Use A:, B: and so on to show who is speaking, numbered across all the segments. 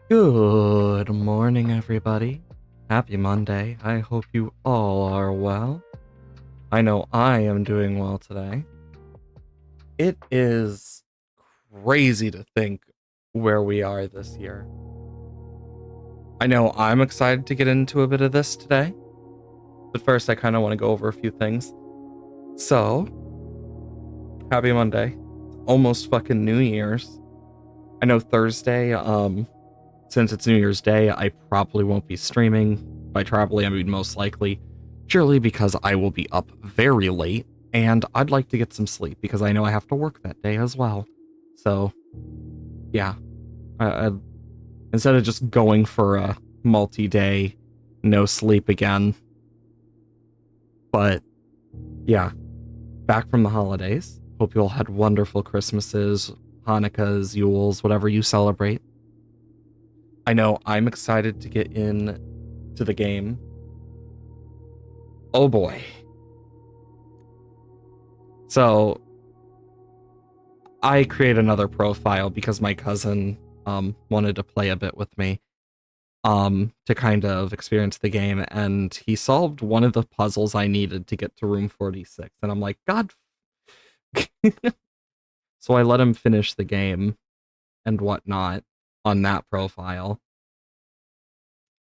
A: Good morning, everybody. Happy Monday. I hope you all are well. I know I am doing well today. It is crazy to think where we are this year. I know I'm excited to get into a bit of this today, but first I kind of want to go over a few things. So, happy Monday. Almost fucking New Year's. I know Thursday, since it's New Year's Day, I probably won't be streaming. By probably, I mean most likely, purely because I will be up very late, and I'd like to get some sleep because I know I have to work that day as well. So, yeah, instead of just going for a multi-day no sleep again. But yeah, back from the holidays. Hope you all had wonderful Christmases, Hanukkahs, Yules, whatever you celebrate. I know I'm excited to get in to the game. Oh boy. So I create another profile because my cousin wanted to play a bit with me to kind of experience the game, and he solved one of the puzzles I needed to get to room 46, and I'm like, God. So I let him finish the game and whatnot on that profile,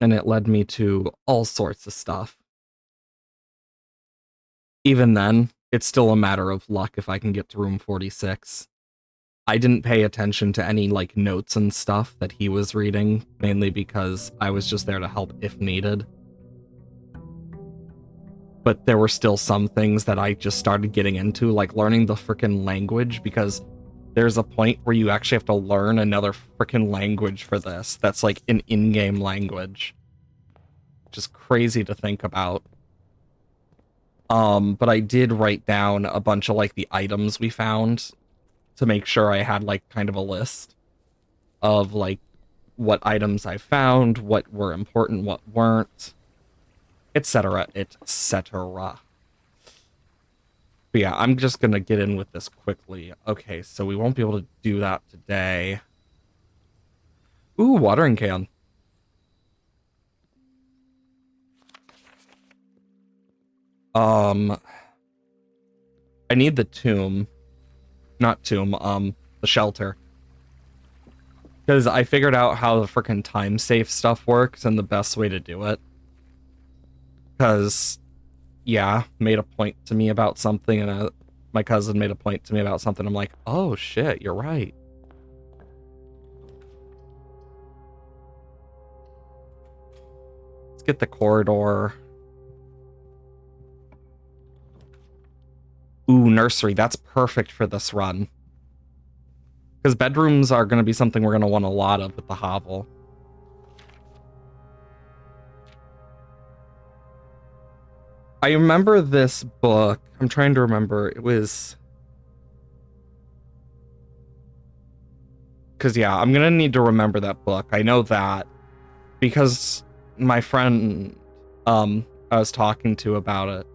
A: and it led me to all sorts of stuff. Even then, it's still a matter of luck if I can get to room 46. I didn't pay attention to any like notes and stuff that he was reading, mainly because I was just there to help if needed. But there were still some things that I just started getting into, like learning the frickin' language, because there's a point where you actually have to learn another frickin' language for this. That's like an in-game language. Which is crazy to think about. But I did write down a bunch of like the items we found to make sure I had like kind of a list of like what items I found, what were important, what weren't, etc., etc. But yeah, I'm just gonna get in with this quickly. Okay, so we won't be able to do that today. Ooh, watering can. Um, I need the tomb, not tomb. The shelter, because I figured out how the freaking time safe stuff works and the best way to do it. Because yeah, made a point to me about something, and my cousin made a point to me about something. I'm like, oh shit, you're right. Let's get the corridor. Ooh, nursery. That's perfect for this run. Because bedrooms are going to be something we're going to want a lot of with the hovel. I remember this book. I'm trying to remember. It was... Because, yeah, I'm going to need to remember that book. I know that. Because my friend I was talking to about it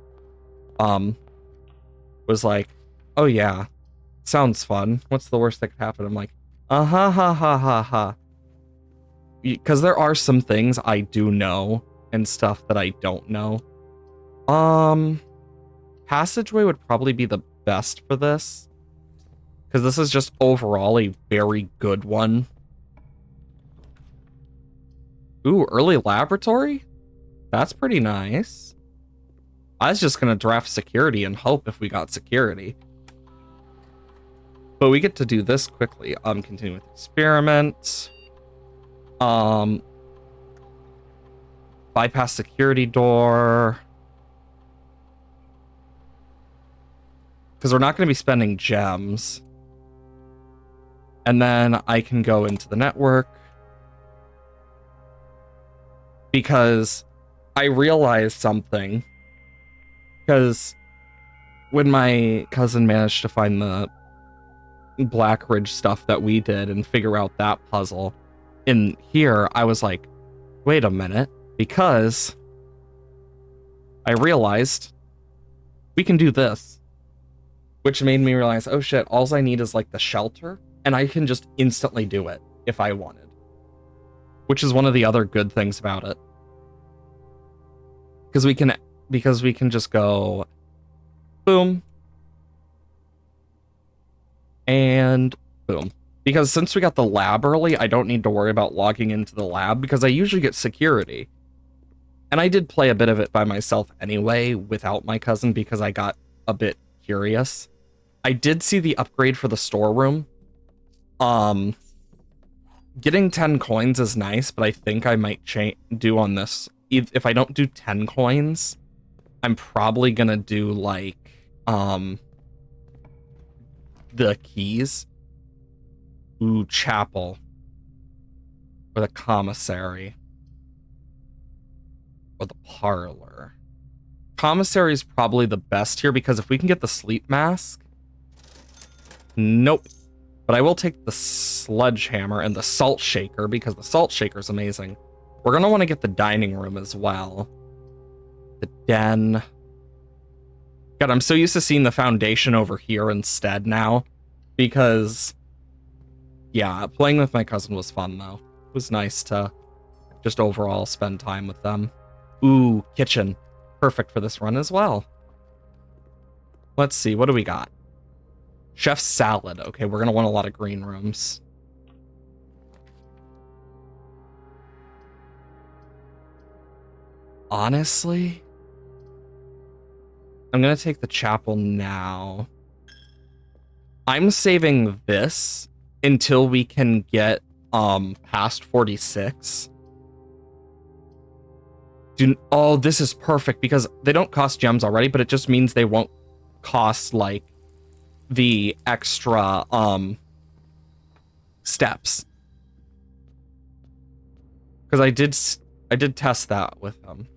A: was like, oh, yeah, sounds fun. What's the worst that could happen? I'm like, ha ha ha ha ha. Because there are some things I do know and stuff that I don't know. Passageway would probably be the best for this, because this is just overall a very good one. Ooh, early laboratory? That's pretty nice. I was just gonna draft security and hope if we got security. But we get to do this quickly. Continue with experiment. Bypass security door. Because we're not going to be spending gems. And then I can go into the network. Because I realized something. Because when my cousin managed to find the Black Ridge stuff that we did and figure out that puzzle, in here, I was like, wait a minute. Because I realized we can do this. Which made me realize, oh shit, all I need is like the shelter, and I can just instantly do it if I wanted. which is one of the other good things about it. Because we can just go boom and boom. Because since we got the lab early, I don't need to worry about logging into the lab because I usually get security. And I did play a bit of it by myself anyway without my cousin because I got a bit curious. I did see the upgrade for the storeroom. Getting 10 coins is nice, but I think I might do on this. If I don't do 10 coins, I'm probably gonna do like the keys. Ooh, chapel. Or the commissary. Or the parlor. Commissary is probably the best here because if we can get the sleep mask. Nope. But I will take the sledgehammer and the salt shaker because the salt shaker is amazing. We're going to want to get the dining room as well. The den. God, I'm so used to seeing the foundation over here instead now because, yeah, playing with my cousin was fun though. It was nice to just overall spend time with them. Ooh, kitchen. Perfect for this run as well. Let's see, what do we got? Chef's salad. Okay, we're going to want a lot of green rooms. Honestly, I'm going to take the chapel now. I'm saving this until we can get past 46. Oh, this is perfect because they don't cost gems already, but it just means they won't cost like the extra steps. Because I did test that with them.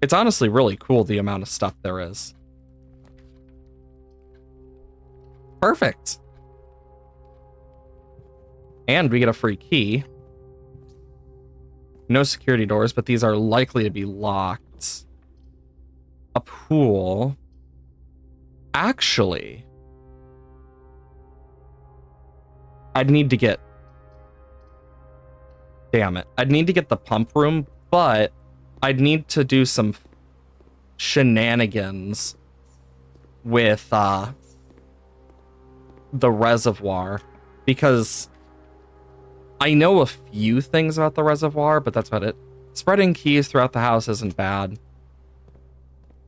A: It's honestly really cool the amount of stuff there is. Perfect. And we get a free key. No security doors, but these are likely to be locked. A pool. Actually, I'd need to get... Damn it. I'd need to get the pump room, but I'd need to do some shenanigans with the reservoir because I know a few things about the reservoir, but that's about it. Spreading keys throughout the house isn't bad.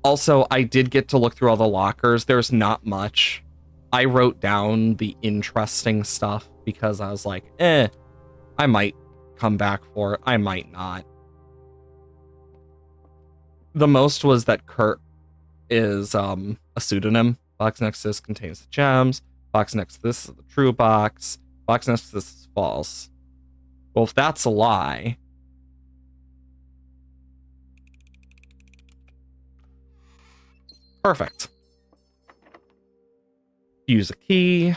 A: Also, I did get to look through all the lockers. There's not much. I wrote down the interesting stuff because I was like, I might come back for it. I might not. The most was that Kurt is a pseudonym. Box next to this contains the gems. Box next to this is the true box. Box next to this is false. Well, if that's a lie... Perfect. Use a key.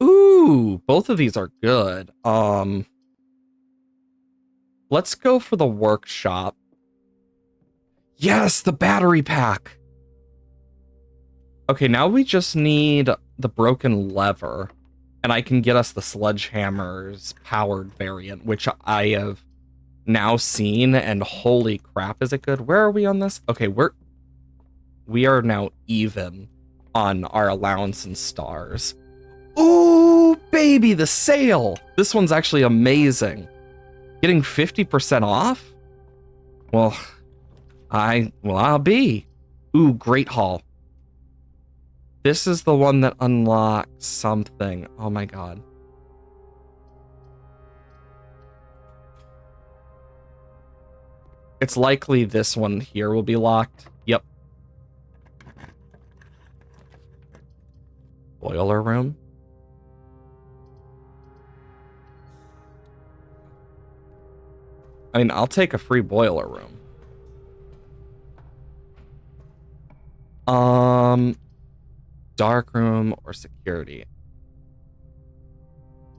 A: Ooh, both of these are good. Let's go for the workshop. Yes, the battery pack. Okay, now we just need the broken lever, and I can get us the sledgehammer's powered variant, which I have now seen, and holy crap, is it good? Where are we on this? Okay, we are now even on our allowance and stars. Ooh, baby, the sale. This one's actually amazing. Getting 50% off? Well, I'll be. Ooh, Great Hall. This is the one that unlocks something. Oh my god. It's likely this one here will be locked. Yep. Boiler room. I mean, I'll take a free boiler room. Dark room or security.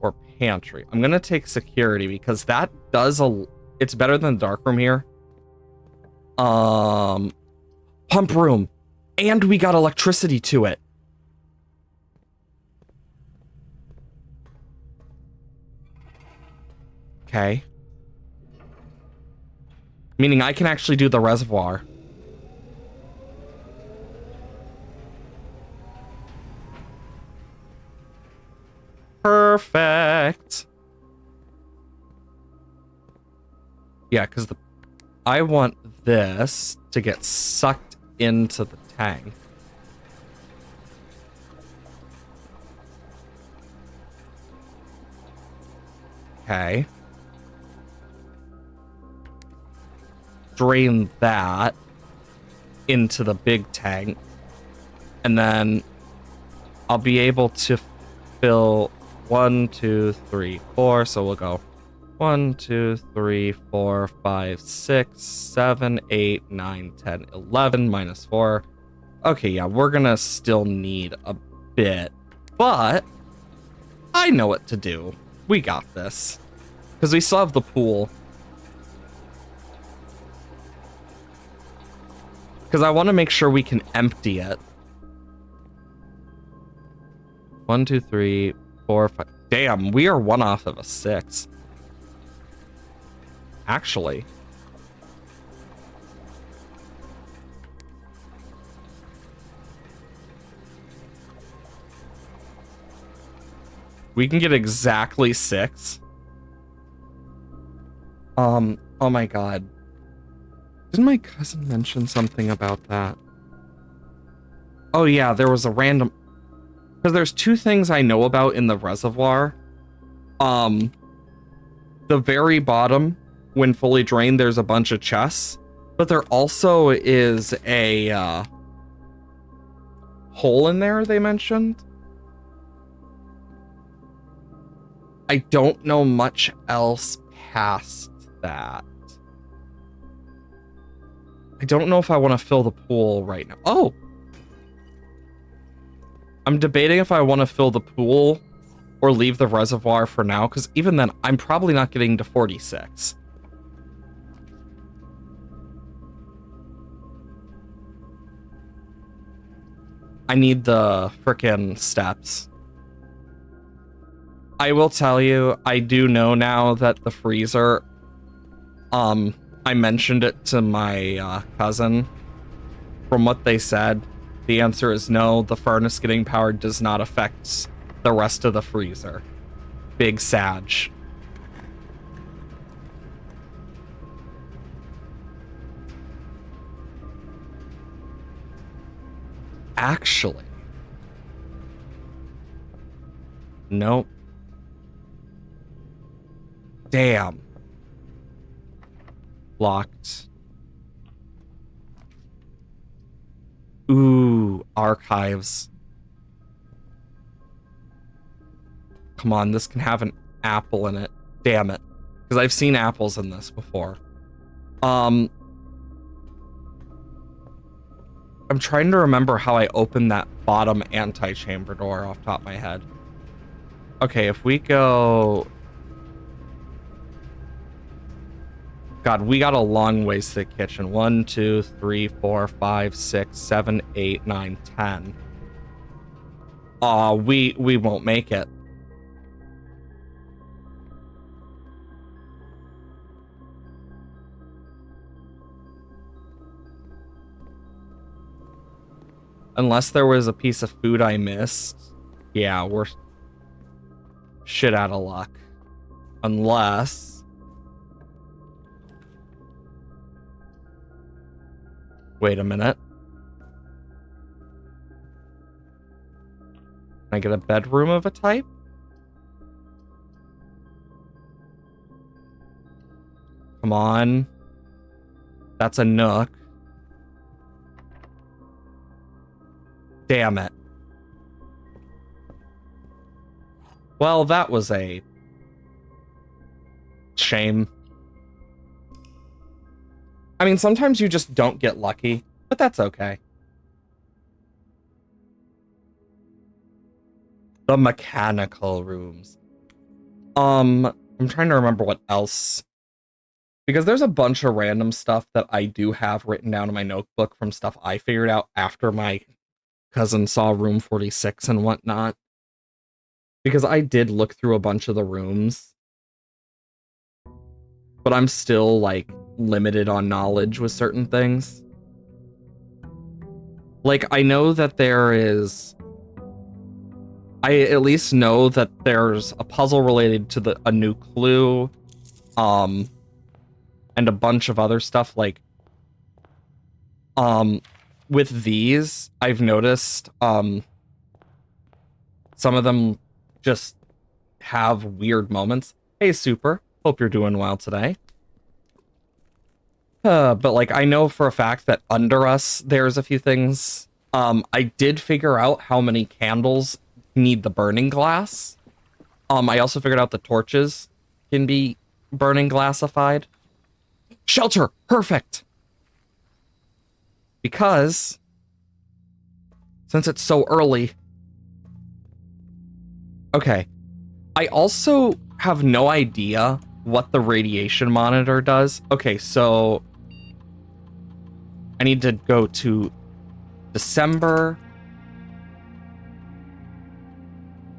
A: Or pantry. I'm gonna take security because that does it's better than the dark room here. Pump room. And we got electricity to it. Okay. Meaning I can actually do the reservoir. Perfect. Yeah, because I want this to get sucked into the tank. Okay. Drain that into the big tank. And then I'll be able to fill 1, 2, 3, 4. So we'll go 1, 2, 3, 4, 5, 6, 7, 8, 9, 10, 11, minus 4. Okay, yeah, we're gonna still need a bit, but I know what to do. We got this. Because we still have the pool. Because I want to make sure we can empty it. 1, 2, 3, 4, 5. Damn, we are 1 off of a 6. Actually. We can get exactly 6. Oh my god. Didn't my cousin mention something about that? Oh yeah, there was a random... Because there's 2 things I know about in the reservoir. The very bottom, when fully drained, there's a bunch of chests. But there also is a hole in there they mentioned. I don't know much else past that. I don't know if I want to fill the pool right now. Oh! I'm debating if I want to fill the pool or leave the reservoir for now, because even then, I'm probably not getting to 46. I need the frickin' steps. I will tell you, I do know now that the freezer, I mentioned it to my cousin. From what they said, the answer is no, the furnace getting powered does not affect the rest of the freezer. Big Sag. Actually. Nope. Damn. Locked. Ooh, archives. Come on, this can have an apple in it. Damn it. Because I've seen apples in this before. I'm trying to remember how I opened that bottom anti-chamber door off the top of my head. Okay, if we go... God, we got a long ways to the kitchen. 1, 2, 3, 4, 5, 6, 7, 8, 9, 10. We won't make it. Unless there was a piece of food I missed. Yeah, we're shit out of luck. Unless... Wait a minute. Can I get a bedroom of a type? Come on. That's a nook. Damn it. Well, that was a shame. I mean, sometimes you just don't get lucky, but that's okay. The mechanical rooms. I'm trying to remember what else. Because there's a bunch of random stuff that I do have written down in my notebook from stuff I figured out after my cousin saw room 46 and whatnot. Because I did look through a bunch of the rooms. but I'm still like limited on knowledge with certain things. Like, I know that I at least know that there's a puzzle related to a new clue, and a bunch of other stuff. Like, with these, I've noticed, some of them just have weird moments. Hey, Super. Hope you're doing well today. But like, I know for a fact that under us, there's a few things. I did figure out how many candles need the burning glass. I also figured out the torches can be burning glassified. Shelter! Perfect! Because, since it's so early... Okay. I also have no idea what the radiation monitor does. Okay, so... I need to go to December.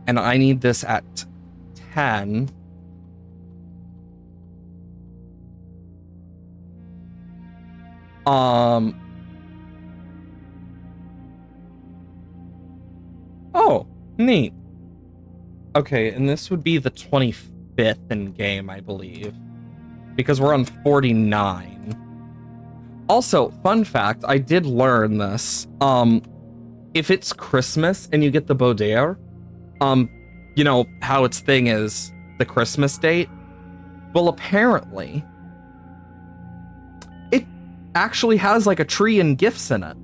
A: And I need this at 10. Oh, neat. Okay, and this would be the 25th in game, I believe. Because we're on 49. Also, fun fact, I did learn this. If it's Christmas and you get the Baudelaire, you know how its thing is the Christmas date? Well, apparently, it actually has like a tree and gifts in it.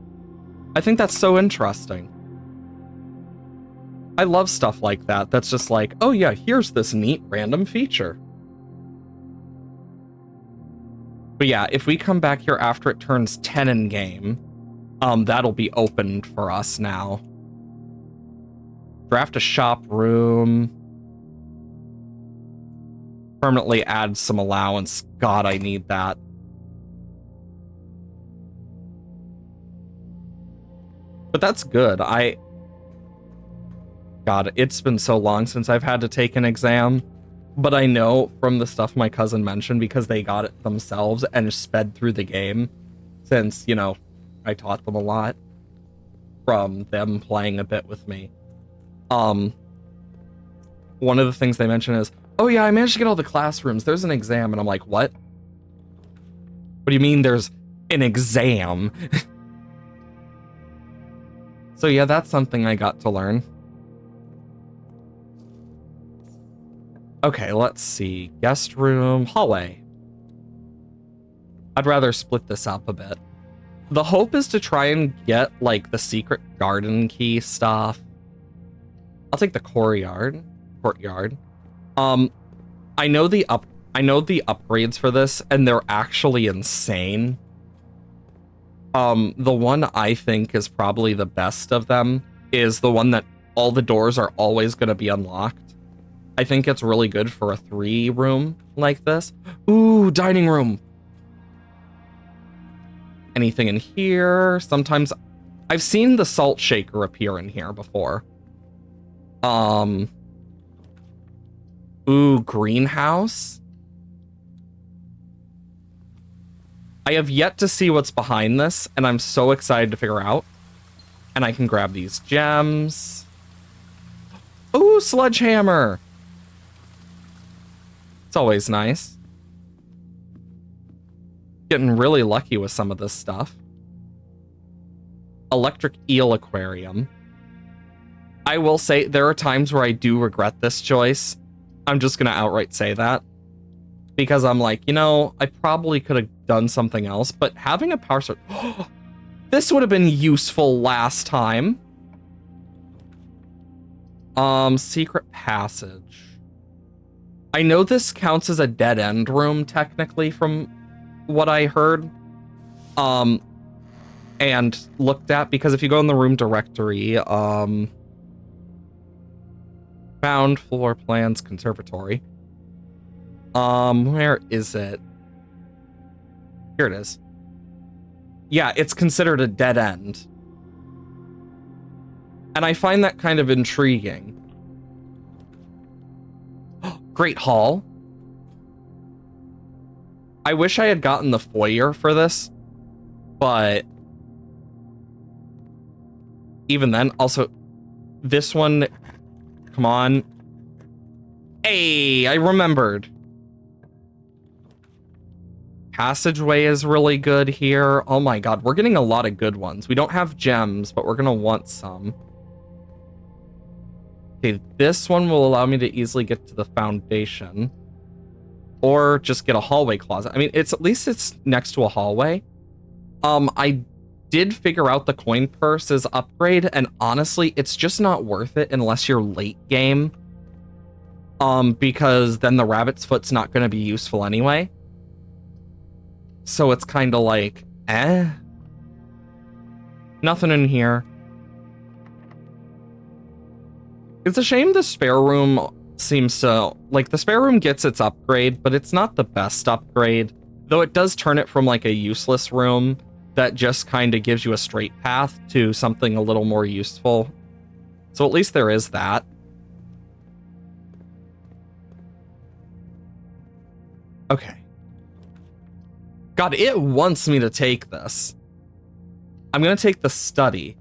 A: I think that's so interesting. I love stuff like that. That's just like, oh yeah, here's this neat random feature. But yeah, if we come back here after it turns 10 in game, that'll be opened for us now. Draft a shop room. Permanently add some allowance. God, I need that. But that's good. God, it's been so long since I've had to take an exam. But I know from the stuff my cousin mentioned, because they got it themselves and sped through the game, since, you know, I taught them a lot from them playing a bit with me. One of the things they mentioned is, oh yeah, I managed to get all the classrooms. There's an exam. And I'm like, what? What do you mean there's an exam? So yeah, that's something I got to learn. Okay, let's see. Guest room, hallway. I'd rather split this up a bit. The hope is to try and get, like, the secret garden key stuff. I'll take the courtyard. I know the upgrades for this, and they're actually insane. The one I think is probably the best of them is the one that all the doors are always going to be unlocked. I think it's really good for a 3-room like this. Ooh, dining room. Anything in here? Sometimes I've seen the salt shaker appear in here before. Ooh, greenhouse. I have yet to see what's behind this, and I'm so excited to figure out. And I can grab these gems. Ooh, sledgehammer. It's always nice. Getting really lucky with some of this stuff. Electric eel aquarium. I will say there are times where I do regret this choice. I'm just going to outright say that. Because I'm like, you know, I probably could have done something else, but having a power source... This would have been useful last time. Secret passage. I know this counts as a dead-end room, technically, from what I heard. And looked at, because if you go in the room directory, found floor plans, conservatory. Where is it? Here it is. Yeah, it's considered a dead end. And I find that kind of intriguing. Great Hall. I wish I had gotten the foyer for this, but even then, also, this one, come on. Hey, I remembered. Passageway is really good here. Oh my god, we're getting a lot of good ones. We don't have gems, but we're gonna want some. Okay, this one will allow me to easily get to the foundation. Or just get a hallway closet. I mean, at least it's next to a hallway. I did figure out the coin purse's upgrade, and honestly, it's just not worth it unless you're late game. Because then the rabbit's foot's not gonna be useful anyway. So it's kind of like, nothing in here. It's a shame the spare room seems to, like, the spare room gets its upgrade, but it's not the best upgrade, though it does turn it from like a useless room that just kind of gives you a straight path to something a little more useful. So at least there is that. Okay. God, it wants me to take this. I'm gonna take the study.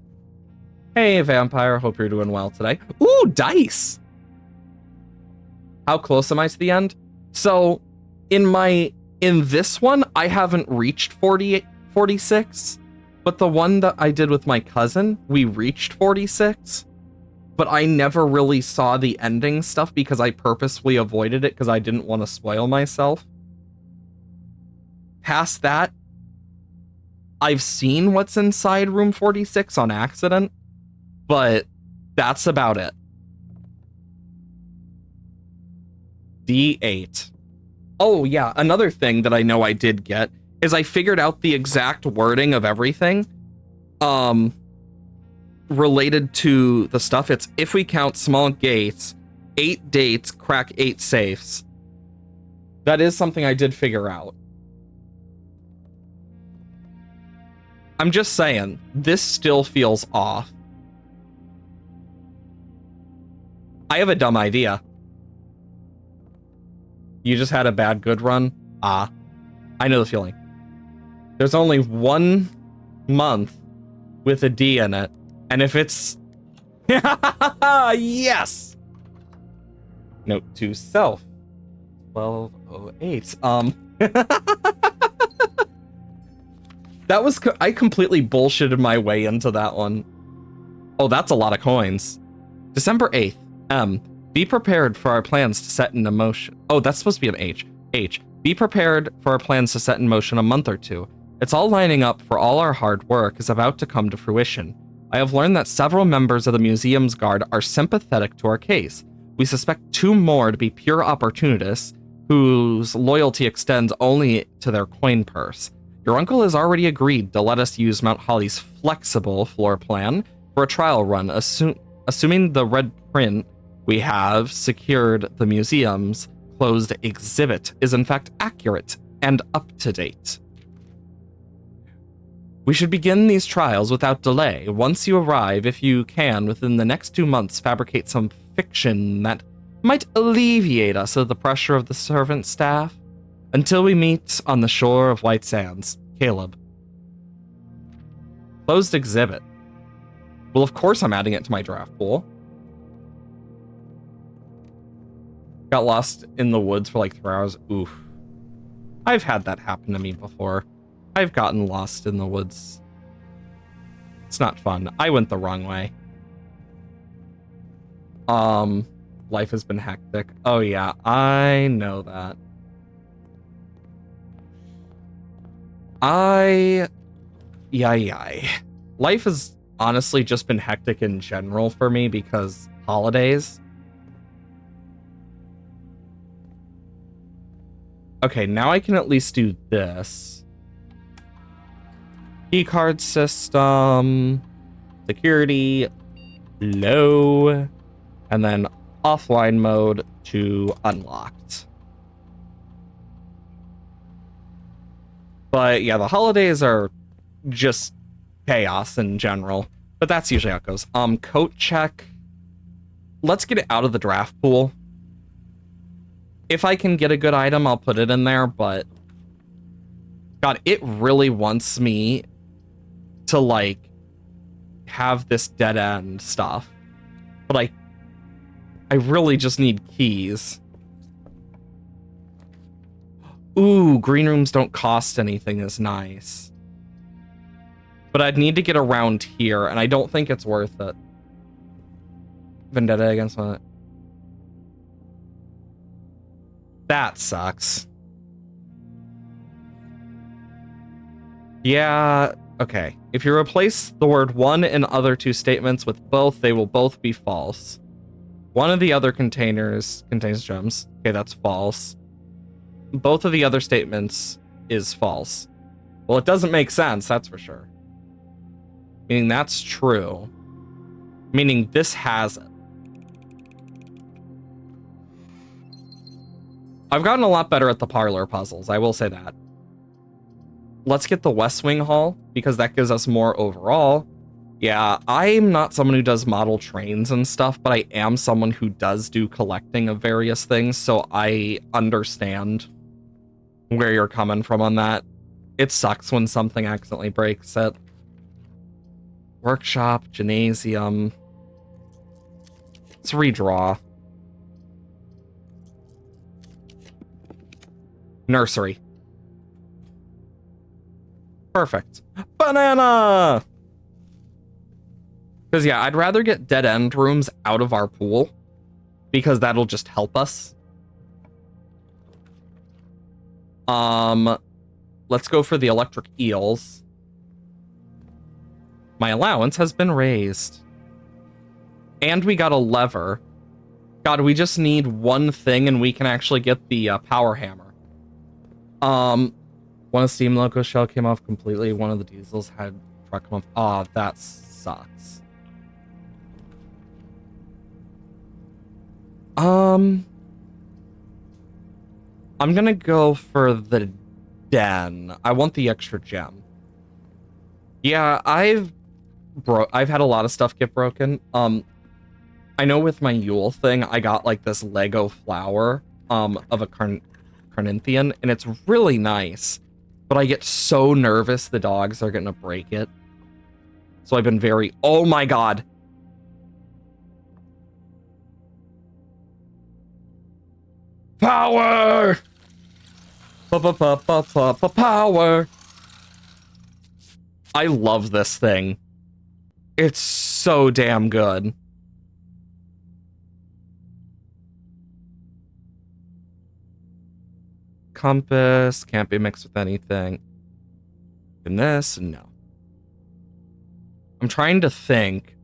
A: Hey, vampire, hope you're doing well today. Ooh, dice! How close am I to the end? So, in this one, I haven't reached 46, but the one that I did with my cousin, we reached 46, but I never really saw the ending stuff because I purposefully avoided it because I didn't want to spoil myself. Past that, I've seen what's inside room 46 on accident, but that's about it. D8. Oh yeah, another thing that I know I did get is I figured out the exact wording of everything related to the stuff. It's if we count small gates, 8 dates, crack 8 safes. That is something I did figure out. I'm just saying, this still feels off. I have a dumb idea. You just had a bad good run? Ah, I know the feeling. There's only 1 month with a D in it, and if it's... Yes! Note to self. 1208. That was... I completely bullshitted my way into that one. Oh, that's a lot of coins. December 8th. Be prepared for our plans to set into motion. Oh, that's supposed to be an H. H. Be prepared for our plans to set in motion a month or two. It's all lining up for all our hard work is about to come to fruition. I have learned that several members of the museum's guard are sympathetic to our case. We suspect 2 more to be pure opportunists whose loyalty extends only to their coin purse. Your uncle has already agreed to let us use Mount Holly's flexible floor plan for a trial run, assuming the red print we have secured the museum's closed exhibit is in fact accurate and up to date. We should begin these trials without delay. Once you arrive, if you can, within the next 2 months, fabricate some fiction that might alleviate us of the pressure of the servant staff. Until we meet on the shore of White Sands, Caleb. Closed exhibit. Well, of course I'm adding it to my draft pool. Got lost in the woods for like 3 hours. Oof. I've had that happen to me before. I've gotten lost in the woods. It's not fun. I went the wrong way. Life has been hectic. Oh yeah, I know that. Life has honestly just been hectic in general for me because holidays. Okay, now I can at least do this. Keycard system, security, low, and then offline mode to unlocked. But yeah, the holidays are just chaos in general, but that's usually how it goes. Coat check. Let's get it out of the draft pool. If I can get a good item, I'll put it in there, but God, it really wants me to, like, have this dead end stuff. But I really just need keys. Ooh, green rooms don't cost anything is nice. But I'd need to get around here, and I don't think it's worth it. Vendetta against my... That sucks. Yeah, okay. If you replace the word one and other two statements with both, they will both be false. One of the other containers contains gems. Okay, that's false. Both of the other statements is false. Well, it doesn't make sense, that's for sure. Meaning that's true. Meaning this has it. I've gotten a lot better at the parlor puzzles, I will say that. Let's get the West Wing Hall, because that gives us more overall. Yeah, I'm not someone who does model trains and stuff, but I am someone who does do collecting of various things, so I understand where you're coming from on that. It sucks when something accidentally breaks it. Workshop, gymnasium. Let's redraw. Nursery. Perfect. Banana! Because, yeah, I'd rather get dead end rooms out of our pool, because that'll just help us. Let's go for the electric eels. My allowance has been raised. And we got a lever. God, we just need one thing and we can actually get the power hammer. One of Steam Loco shell came off completely. One of the diesels had truck come off. Ah, that sucks. I'm gonna go for the den. I want the extra gem. Yeah, I've had a lot of stuff get broken. I know with my Yule thing, I got like this Lego flower of a Carnithian, and it's really nice. But I get so nervous the dogs are gonna break it. So I've been very... Oh my god! Power! Power! I love this thing. It's so damn good. Compass can't be mixed with anything. And this, no. I'm trying to think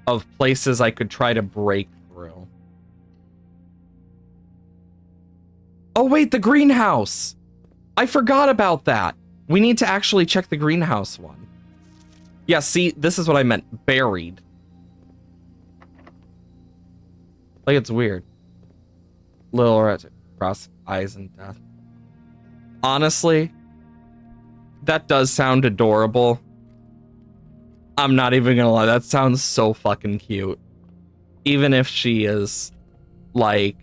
A: of places I could try to break through. Oh wait, the greenhouse! I forgot about that. We need to actually check the greenhouse one. Yeah, see, this is what I meant. Buried. Like, it's weird. Little red cross eyes and death. Honestly, that does sound adorable. I'm not even gonna lie, that sounds so fucking cute. Even if she is, like,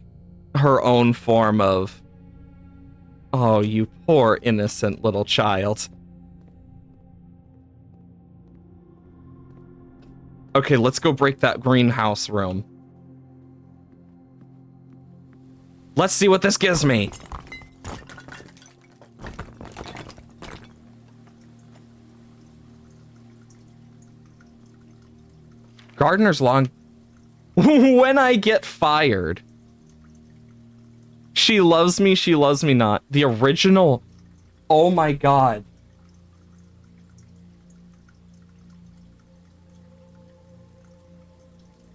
A: her own form of... Oh, you poor innocent little child. Okay, let's go break that greenhouse room. Let's see what this gives me. Gardener's lawn. When I get fired. She loves me not. The original. Oh my god.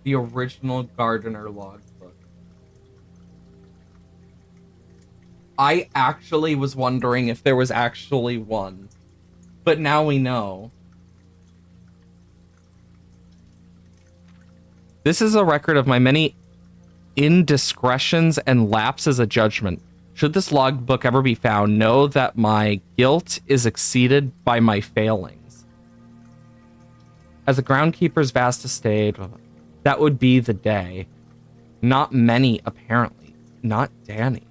A: The original Gardener logbook. I actually was wondering if there was actually one. But now we know. This is a record of my many indiscretions and lapses of judgment. Should this logbook ever be found, know that my guilt is exceeded by my failings. As the groundkeeper's vast estate, that would be the day. Not many, apparently. Not Danny.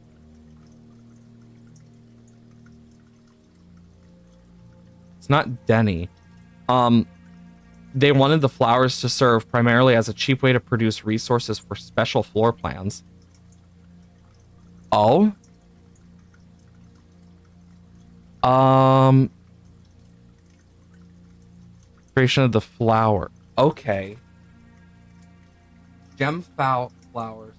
A: It's not Denny. They wanted the flowers to serve primarily as a cheap way to produce resources for special floor plans. Oh? Creation of the flower. Okay. Gem flowers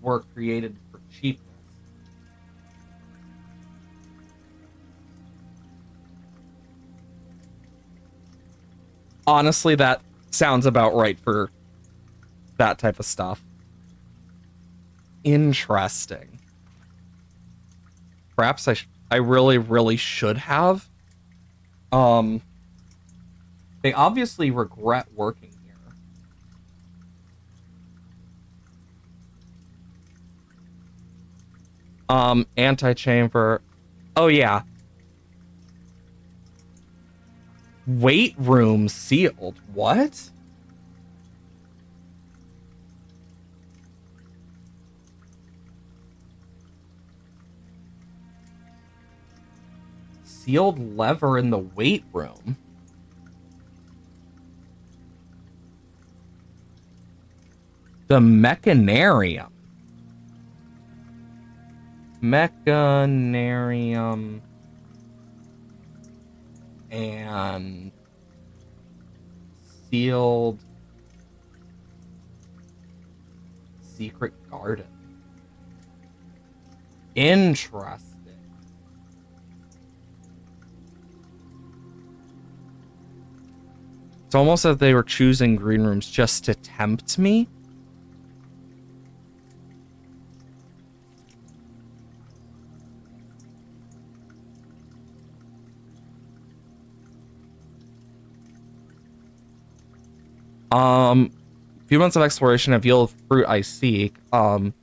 A: were created for cheapness. Honestly, that sounds about right for that type of stuff. Interesting. Perhaps I really, really should have. They obviously regret working here. Antechamber. Oh yeah. Weight room sealed. What? Sealed lever in the weight room. The mechanarium. Mechanarium. And sealed secret garden. Interesting. It's almost as they were choosing green rooms just to tempt me. Few months of exploration have yielded fruit I seek. Among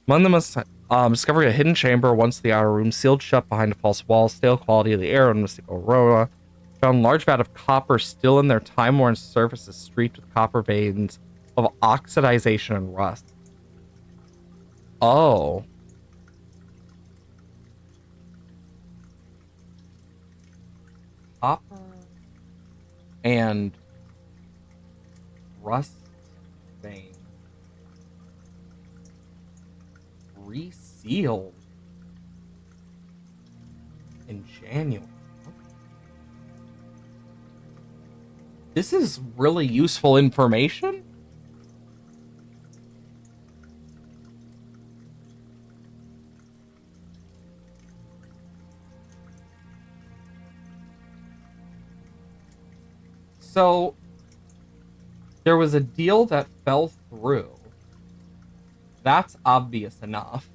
A: them was discovering a hidden chamber once the outer room sealed shut behind a false wall, stale quality of the air, and mystic aurora. Found large vat of copper still in their time-worn surfaces streaked with copper veins of oxidization and rust. Oh. Copper and rust vein resealed in January. This is really useful information. So there was a deal that fell through. That's obvious enough.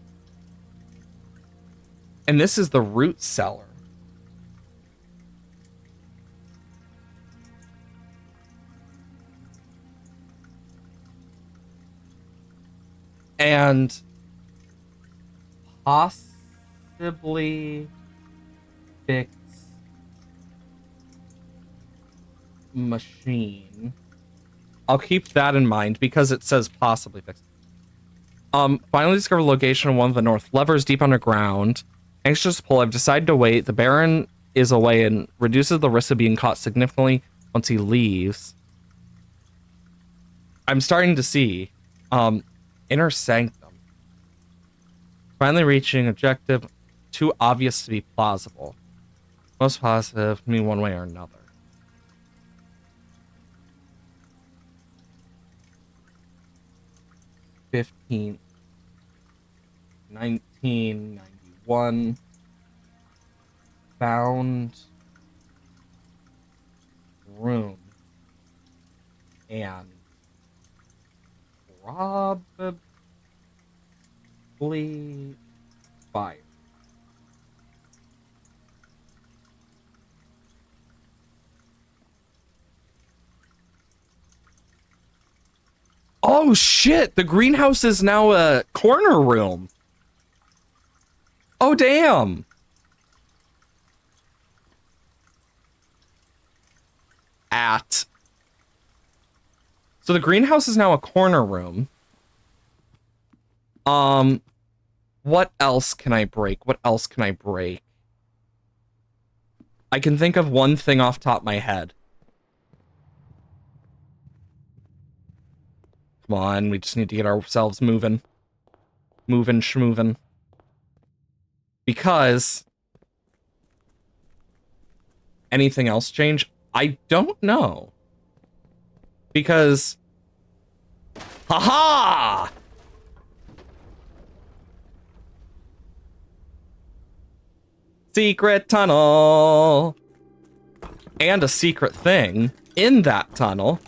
A: And this is the root cellar. And possibly fix machine. I'll keep that in mind because it says possibly fix. Finally discovered the location of one of the north levers deep underground. Anxious to pull, I've decided to wait. The Baron is away and reduces the risk of being caught significantly once he leaves. I'm starting to see. Inner Sanctum. Finally reaching objective. Too obvious to be plausible. Most positive, me one way or another. 15th, 1991. Found room and probably fire. Oh shit, the greenhouse is now a corner room. Oh damn. So the greenhouse is now a corner room. What else can I break? What else can I break? I can think of one thing off top of my head. Come on, we just need to get ourselves moving. Moving, schmoving. Because... anything else change? I don't know. Because... haha! Secret tunnel! And a secret thing in that tunnel.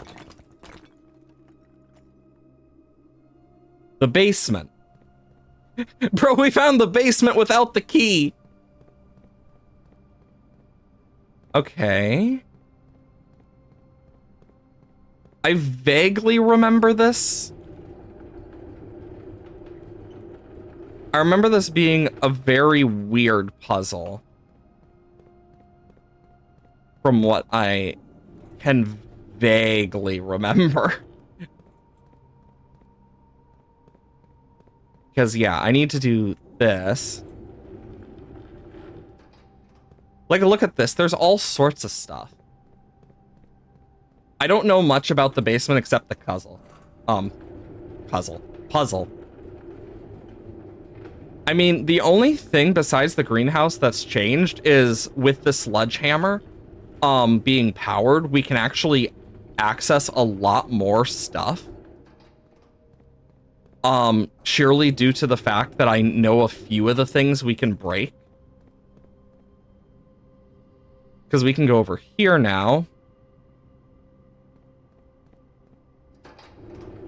A: The basement. Bro, we found the basement without the key. Okay. I vaguely remember this. I remember this being a very weird puzzle. From what I can vaguely remember. Because, yeah, I need to do this. Like, look at this. There's all sorts of stuff. I don't know much about the basement except the puzzle. Puzzle. I mean, the only thing besides the greenhouse that's changed is with the sledgehammer being powered, we can actually access a lot more stuff. Surely due to the fact that I know a few of the things we can break. Because we can go over here now.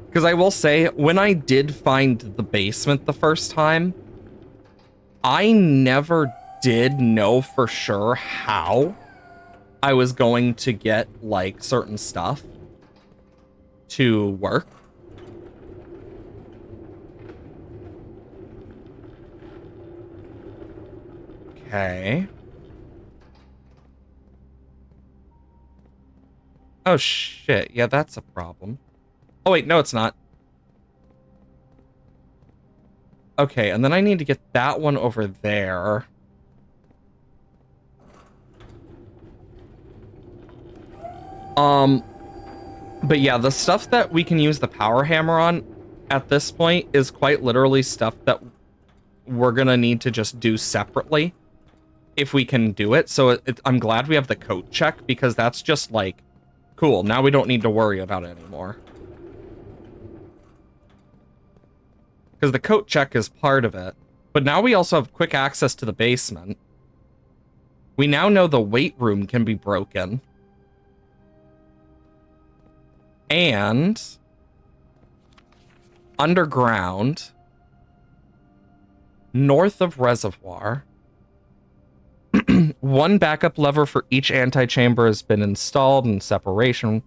A: Because I will say, when I did find the basement the first time, I never did know for sure how I was going to get, like, certain stuff to work. Okay. Oh, shit. Yeah, that's a problem. Oh, wait, no, it's not. Okay, and then I need to get that one over there. But yeah, the stuff that we can use the power hammer on at this point is quite literally stuff that we're gonna need to just do separately if we can do it. So I'm glad we have the coat check, because that's just like, cool, now we don't need to worry about it anymore. Because the coat check is part of it. But now we also have quick access to the basement. We now know the weight room can be broken. And underground, north of reservoir, one backup lever for each anti-chamber has been installed in separation.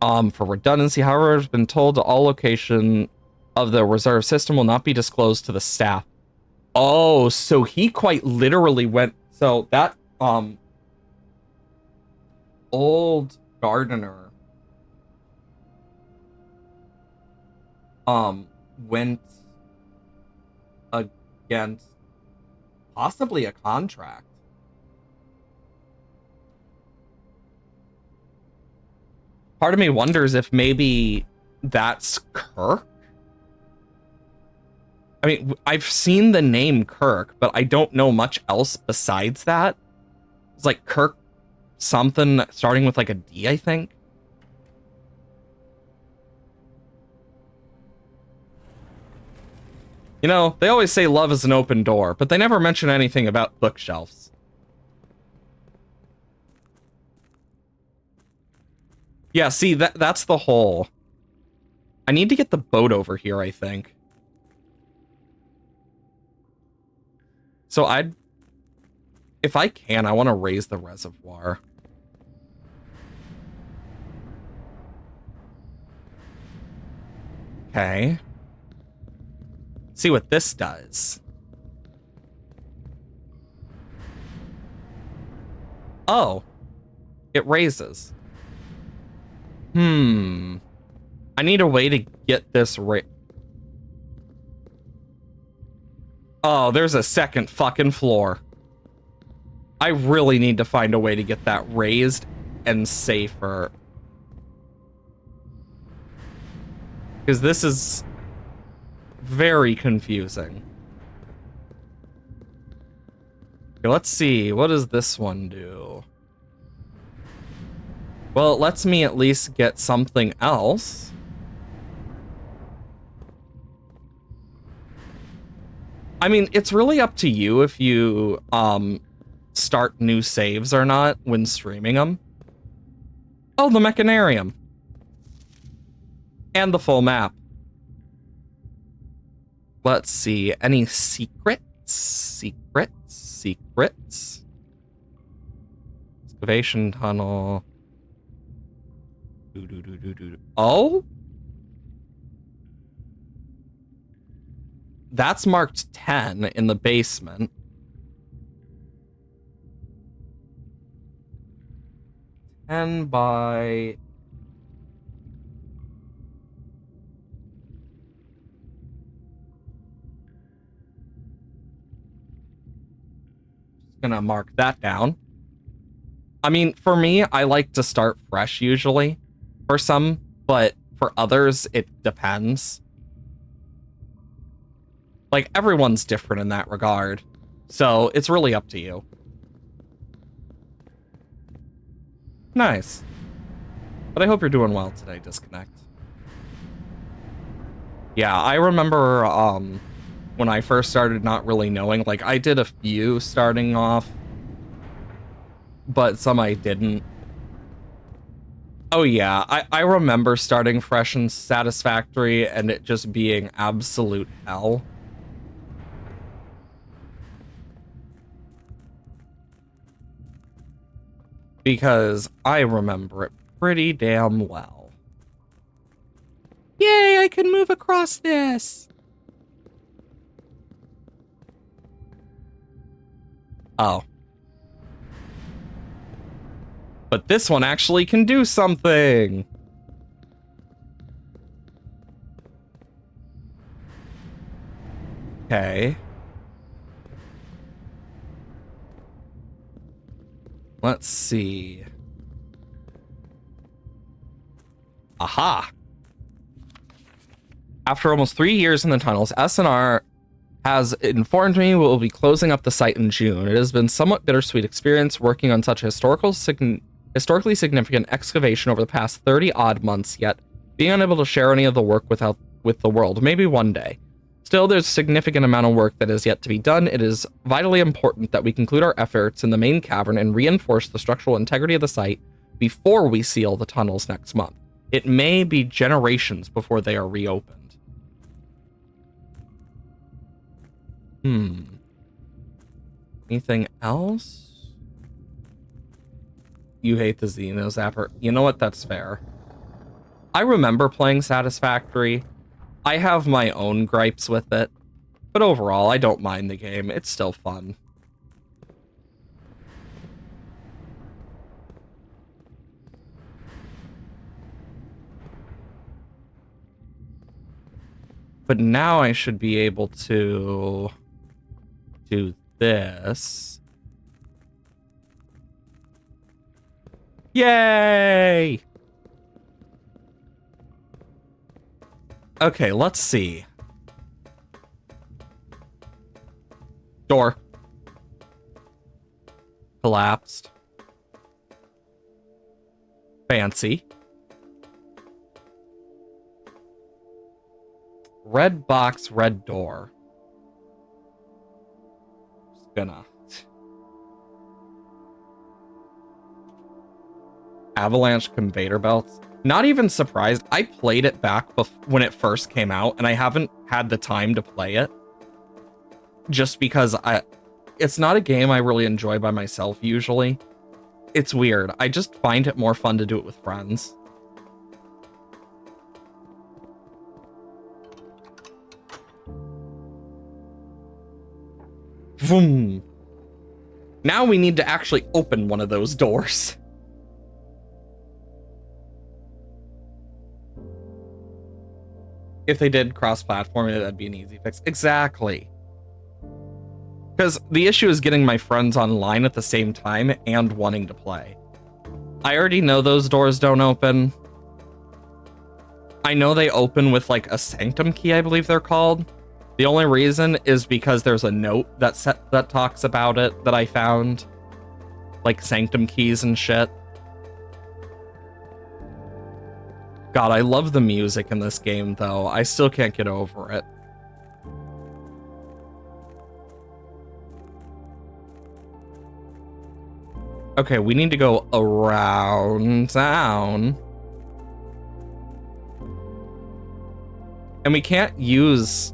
A: For redundancy, however, has been told all location of the reserve system will not be disclosed to the staff. Oh, so he quite literally went. So that old gardener went against possibly a contract. Part of me wonders if maybe that's Kirk. I mean, I've seen the name Kirk, but I don't know much else besides that. It's like Kirk something starting with like a D, I think. You know, they always say love is an open door, but they never mention anything about bookshelves. Yeah, see, that's the hole. I need to get the boat over here, I think. So if I can, I want to raise the reservoir. Okay. See what this does. Oh. It raises. I need a way to get this Oh, there's a second fucking floor. I really need to find a way to get that raised and safer. Because this is very confusing. Okay, let's see. What does this one do? Well, it lets me at least get something else. I mean, it's really up to you if you start new saves or not when streaming them. Oh, the Mechanarium. And the full map. Let's see. Any secrets? Secrets. Excavation tunnel. Oh? That's marked 10 in the basement. 10 by... Just gonna mark that down. I mean, for me, I like to start fresh usually. For some, but for others, it depends. Like, everyone's different in that regard. So, it's really up to you. Nice. But I hope you're doing well today, Disconnect. Yeah, I remember when I first started not really knowing. Like, I did a few starting off, but some I didn't. Oh yeah, I remember starting fresh and Satisfactory and it just being absolute hell. Because I remember it pretty damn well. Yay, I can move across this! Oh. But this one actually can do something! Okay. Let's see. Aha! After almost 3 years in the tunnels, SNR has informed me we'll be closing up the site in June. It has been somewhat bittersweet experience working on such a historically significant excavation over the past 30-odd months, yet being unable to share any of the work with the world. Maybe one day. Still, there's a significant amount of work that is yet to be done. It is vitally important that we conclude our efforts in the main cavern and reinforce the structural integrity of the site before we seal the tunnels next month. It may be generations before they are reopened. Anything else? You hate the Xeno Zapper. You know what? That's fair. I remember playing Satisfactory. I have my own gripes with it. But overall, I don't mind the game. It's still fun. But now I should be able to do this. Yay! Okay, let's see. Door. Collapsed. Fancy. Red box, red door. Just gonna... Avalanche conveyor belts. Not even surprised. I played it back when it first came out, and I haven't had the time to play it. Just because it's not a game I really enjoy by myself usually. It's weird. I just find it more fun to do it with friends. Vroom. Now we need to actually open one of those doors. If they did cross-platform, that'd be an easy fix. Exactly. Because the issue is getting my friends online at the same time and wanting to play. I already know those doors don't open. I know they open with like a sanctum key, I believe they're called. The only reason is because there's a note that talks about it that I found. Like sanctum keys and shit. God, I love the music in this game, though. I still can't get over it. Okay, we need to go around town. And we can't use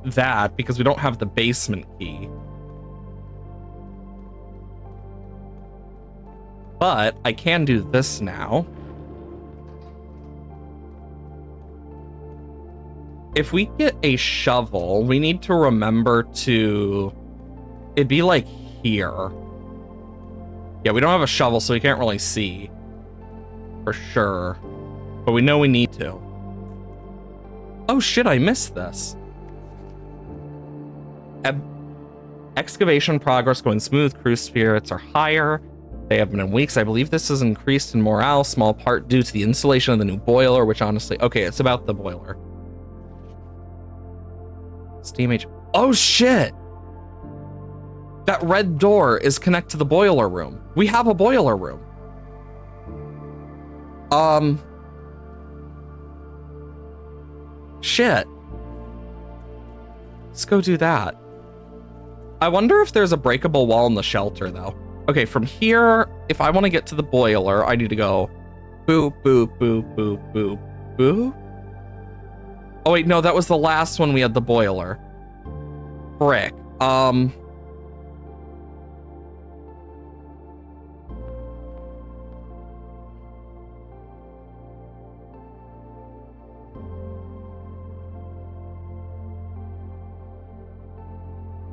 A: that because we don't have the basement key. But I can do this now. If we get a shovel, we need to remember to... It'd be like here. Yeah, we don't have a shovel, so we can't really see. For sure. But we know we need to. Oh shit, I missed this. Excavation progress going smooth. Crew spirits are higher. They have been in weeks. I believe this has increased in morale, small part due to the installation of the new boiler, which honestly... Okay, it's about the boiler. Steam H... Oh shit! That red door is connected to the boiler room. We have a boiler room. Shit. Let's go do that. I wonder if there's a breakable wall in the shelter, though. Okay, from here, if I want to get to the boiler, I need to go boop, boop, boop, boop, boop, boop. Oh, wait, no, that was the last one we had the boiler. Frick.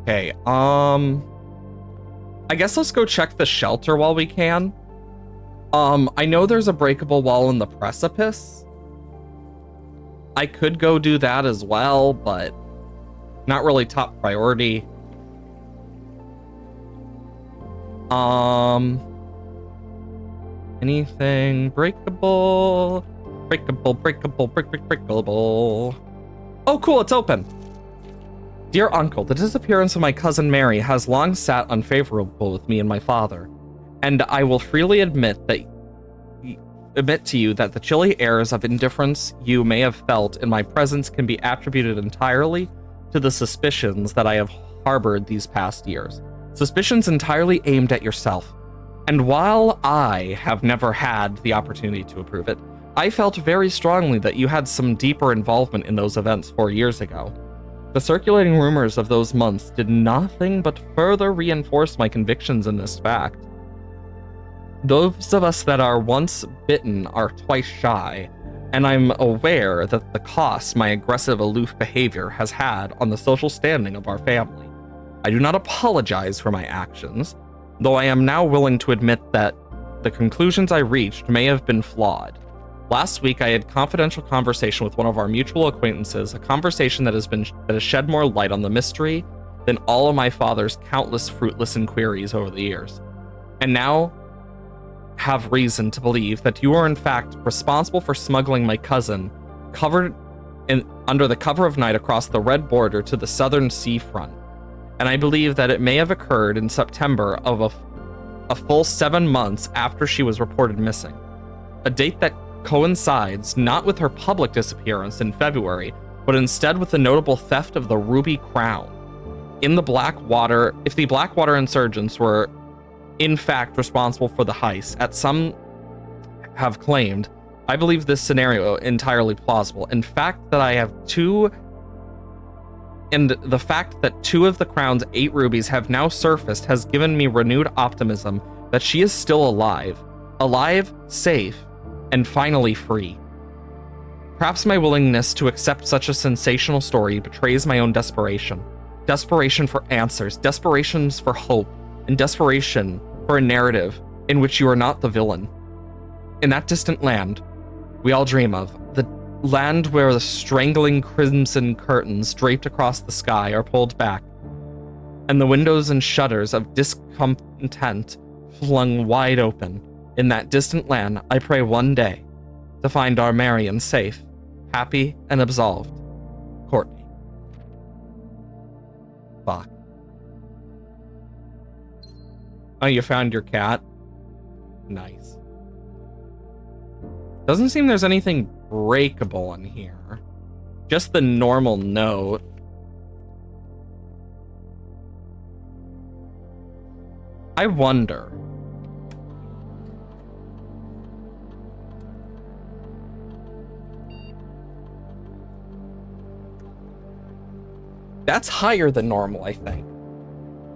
A: Okay, I guess let's go check the shelter while we can. I know there's a breakable wall in the precipice. I could go do that as well, but not really top priority. Anything breakable? Breakable. Oh, cool, it's open. Dear Uncle, the disappearance of my cousin Mary has long sat unfavorable with me and my father, and I will freely admit to you that the chilly airs of indifference you may have felt in my presence can be attributed entirely to the suspicions that I have harbored these past years. Suspicions entirely aimed at yourself. And while I have never had the opportunity to approve it, I felt very strongly that you had some deeper involvement in those events 4 years ago. The circulating rumors of those months did nothing but further reinforce my convictions in this fact. Those of us that are once bitten are twice shy, and I'm aware that the cost my aggressive, aloof behavior has had on the social standing of our family. I do not apologize for my actions, though I am now willing to admit that the conclusions I reached may have been flawed. Last week, I had confidential conversation with one of our mutual acquaintances, a conversation that has shed more light on the mystery than all of my father's countless fruitless inquiries over the years. And now have reason to believe that you are in fact responsible for smuggling my cousin under the cover of night across the red border to the southern seafront. And I believe that it may have occurred in September of a full 7 months after she was reported missing. A date that coincides not with her public disappearance in February, but instead with the notable theft of the Ruby Crown. If the Blackwater insurgents were in fact responsible for the heist, as some have claimed, I believe this scenario entirely plausible. The fact that 2 of the Crown's 8 rubies have now surfaced has given me renewed optimism that she is still alive, safe, and finally free. Perhaps my willingness to accept such a sensational story betrays my own desperation. Desperation for answers, desperations for hope, and desperation for a narrative in which you are not the villain. In that distant land we all dream of, the land where the strangling crimson curtains draped across the sky are pulled back, and the windows and shutters of discontent flung wide open. In that distant land, I pray one day to find our Marion safe, happy, and absolved. Courtney. Fuck. Oh, you found your cat? Nice. Doesn't seem there's anything breakable in here. Just the normal note. I wonder. That's higher than normal, I think.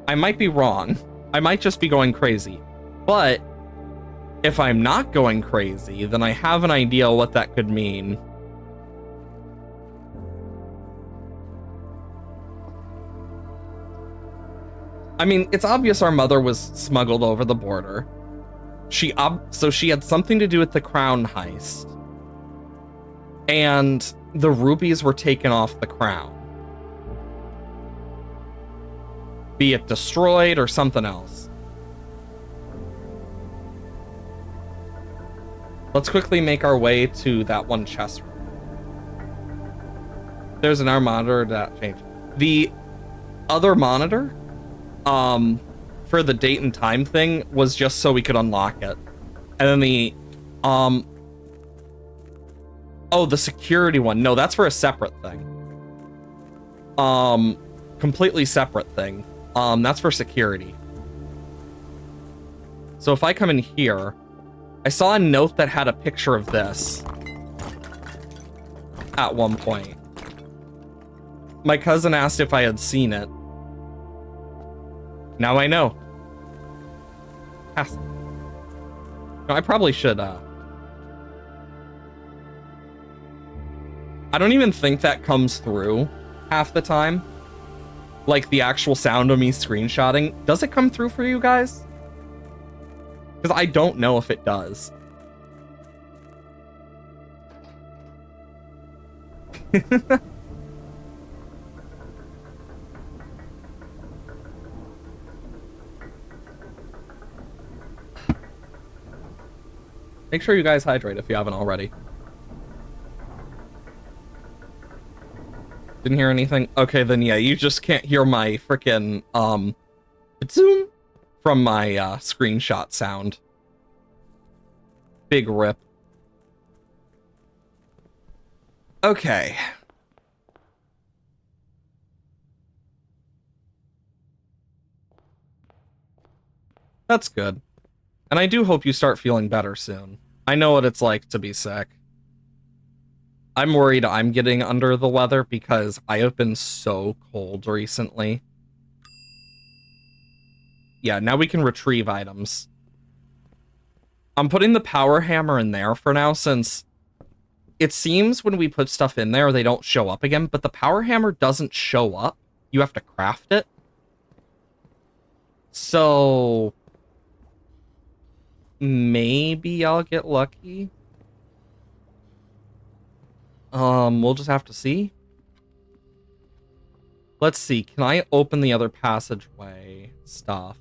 A: I might be wrong. I might just be going crazy. But if I'm not going crazy, then I have an idea what that could mean. I mean, it's obvious our mother was smuggled over the border. So she had something to do with the crown heist. And the rubies were taken off the crown. Be it destroyed or something else. Let's quickly make our way to that one chest room. There's an hour monitor that changed. The other monitor, for the date and time thing was just so we could unlock it. And then the, oh, the security one. No, that's for a separate thing. Completely separate thing. That's for security. So if I come in here, I saw a note that had a picture of this at one point. My cousin asked if I had seen it. Now I know. No, I probably should, I don't even think that comes through half the time. Like the actual sound of me screenshotting. Does it come through for you guys? Because I don't know if it does. Make sure you guys hydrate if you haven't already. Didn't hear anything? Okay, then yeah, you just can't hear my frickin' zoom from my screenshot sound. Big rip. Okay. That's good. And I do hope you start feeling better soon. I know what it's like to be sick. I'm worried I'm getting under the weather because I have been so cold recently. Yeah, now we can retrieve items. I'm putting the power hammer in there for now since it seems when we put stuff in there, they don't show up again, but the power hammer doesn't show up. You have to craft it. So maybe I'll get lucky. We'll just have to see. Let's see. Can I open the other passageway stuff?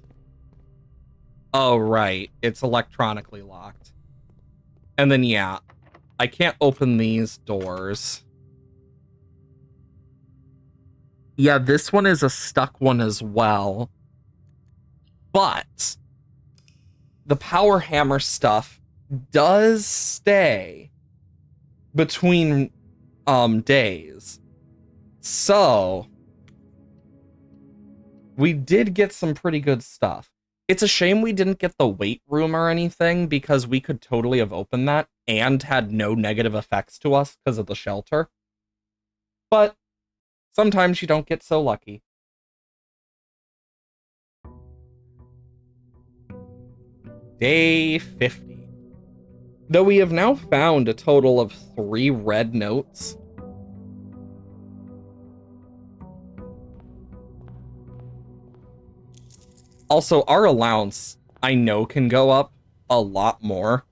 A: Oh, right. It's electronically locked. And then, yeah, I can't open these doors. Yeah, this one is a stuck one as well. But the power hammer stuff does stay between days. So we did get some pretty good stuff. It's a shame we didn't get the weight room or anything because we could totally have opened that and had no negative effects to us because of the shelter. But sometimes you don't get so lucky. Day 50. Though we have now found a total of 3 red notes. Also, our allowance, I know, can go up a lot more.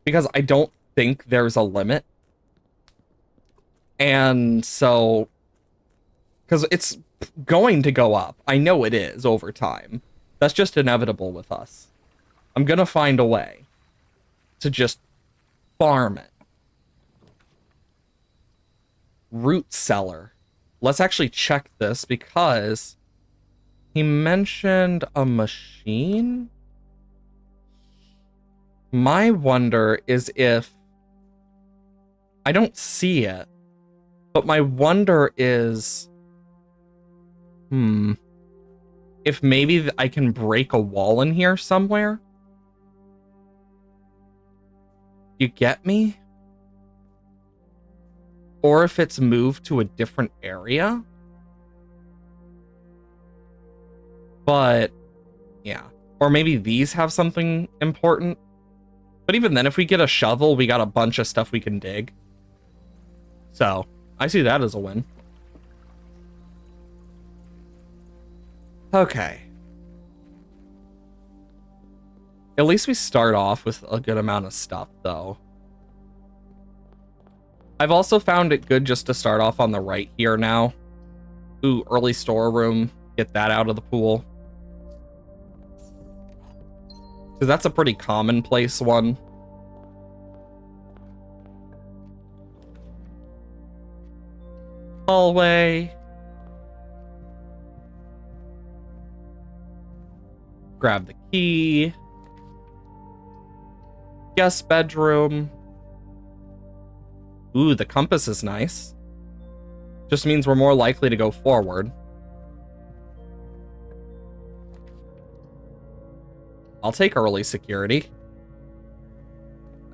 A: Because I don't think there's a limit. And so Because it's going to go up. I know it is over time. That's just inevitable with us. I'm gonna find a way to just farm it. Root cellar. Let's actually check this because he mentioned a machine. My wonder is if I don't see it, but my wonder is, if maybe I can break a wall in here somewhere. You get me? Or if it's moved to a different area. But, yeah. Or maybe these have something important. But even then, if we get a shovel, we got a bunch of stuff we can dig. So, I see that as a win. Okay. At least we start off with a good amount of stuff, though. I've also found it good just to start off on the right here now. Ooh, early storeroom. Get that out of the pool. Because that's a pretty commonplace one. Hallway. Grab the key. Guest bedroom. Ooh, the compass is nice. Just means we're more likely to go forward. I'll take early security.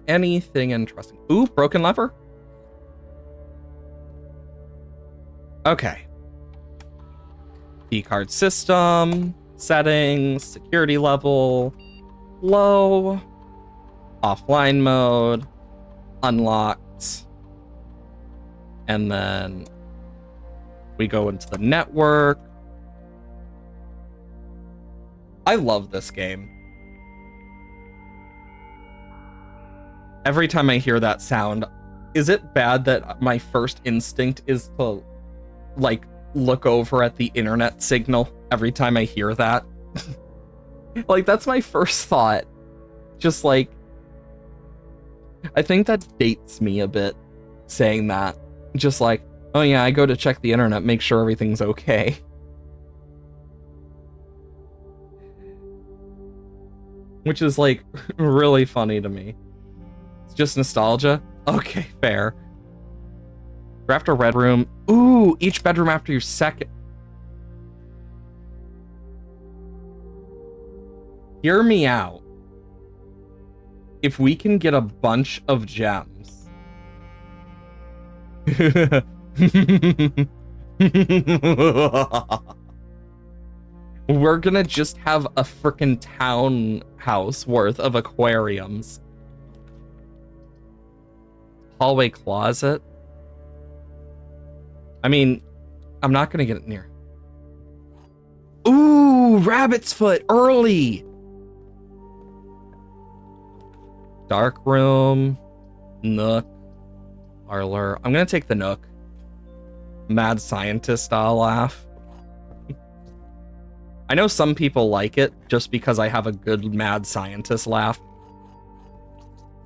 A: Anything interesting? Ooh, broken lever? Okay. Key card system. Settings. Security level. Low. Offline mode. Unlocked. And then we go into the network. I love this game. Every time I hear that sound, is it bad that my first instinct is to, like, look over at the internet signal every time I hear that? Like, that's my first thought. Just like, I think that dates me a bit, saying that. Just like, oh yeah, I go to check the internet, make sure everything's okay. Which is, like, really funny to me. It's just nostalgia? Okay, fair. Draft a red room. Ooh, each bedroom after your second. Hear me out. If we can get a bunch of gems. We're gonna just have a freaking townhouse worth of aquariums. Hallway closet. I mean, I'm not gonna get it near. Ooh, rabbit's foot early. Dark room. Nook. Parlor. I'm gonna take the Nook. Mad scientist style laugh. I know some people like it just because I have a good mad scientist laugh.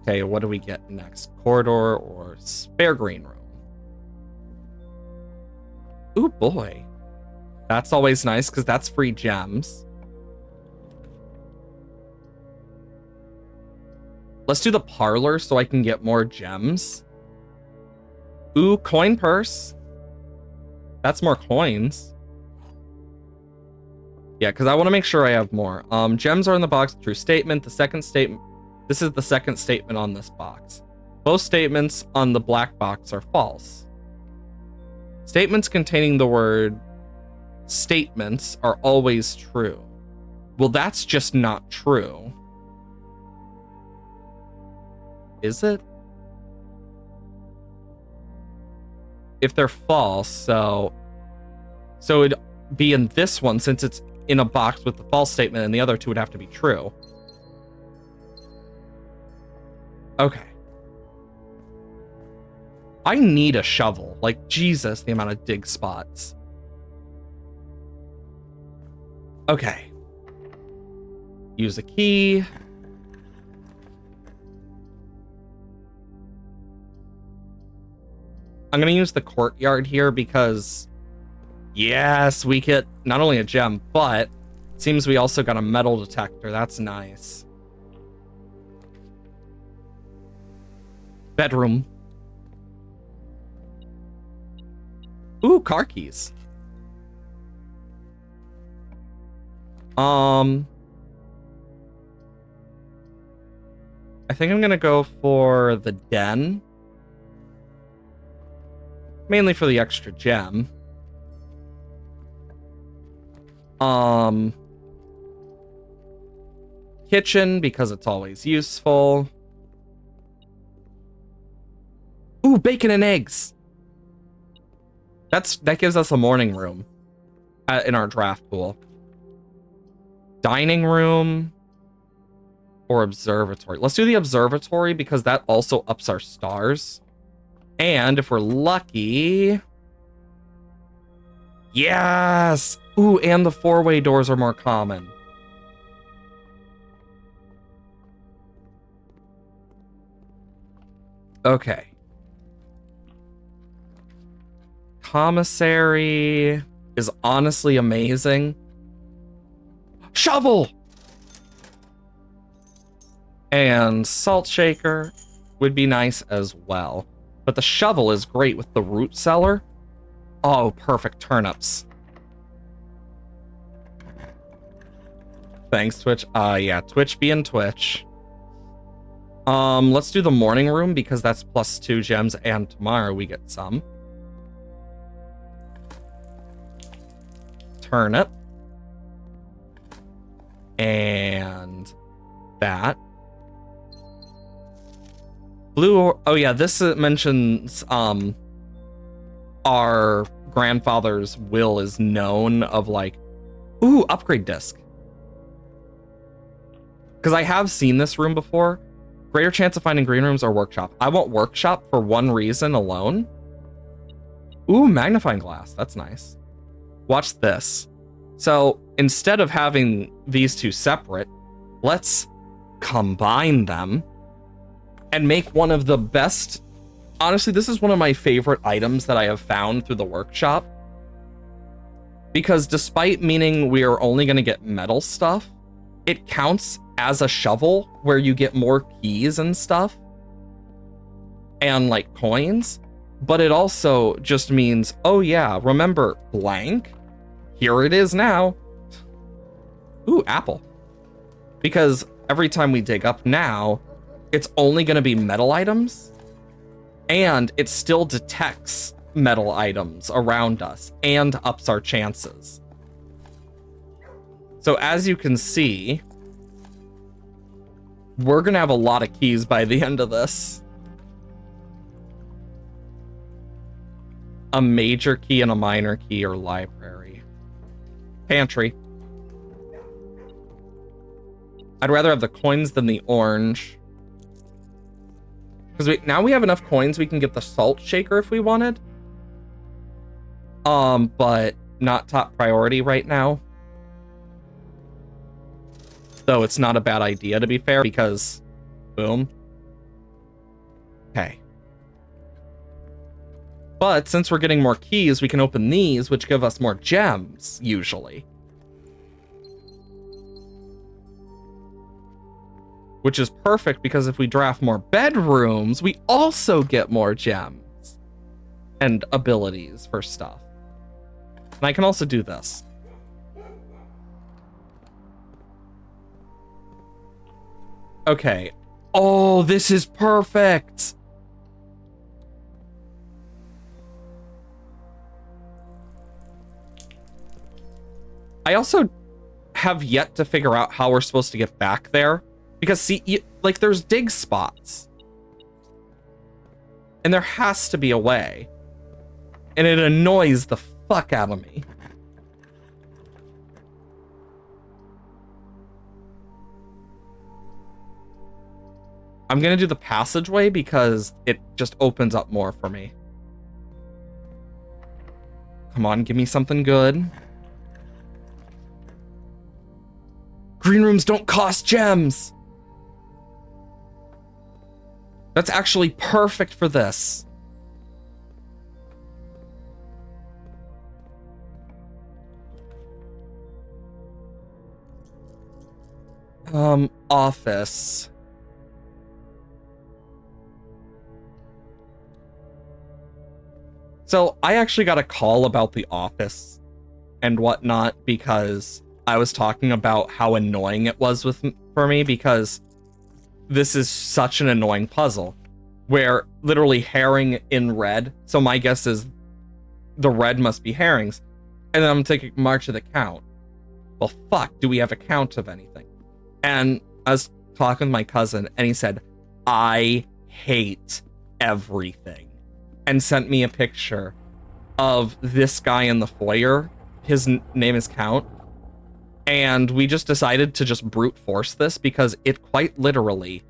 A: Okay, what do we get next? Corridor or spare green room? Ooh boy. That's always nice because that's free gems. Let's do the parlor so I can get more gems. Ooh, coin purse. That's more coins. Yeah, because I want to make sure I have more. Gems are in the box. True statement. The second statement. This is the second statement on this box. Both statements on the black box are false. Statements containing the word statements are always true. Well, that's just not true. Is it? If they're false, so it'd be in this one since it's in a box with the false statement, and the other two would have to be true. Okay. I need a shovel. Like, Jesus, the amount of dig spots. Okay. Use a key. I'm going to use the courtyard here because, yes, we get not only a gem, but it seems we also got a metal detector. That's nice. Bedroom. Ooh, car keys. I think I'm going to go for the den. Mainly for the extra gem. Kitchen, because it's always useful. Ooh, bacon and eggs. That gives us a morning room in our draft pool. Dining room or observatory. Let's do the observatory because that also ups our stars. And if we're lucky... Yes! Ooh, and the four-way doors are more common. Okay. Commissary is honestly amazing. Shovel! And salt shaker would be nice as well. But the shovel is great with the root cellar. Oh, perfect. Turnips. Thanks, Twitch. Yeah, Twitch being Twitch. Let's do the morning room because that's +2 gems, and tomorrow we get some. Turnip. And that. Blue, oh yeah, this mentions, our grandfather's will is known of like, ooh, upgrade disc. Because I have seen this room before. Greater chance of finding green rooms or workshop. I want workshop for one reason alone. Ooh, magnifying glass. That's nice. Watch this. So instead of having these two separate, let's combine them and make one of the best. Honestly, this is one of my favorite items that I have found through the workshop. Because despite meaning we are only going to get metal stuff, it counts as a shovel where you get more keys and stuff. And like coins. But it also just means, oh yeah, remember blank? Here it is now. Ooh, apple. Because every time we dig up now, it's only going to be metal items. And it still detects metal items around us and ups our chances. So as you can see, we're going to have a lot of keys by the end of this. A major key and a minor key or library. Pantry. I'd rather have the coins than the orange. Because now we have enough coins, we can get the salt shaker if we wanted. But not top priority right now. Though it's not a bad idea, to be fair, because boom. Okay. But since we're getting more keys, we can open these, which give us more gems, usually. Which is perfect, because if we draft more bedrooms, we also get more gems and abilities for stuff. And I can also do this. Okay. Oh, this is perfect! I also have yet to figure out how we're supposed to get back there. Because, see, like, there's dig spots. And there has to be a way. And it annoys the fuck out of me. I'm gonna do the passageway because it just opens up more for me. Come on, give me something good. Green rooms don't cost gems. That's actually perfect for this. Office. So I actually got a call about the office and whatnot because I was talking about how annoying it was for me, because this is such an annoying puzzle where literally herring in red. So my guess is the red must be herrings. And then I'm taking March of the count. Well, fuck, do we have a count of anything? And I was talking with my cousin and he said, I hate everything. And sent me a picture of this guy in the foyer. His name is Count. And we just decided to just brute force this because it quite literally,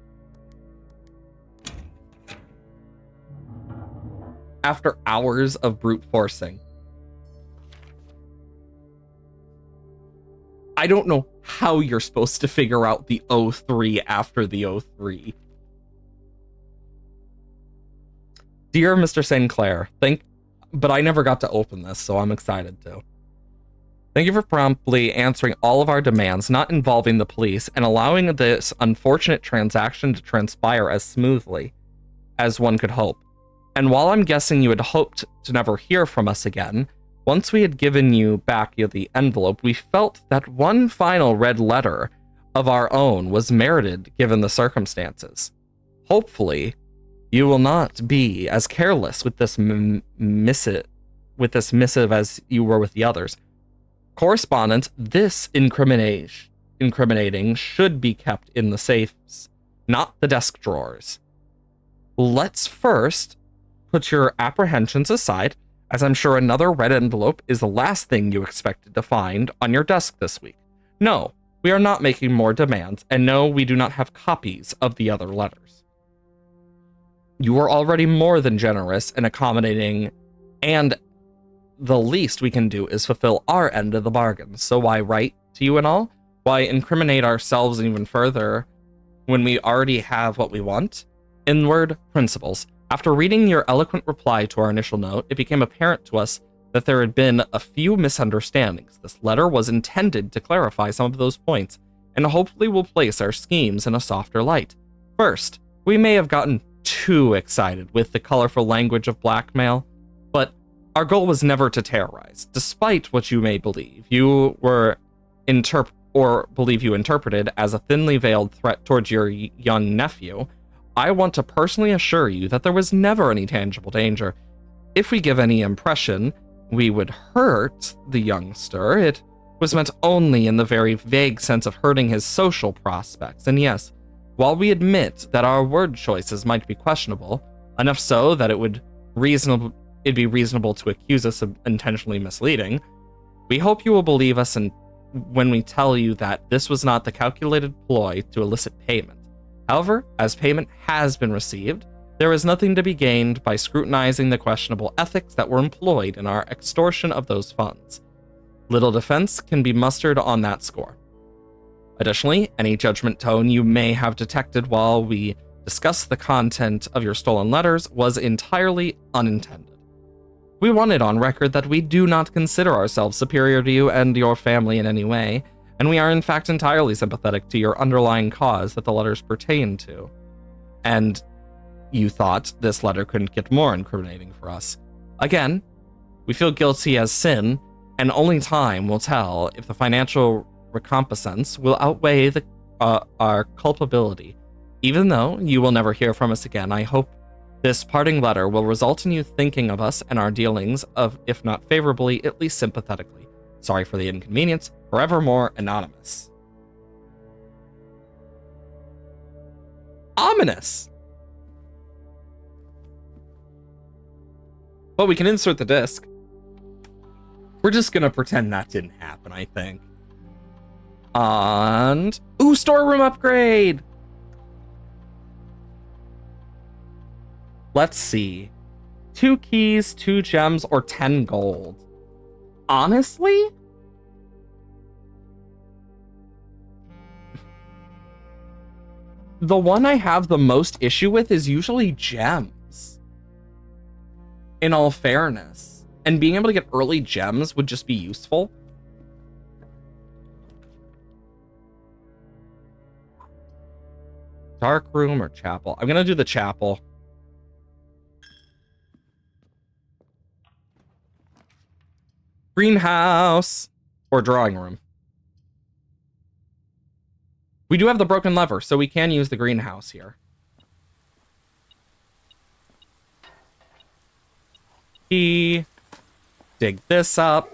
A: after hours of brute forcing, I don't know how you're supposed to figure out the 03 after the 03. Dear Mr. Sinclair, but I never got to open this, so I'm excited to. Thank you for promptly answering all of our demands, not involving the police, and allowing this unfortunate transaction to transpire as smoothly as one could hope. And while I'm guessing you had hoped to never hear from us again, once we had given you back the envelope, we felt that one final red letter of our own was merited given the circumstances. Hopefully, you will not be as careless with this missive as you were with the others. Correspondence, this incriminating should be kept in the safes, not the desk drawers. Let's first put your apprehensions aside, as I'm sure another red envelope is the last thing you expected to find on your desk this week. No, we are not making more demands, and no, we do not have copies of the other letters. You are already more than generous and accommodating, and the least we can do is fulfill our end of the bargain. So why write to you and all? Why incriminate ourselves even further when we already have what we want? Inward principles. After reading your eloquent reply to our initial note, it became apparent to us that there had been a few misunderstandings. This letter was intended to clarify some of those points, and hopefully will place our schemes in a softer light. First, we may have gotten too excited with the colorful language of blackmail, but our goal was never to terrorize. Despite what you may believe, you interpreted as a thinly veiled threat towards your young nephew, I want to personally assure you that there was never any tangible danger. If we give any impression we would hurt the youngster, it was meant only in the very vague sense of hurting his social prospects. And yes, while we admit that our word choices might be questionable, enough so that it'd be reasonable to accuse us of intentionally misleading, we hope you will believe us when we tell you that this was not the calculated ploy to elicit payment. However, as payment has been received, there is nothing to be gained by scrutinizing the questionable ethics that were employed in our extortion of those funds. Little defense can be mustered on that score. Additionally, any judgment tone you may have detected while we discuss the content of your stolen letters was entirely unintended. We want it on record that we do not consider ourselves superior to you and your family in any way, and we are in fact entirely sympathetic to your underlying cause that the letters pertain to. And you thought this letter couldn't get more incriminating for us. Again, we feel guilty as sin, and only time will tell if the financial recompense will outweigh our culpability. Even though you will never hear from us again, I hope this parting letter will result in you thinking of us and our dealings of, if not favorably, at least sympathetically. Sorry for the inconvenience. Forevermore anonymous. Ominous. But we can insert the disc. We're just gonna pretend that didn't happen, I think. And ooh, storeroom upgrade. Let's see. 2 keys, 2 gems, or 10 gold. Honestly, The one I have the most issue with is usually gems, in all fairness. And being able to get early gems would just be useful. Dark room or chapel? I'm gonna do the chapel. Greenhouse or drawing room. We do have the broken lever, so we can use the greenhouse here. Key. Dig this up.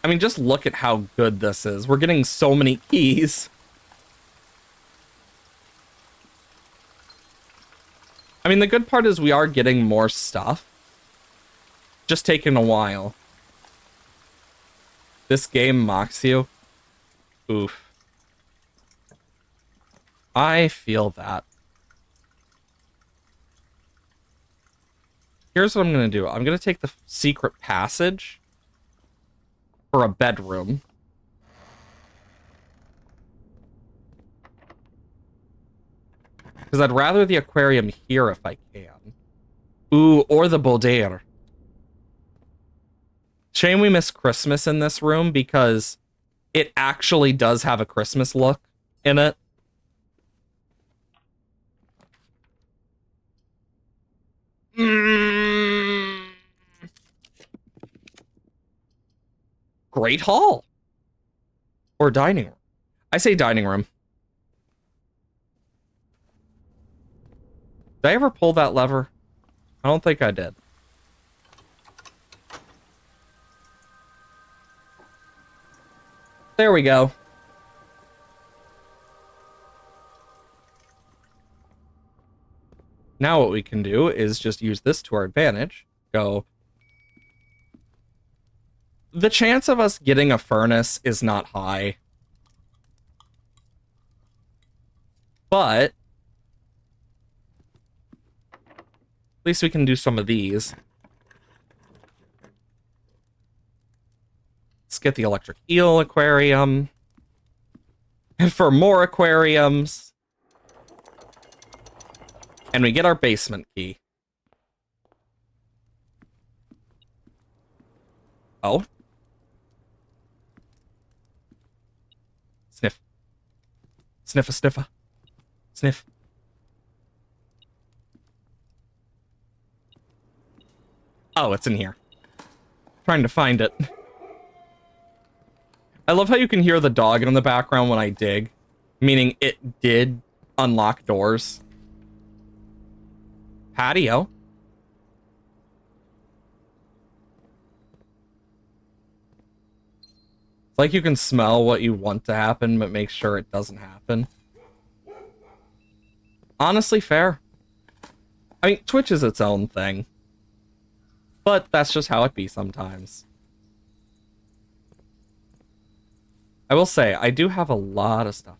A: I mean, just look at how good this is. We're getting so many keys. I mean, the good part is we are getting more stuff. Just taking a while. This game mocks you. Oof. I feel that. Here's what I'm going to do. I'm going to take the secret passage for a bedroom. Because I'd rather the aquarium here if I can. Ooh, or the boudoir. Shame we missed Christmas in this room because it actually does have a Christmas look in it. Great hall. Or dining room. I say dining room. Did I ever pull that lever? I don't think I did. There we go. Now what we can do is just use this to our advantage. Go. The chance of us getting a furnace is not high. But at least we can do some of these. Let's get the electric eel aquarium. And for more aquariums. And we get our basement key. Oh. Sniff. Sniffa, sniffa. Sniff. Oh, it's in here. Trying to find it. I love how you can hear the dog in the background when I dig. Meaning it did unlock doors. Patio. It's like you can smell what you want to happen, but make sure it doesn't happen. Honestly, fair. I mean, Twitch is its own thing. But that's just how it be sometimes. I will say, I do have a lot of stuff.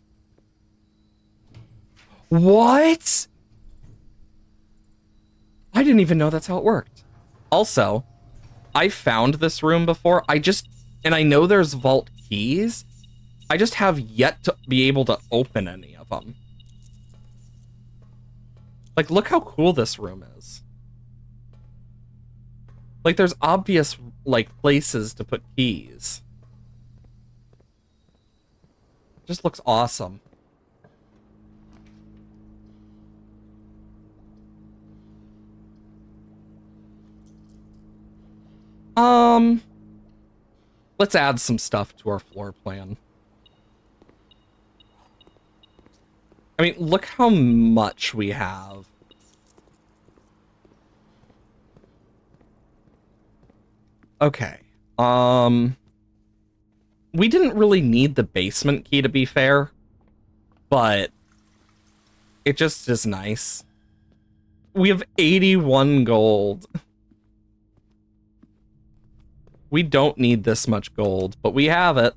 A: What? I didn't even know that's how it worked. Also, I found this room before. And I know there's vault keys. I just have yet to be able to open any of them. Like, look how cool this room is. Like, there's obvious, like, places to put keys. Just looks awesome. Let's add some stuff to our floor plan. I mean, look how much we have. Okay. We didn't really need the basement key, to be fair, but it just is nice. We have 81 gold. We don't need this much gold, but we have it.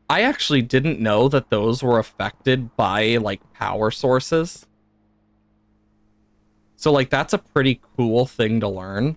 A: I actually didn't know that those were affected by, like, power sources. So, like, that's a pretty cool thing to learn.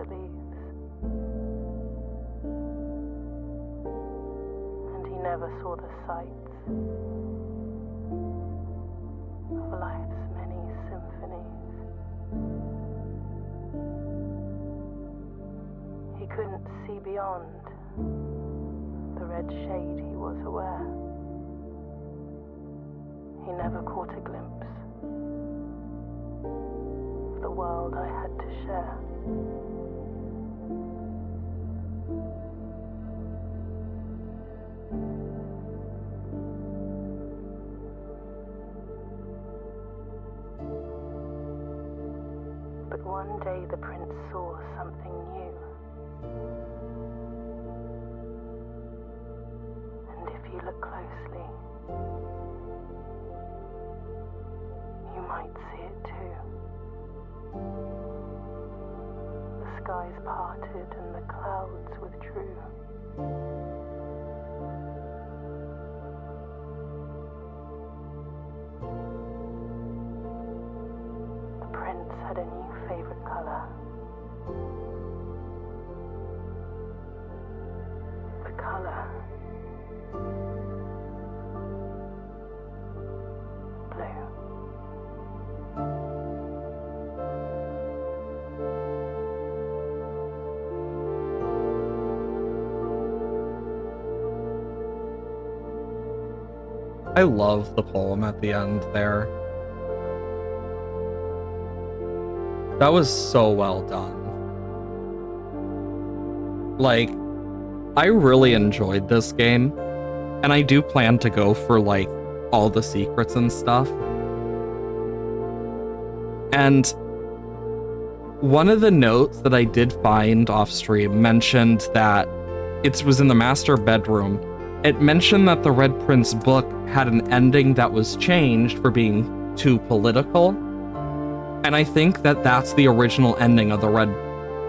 B: the leaves. And he never saw the sights of life's many symphonies. He couldn't see beyond the red shade he was aware. He never caught a glimpse of the world I had to share. But one day the prince saw something new. And if you look closely, you might see it too. The skies parted and the clouds withdrew. The prince had a new favorite color. The color blue.
A: I love the poem at the end there. That was so well done. Like, I really enjoyed this game, and I do plan to go for, like, all the secrets and stuff. And one of the notes that I did find off stream mentioned that it was in the master bedroom. It mentioned that the Red Prince book had an ending that was changed for being too political. And I think that that's the original ending of the Red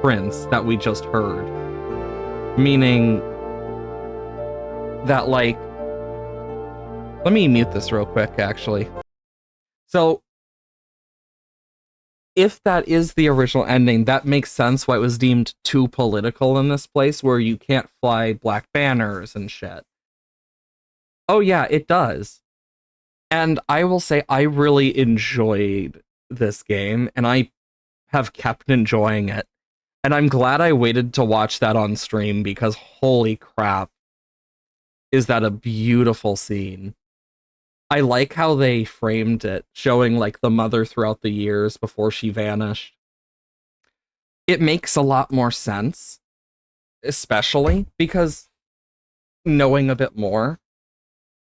A: Prince that we just heard. Meaning that, like, let me mute this real quick, actually. So, if that is the original ending, that makes sense why it was deemed too political in this place where you can't fly black banners and shit. Oh yeah, it does. And I will say I really enjoyed this game, and I have kept enjoying it. And I'm glad I waited to watch that on stream because holy crap, is that a beautiful scene. I like how they framed it, showing like the mother throughout the years before she vanished. It makes a lot more sense, especially because knowing a bit more.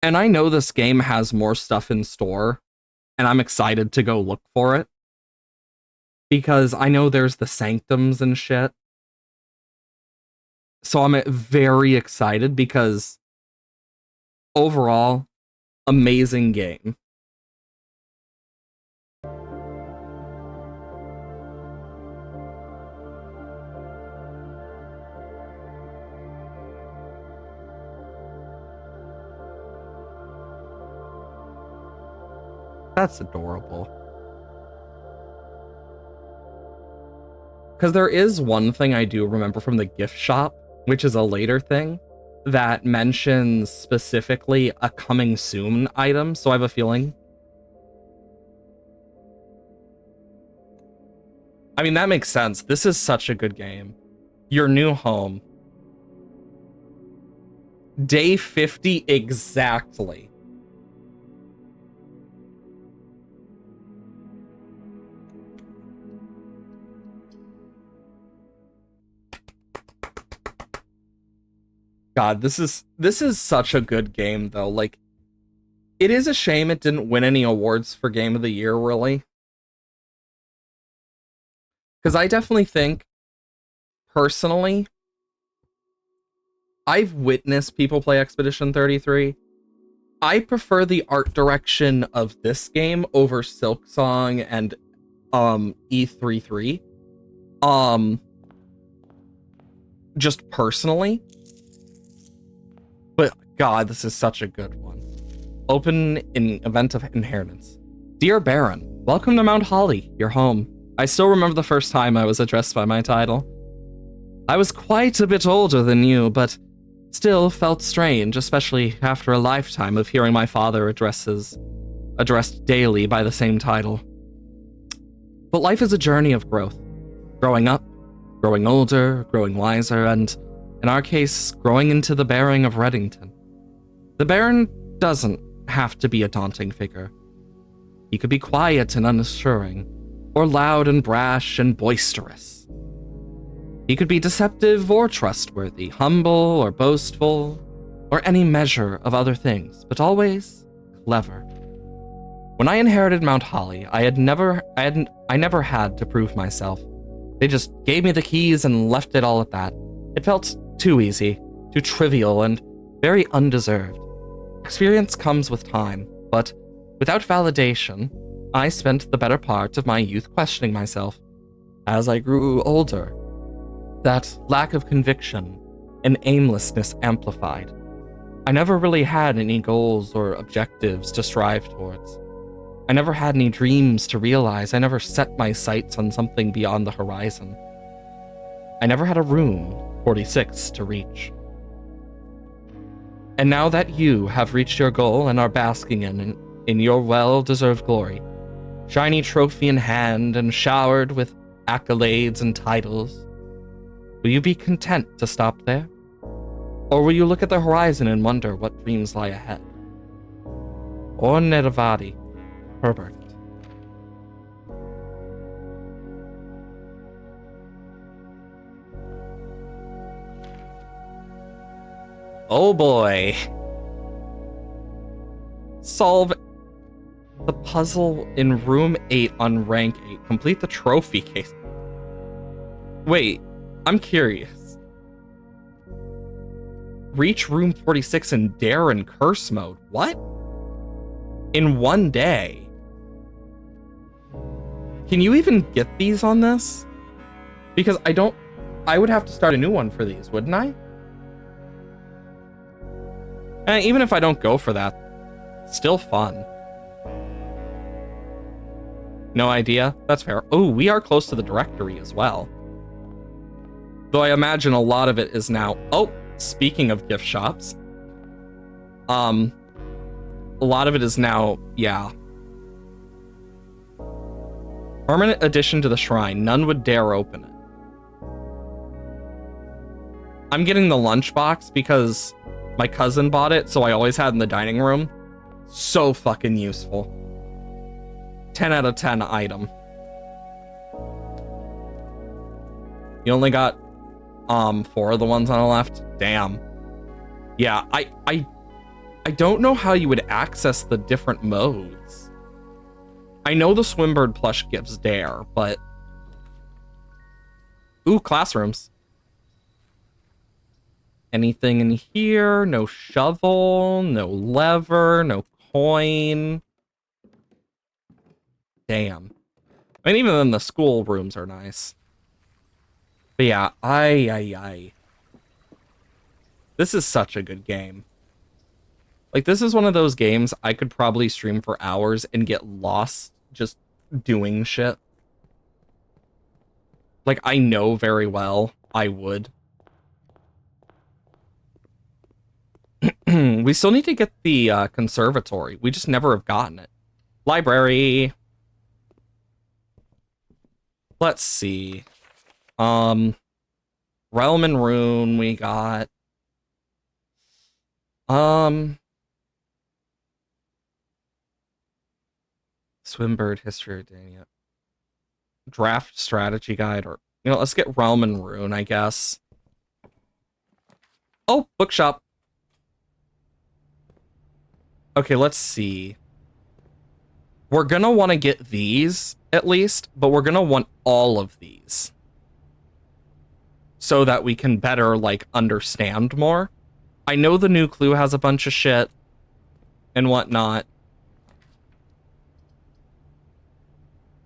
A: And I know this game has more stuff in store, and I'm excited to go look for it. Because I know there's the sanctums and shit. So I'm very excited because overall, amazing game. That's adorable. Because there is one thing I do remember from the gift shop, which is a later thing, that mentions specifically a coming soon item, so I have a feeling. I mean, that makes sense. This is such a good game. Your new home. Day 50 exactly. God, this is such a good game though. Like, it is a shame it didn't win any awards for Game of the Year, really. Because I definitely think, personally, I've witnessed people play Expedition 33. I prefer the art direction of this game over Silksong and E33. Just personally. But God, this is such a good one. Open in Event of Inheritance. Dear Baron, welcome to Mount Holly, your home. I still remember the first time I was addressed by my title. I was quite a bit older than you, but still felt strange, especially after a lifetime of hearing my father addressed daily by the same title. But life is a journey of growth. Growing up, growing older, growing wiser, and, in our case, growing into the Baron of Reddington. The Baron doesn't have to be a daunting figure. He could be quiet and unassuring, or loud and brash and boisterous. He could be deceptive or trustworthy, humble or boastful, or any measure of other things, but always clever. When I inherited Mount Holly, I never had to prove myself. They just gave me the keys and left it all at that. It felt too easy, too trivial, and very undeserved. Experience comes with time, but without validation, I spent the better part of my youth questioning myself. As I grew older, that lack of conviction and aimlessness amplified. I never really had any goals or objectives to strive towards. I never had any dreams to realize. I never set my sights on something beyond the horizon. I never had a room 46 to reach. And now that you have reached your goal and are basking in your well-deserved glory, shiny trophy in hand and showered with accolades and titles, will you be content to stop there? Or will you look at the horizon and wonder what dreams lie ahead? Or Nervati, Herbert. Oh boy. Solve the puzzle in room 8 on rank 8. Complete the trophy case. Wait, I'm curious. Reach room 46 in Dare and Curse mode. What? In one day? Can you even get these on this? Because I would have to start a new one for these, wouldn't I? And even if I don't go for that, still fun. No idea? That's fair. Oh, we are close to the directory as well. Though I imagine a lot of it is now... Oh, speaking of gift shops. A lot of it is now... Yeah. Permanent addition to the shrine. None would dare open it. I'm getting the lunchbox because my cousin bought it, so I always had it in the dining room. So fucking useful. 10 out of 10 item. You only got 4 of the ones on the left. Damn. Yeah, I don't know how you would access the different modes. I know the Swimbird plush gives Dare, but... Ooh, classrooms. Anything in here? No shovel, no lever, no coin. Damn. I mean, even then the school rooms are nice. But yeah, This is such a good game. Like, this is one of those games I could probably stream for hours and get lost just doing shit. Like, I know very well I would. We still need to get the conservatory. We just never have gotten it. Library. Let's see. Realm and Rune we got. Swimbird History of Dania. Draft strategy guide, or let's get Realm and Rune, I guess. Oh, bookshop. Okay, let's see. We're gonna want to get these, at least, but we're gonna want all of these. So that we can better, like, understand more. I know the new clue has a bunch of shit and whatnot.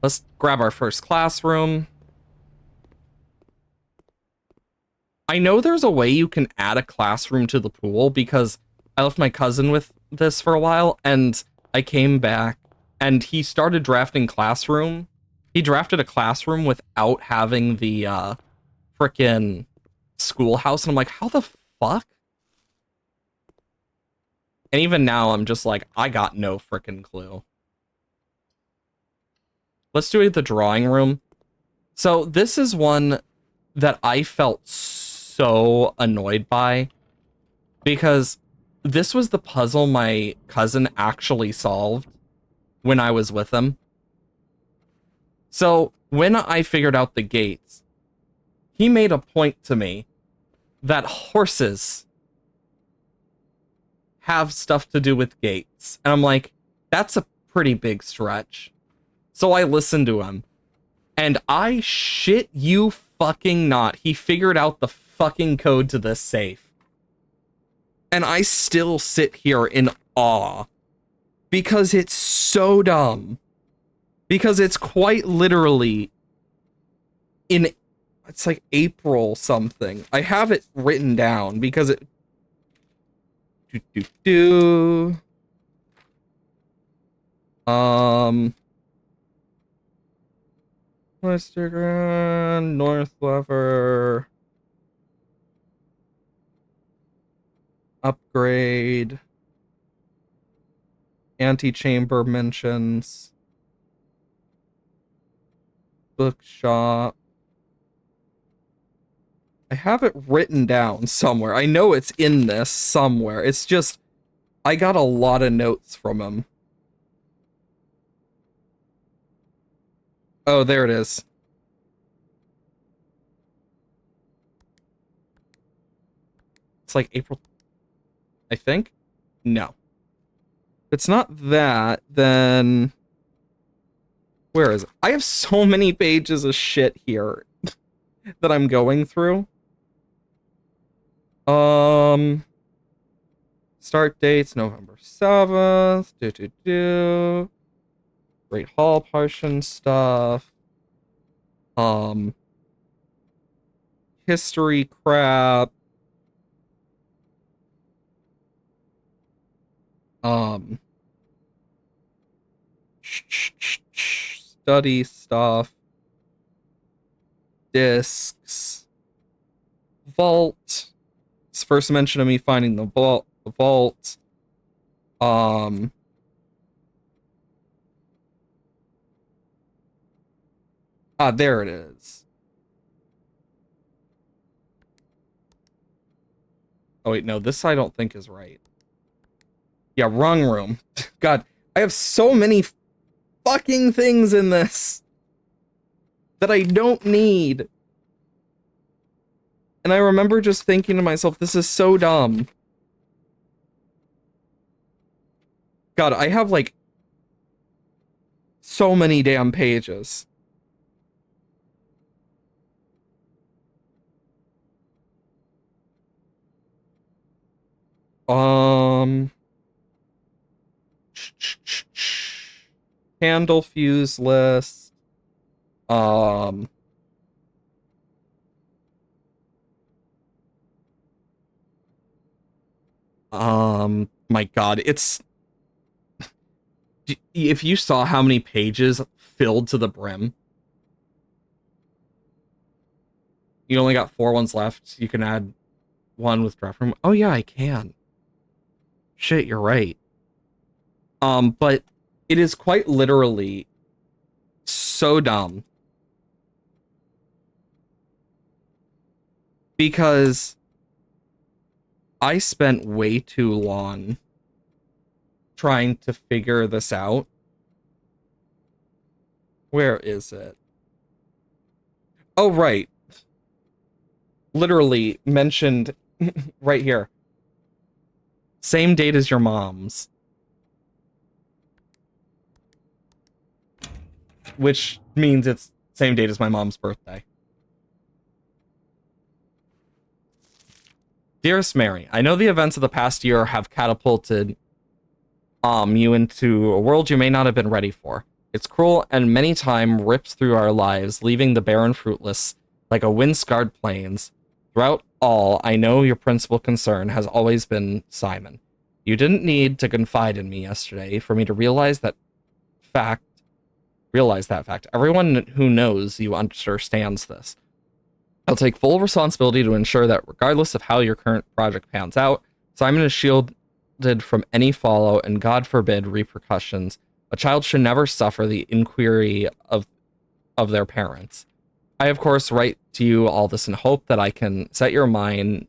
A: Let's grab our first classroom. I know there's a way you can add a classroom to the pool because I left my cousin with this for a while and I came back and he started drafting classroom. He drafted a classroom without having the frickin' schoolhouse, and I'm like, how the fuck? And even now, I'm just like, I got no freaking clue. Let's do it at the drawing room. So this is one that I felt so annoyed by because this was the puzzle my cousin actually solved when I was with him. So when I figured out the gates, he made a point to me that horses have stuff to do with gates. And I'm like, that's a pretty big stretch. So I listened to him. And I shit you fucking not, he figured out the fucking code to this safe. And I still sit here in awe. Because it's so dumb. Because it's quite literally it's like April something. I have it written down because it Western Grand, North Lever, upgrade, antechamber mentions, bookshop. I have it written down somewhere. I know it's in this somewhere. It's just, I got a lot of notes from him. Oh, there it is. It's like April, I think? No. If it's not that, then... Where is it? I have so many pages of shit here that I'm going through. Start dates, November 7th. Great Hall Potion stuff. History crap. Study stuff. Discs. Vault. It's first mention of me finding the vault. There it is. Oh wait, no, this I don't think is right. Yeah, wrong room. God, I have so many fucking things in this that I don't need. And I remember just thinking to myself, this is so dumb. God, I have like so many damn pages. Candle fuse list. My God, it's... If you saw how many pages filled to the brim, you only got 4 ones left. You can add one with draft room. Oh yeah, I can. Shit, you're right. But it is quite literally so dumb. Because I spent way too long trying to figure this out. Where is it? Oh, right. Literally mentioned right here. Same date as your mom's. Which means it's same date as my mom's birthday. Dearest Mary, I know the events of the past year have catapulted you into a world you may not have been ready for. It's cruel and many times rips through our lives, leaving the barren fruitless like a wind-scarred plains. Throughout all, I know your principal concern has always been Simon. You didn't need to confide in me yesterday for me to realize that fact. Everyone who knows you understands this. I'll take full responsibility to ensure that regardless of how your current project pans out, Simon is shielded from any fallout and, God forbid, repercussions. A child should never suffer the inquiry of their parents. I, of course, write to you all this in hope that I can set your mind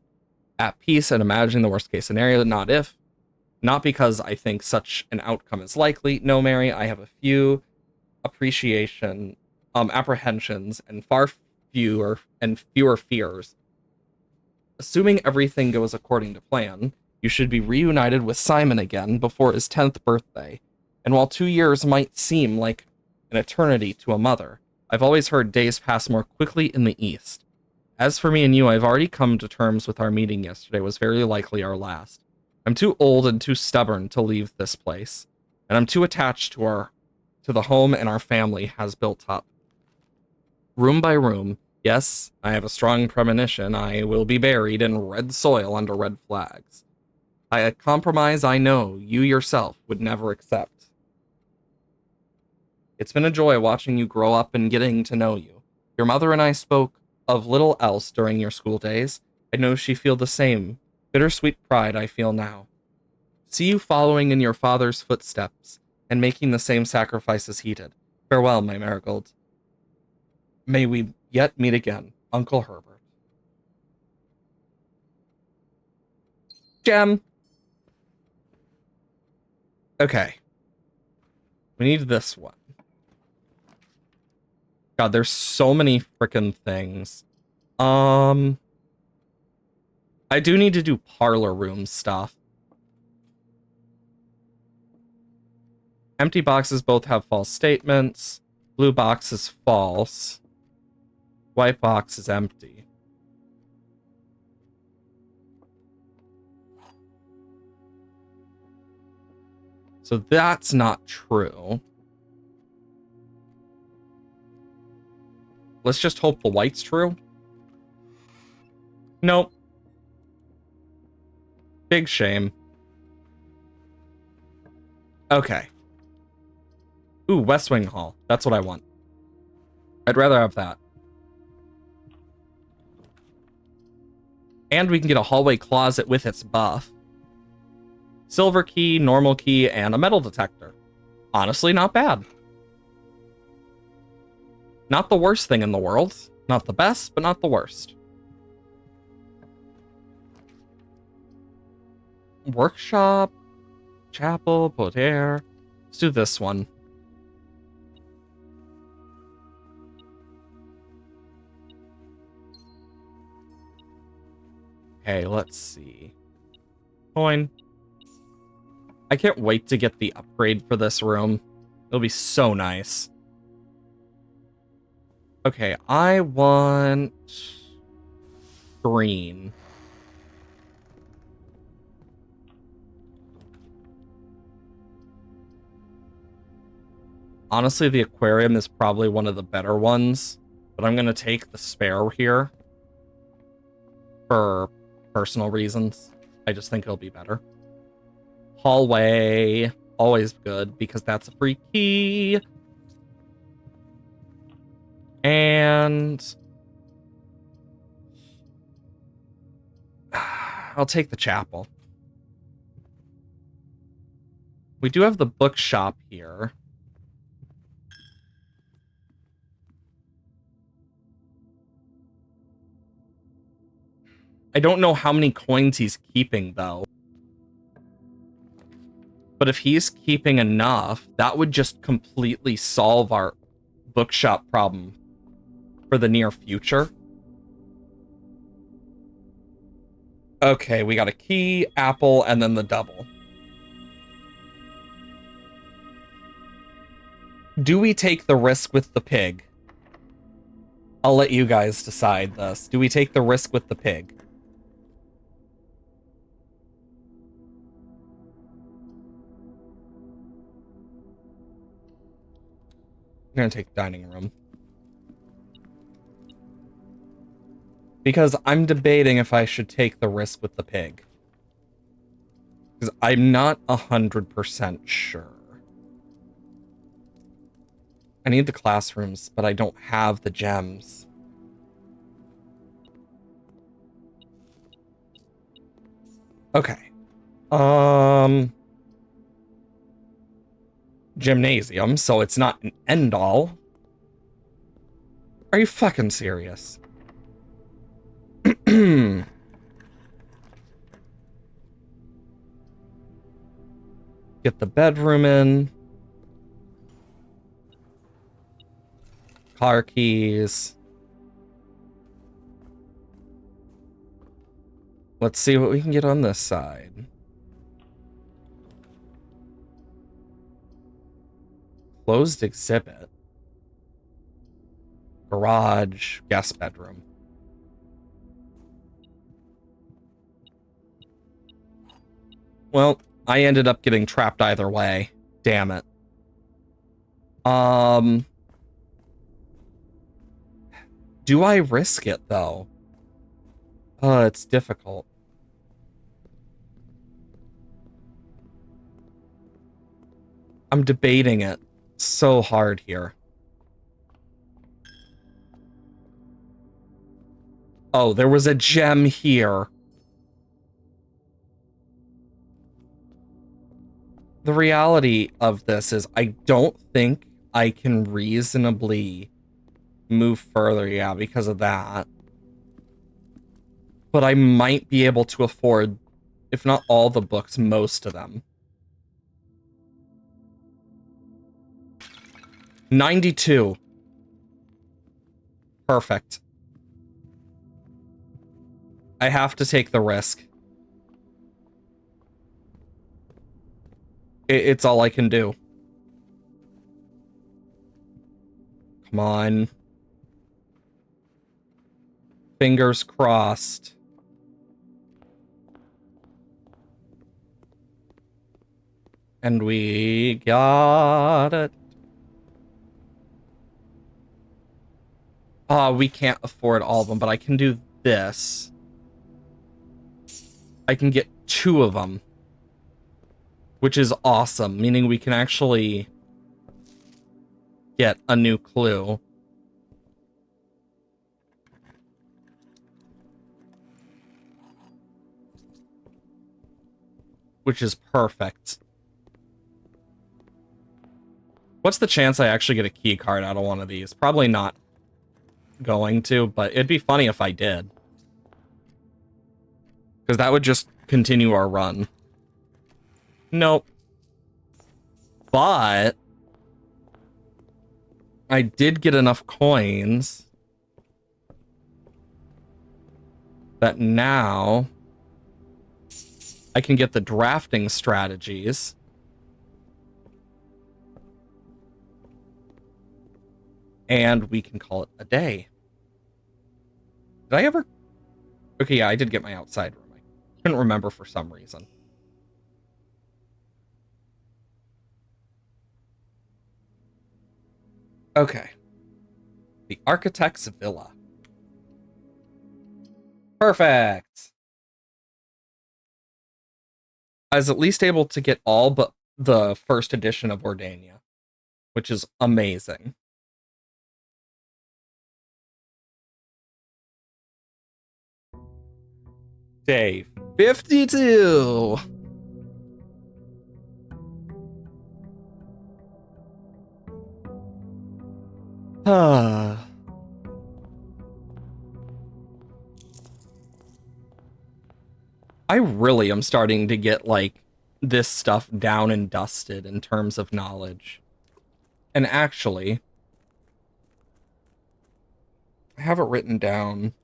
A: at peace and imagine the worst case scenario, not because I think such an outcome is likely. No, Mary, I have a few apprehensions and fewer fears. Assuming everything goes according to plan, you should be reunited with Simon again before his 10th birthday. And while 2 years might seem like an eternity to a mother, I've always heard days pass more quickly in the East. As for me and you, I've already come to terms with our meeting yesterday was very likely our last. I'm too old and too stubborn to leave this place, and I'm too attached to the home and our family has built up. Room by room, yes, I have a strong premonition I will be buried in red soil under red flags. A compromise I know you yourself would never accept. It's been a joy watching you grow up and getting to know you. Your mother and I spoke of little else during your school days. I know she feel the same bittersweet pride I feel now. See you following in your father's footsteps and making the same sacrifices he did. Farewell, my Marigold. May we yet meet again, Uncle Herbert. Gem. Okay. We need this one. God, there's so many frickin' things. I do need to do parlor room stuff. Empty boxes both have false statements. Blue box is false. White box is empty. So that's not true. Let's just hope the white's true. Nope. Big shame. Okay. Ooh, West Wing Hall. That's what I want. I'd rather have that. And we can get a hallway closet with its buff. Silver key, normal key, and a metal detector. Honestly, not bad. Not the worst thing in the world. Not the best, but not the worst. Workshop, chapel, poter. Let's do this one. Okay, let's see. Coin. I can't wait to get the upgrade for this room. It'll be so nice. Okay, I want green. Honestly, the aquarium is probably one of the better ones, but I'm going to take the spare here for personal reasons. I just think it'll be better. Hallway, always good because that's a free key. And I'll take the chapel. We do have the bookshop here. I don't know how many coins he's keeping, though. But if he's keeping enough, that would just completely solve our bookshop problem for the near future. Okay, we got a key, apple, and then the double. Do we take the risk with the pig? I'll let you guys decide this. Do we take the risk with the pig? I'm gonna take dining room. Because I'm debating if I should take the risk with the pig. Because I'm not 100% sure. I need the classrooms, but I don't have the gems. Okay. Gymnasium, so it's not an end all. Are you fucking serious? Get the bedroom in. Car keys. Let's see what we can get on this side. Closed exhibit. Garage, guest bedroom. Well, I ended up getting trapped either way. Damn it. Do I risk it though? It's difficult. I'm debating it so hard here. Oh, there was a gem here. The reality of this is I don't think I can reasonably move further, yeah, because of that. But I might be able to afford, if not all the books, most of them. 92. Perfect. I have to take the risk. It's all I can do. Come on. Fingers crossed. And we got it. We can't afford all of them, but I can do this. I can get 2 of them. Which is awesome, meaning we can actually get a new clue. Which is perfect. What's the chance I actually get a key card out of one of these? Probably not going to, but it'd be funny if I did. Because that would just continue our run. Nope. But I did get enough coins that now I can get the drafting strategies. And we can call it a day. Did I ever? Okay, yeah, I did get my outside room. I couldn't remember for some reason. Okay. The Architect's Villa. Perfect. I was at least able to get all but the first edition of Ordania, which is amazing. Day 52. I really am starting to get, like, this stuff down and dusted in terms of knowledge. And actually, I have it written down,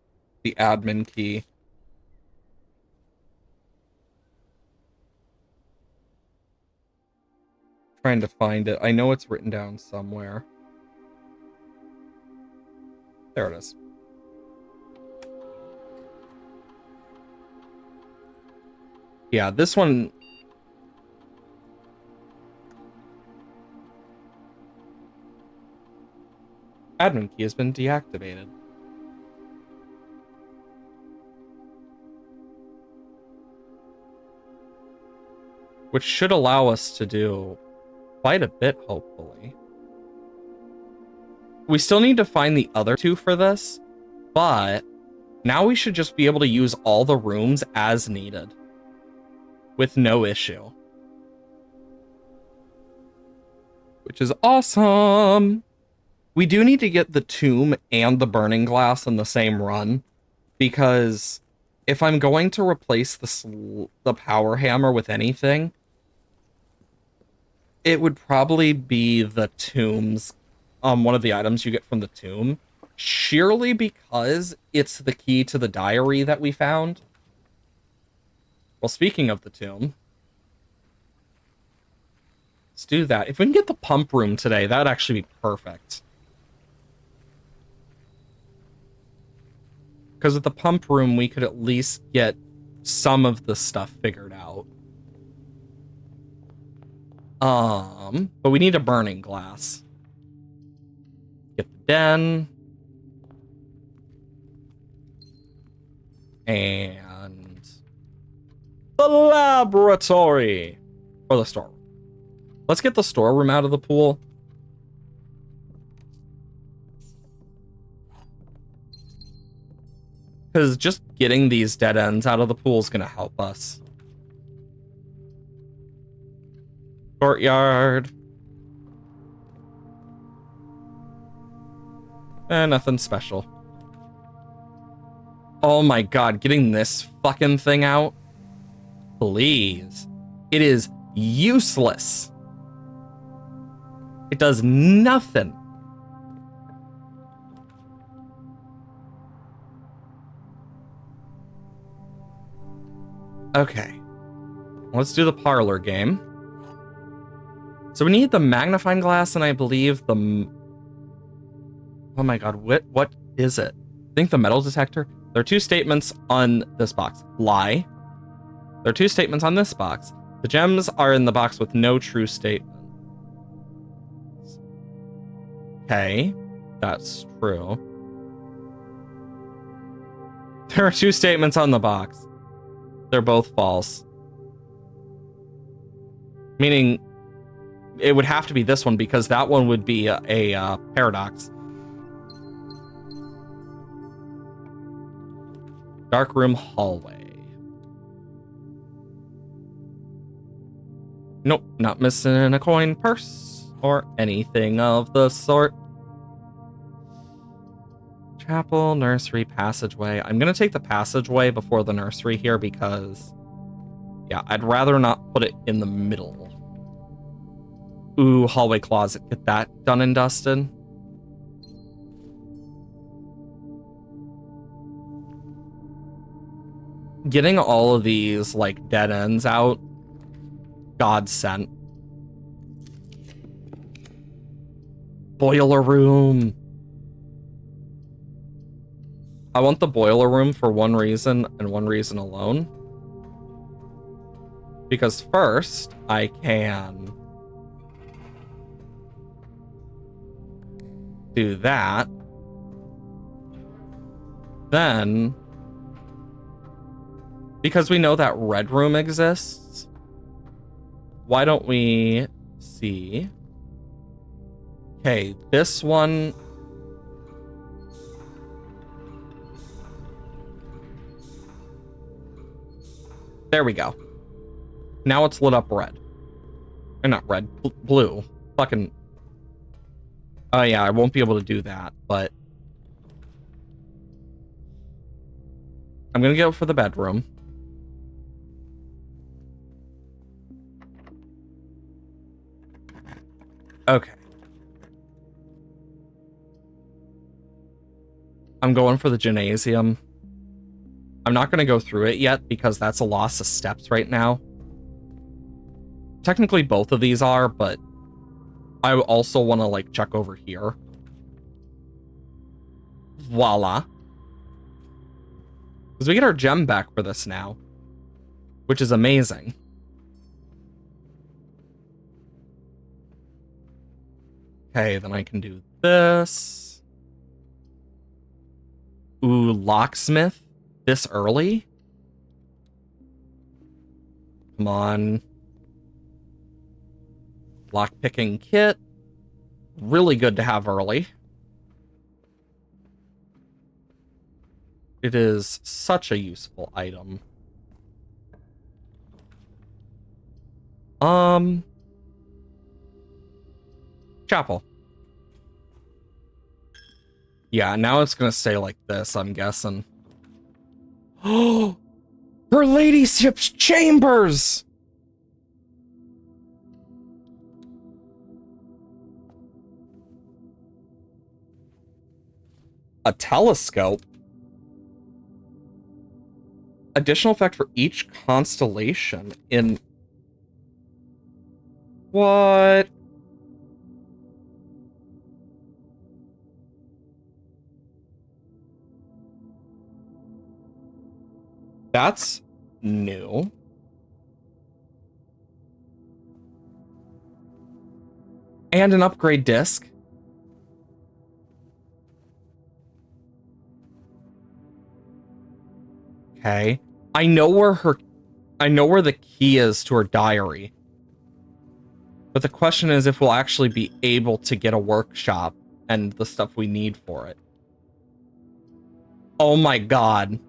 A: the admin key. Trying to find it. I know it's written down somewhere. There it is. Yeah, this one... Admin key has been deactivated. Which should allow us to do quite a bit, hopefully. We still need to find the other 2 for this, but now we should just be able to use all the rooms as needed. with no issue. Which is awesome. We do need to get the tomb and the burning glass in the same run, because if I'm going to replace the power hammer with anything, it would probably be the tombs, one of the items you get from the tomb, sheerly because it's the key to the diary that we found. Well, speaking of the tomb, let's do that. If we can get the pump room today, that would actually be perfect. Because with the pump room, we could at least get some of the stuff figured out. But we need a burning glass. Get the den. And the laboratory. Or the storeroom. Let's get the storeroom out of the pool. Because just getting these dead ends out of the pool is going to help us. Courtyard. Nothing special. Oh my god, getting this fucking thing out? Please. It is useless. It does nothing. Okay. Let's do the parlor game. So we need the magnifying glass and I believe the... Oh my god, what is it? I think the metal detector. There are two statements on this box. Lie. There are two statements on this box. The gems are in the box with no true statement. Okay, that's true. There are two statements on the box. They're both false. Meaning, it would have to be this one because that one would be a paradox. Dark room hallway. Nope, not missing a coin purse or anything of the sort. Chapel, nursery, passageway. I'm going to take the passageway before the nursery here because, yeah, I'd rather not put it in the middle. Ooh, hallway closet. Get that done and dusted. Getting all of these, like, dead ends out, godsend. Boiler room. I want the boiler room for one reason and one reason alone. Because first, I can do that. Then, because we know that red room exists, why don't we see? Okay, this one. There we go. Now it's lit up red. Or not red, blue. Fucking. Oh yeah, I won't be able to do that, but I'm gonna go for the bedroom. Okay. I'm going for the gymnasium. I'm not going to go through it yet because that's a loss of steps right now. Technically both of these are, but I also want to like check over here. Voila. Because we get our gem back for this now, which is amazing. Okay, then I can do this. Ooh, locksmith this early? Come on. Lockpicking kit. Really good to have early. It is such a useful item. Chapel. Yeah, now it's gonna stay like this, I'm guessing. Oh, her ladyship's chambers! A telescope? Additional effect for each constellation in... What? That's new. And an upgrade disc. Okay. I know where the key is to her diary. But the question is if we'll actually be able to get a workshop and the stuff we need for it. Oh my god.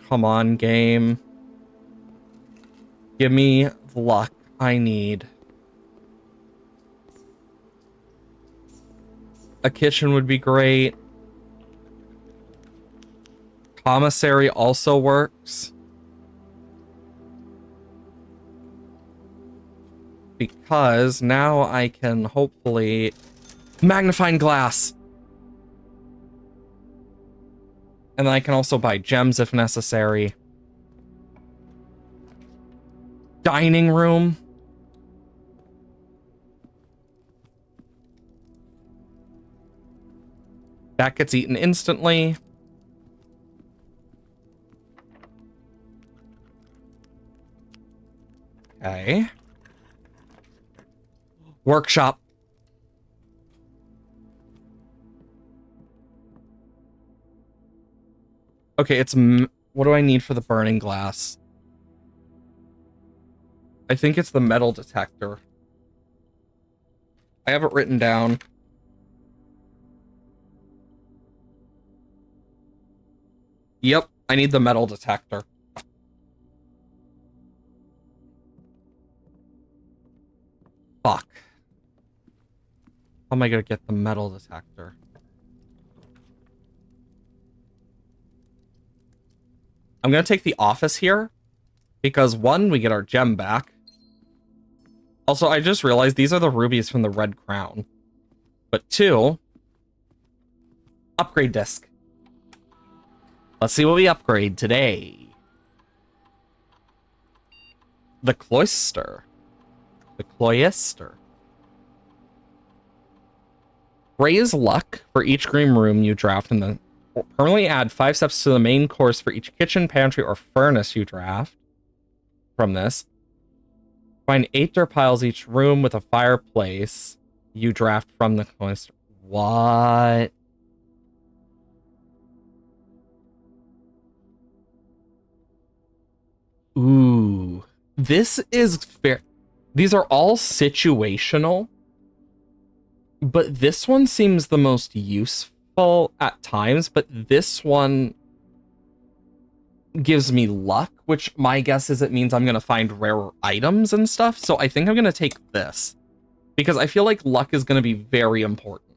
A: Come on, game. Give me the luck I need. A kitchen would be great. Commissary also works. Because now I can hopefully... Magnifying glass! And then I can also buy gems if necessary. Dining room. That gets eaten instantly. Okay. Workshop. Okay, it's... What do I need for the burning glass? I think it's the metal detector. I have it written down. Yep, I need the metal detector. Fuck. How am I gonna get the metal detector? I'm gonna take the office here. Because one, we get our gem back. Also, I just realized these are the rubies from the Red Crown. But two, upgrade disc. Let's see what we upgrade today. The cloister. The cloister. Raise luck for each green room you draft in the... Permanently add 5 steps to the main course for each kitchen, pantry, or furnace you draft from this. Find 8 dirt piles each room with a fireplace you draft from the cloister. What? Ooh. This is fair. These are all situational. But this one seems the most useful at times, but this one gives me luck, which my guess is it means I'm going to find rarer items and stuff. So I think I'm going to take this because I feel like luck is going to be very important.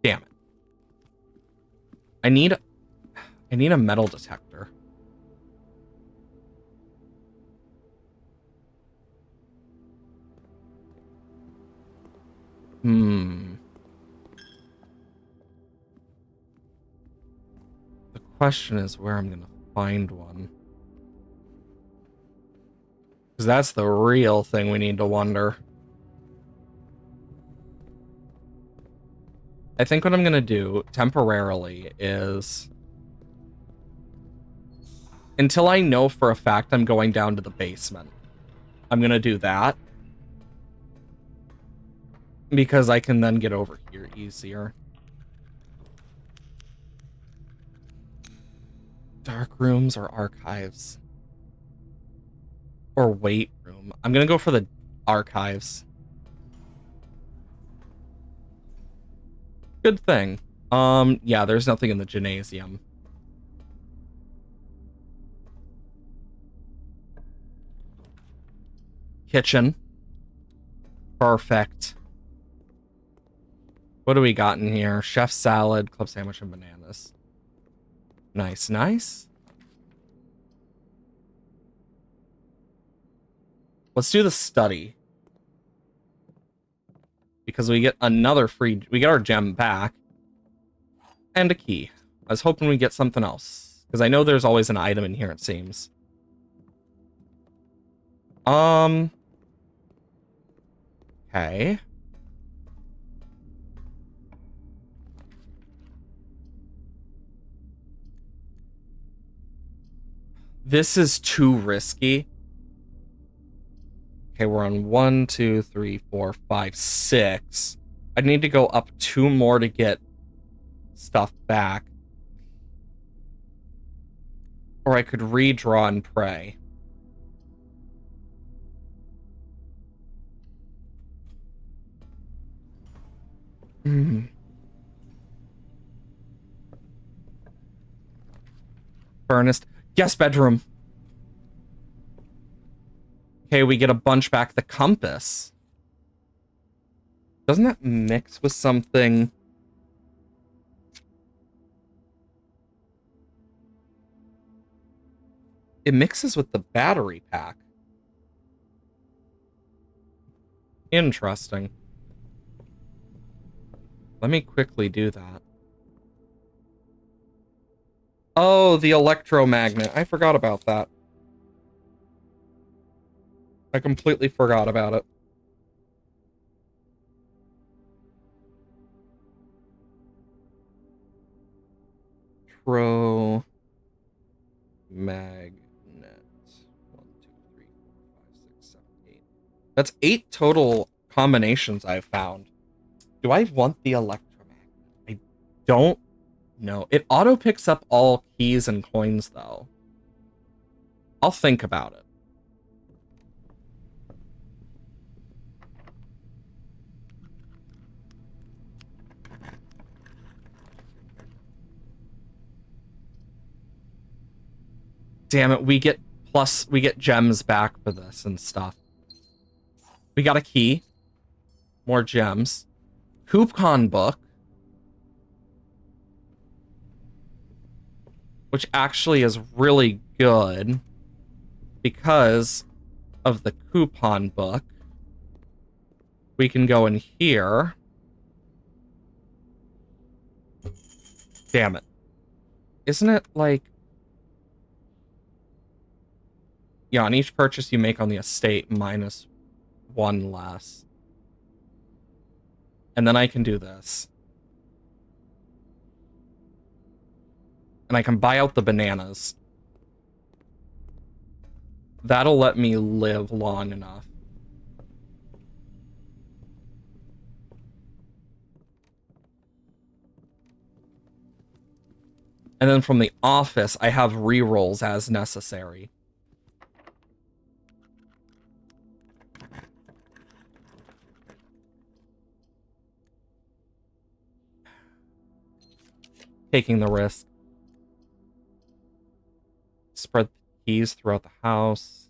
A: Damn it. I need a metal detector. The question is where I'm gonna find one. Because that's the real thing we need to wonder. I think what I'm gonna do temporarily is... Until I know for a fact I'm going down to the basement, I'm gonna do that. Because I can then get over here easier. Dark rooms or archives? Or wait room? I'm gonna go for the archives. Good thing. Yeah, there's nothing in the gymnasium. Kitchen. Perfect. What do we got in here? Chef salad, club sandwich, and bananas. Nice, nice. Let's do the study. Because we get another free... We get our gem back. And a key. I was hoping we get something else. Because I know there's always an item in here, it seems. Okay. This is too risky. Okay, we're on 1, 2, 3, 4, 5, 6. I need to go up 2 more to get stuff back. Or I could redraw and pray. Furnace. Guest bedroom. Okay, we get a bunch back. The compass. Doesn't that mix with something? It mixes with the battery pack. Interesting. Let me quickly do that. Oh, the electromagnet. I forgot about that. I completely forgot about it. Electro magnet. 1, 2, 3, 4, 5, 6, 7, 8. That's 8 total combinations I've found. Do I want the electromagnet? I don't know. It auto picks up all keys and coins, though. I'll think about it. Damn it, we get gems back for this and stuff. We got a key. More gems. Coupon book. Which actually is really good because of the coupon book. We can go in here. Damn it. Isn't it like... Yeah, on each purchase you make on the estate, minus 1 less. And then I can do this. And I can buy out the bananas. That'll let me live long enough. And then from the office, I have rerolls as necessary. Taking the risk. Spread the keys throughout the house.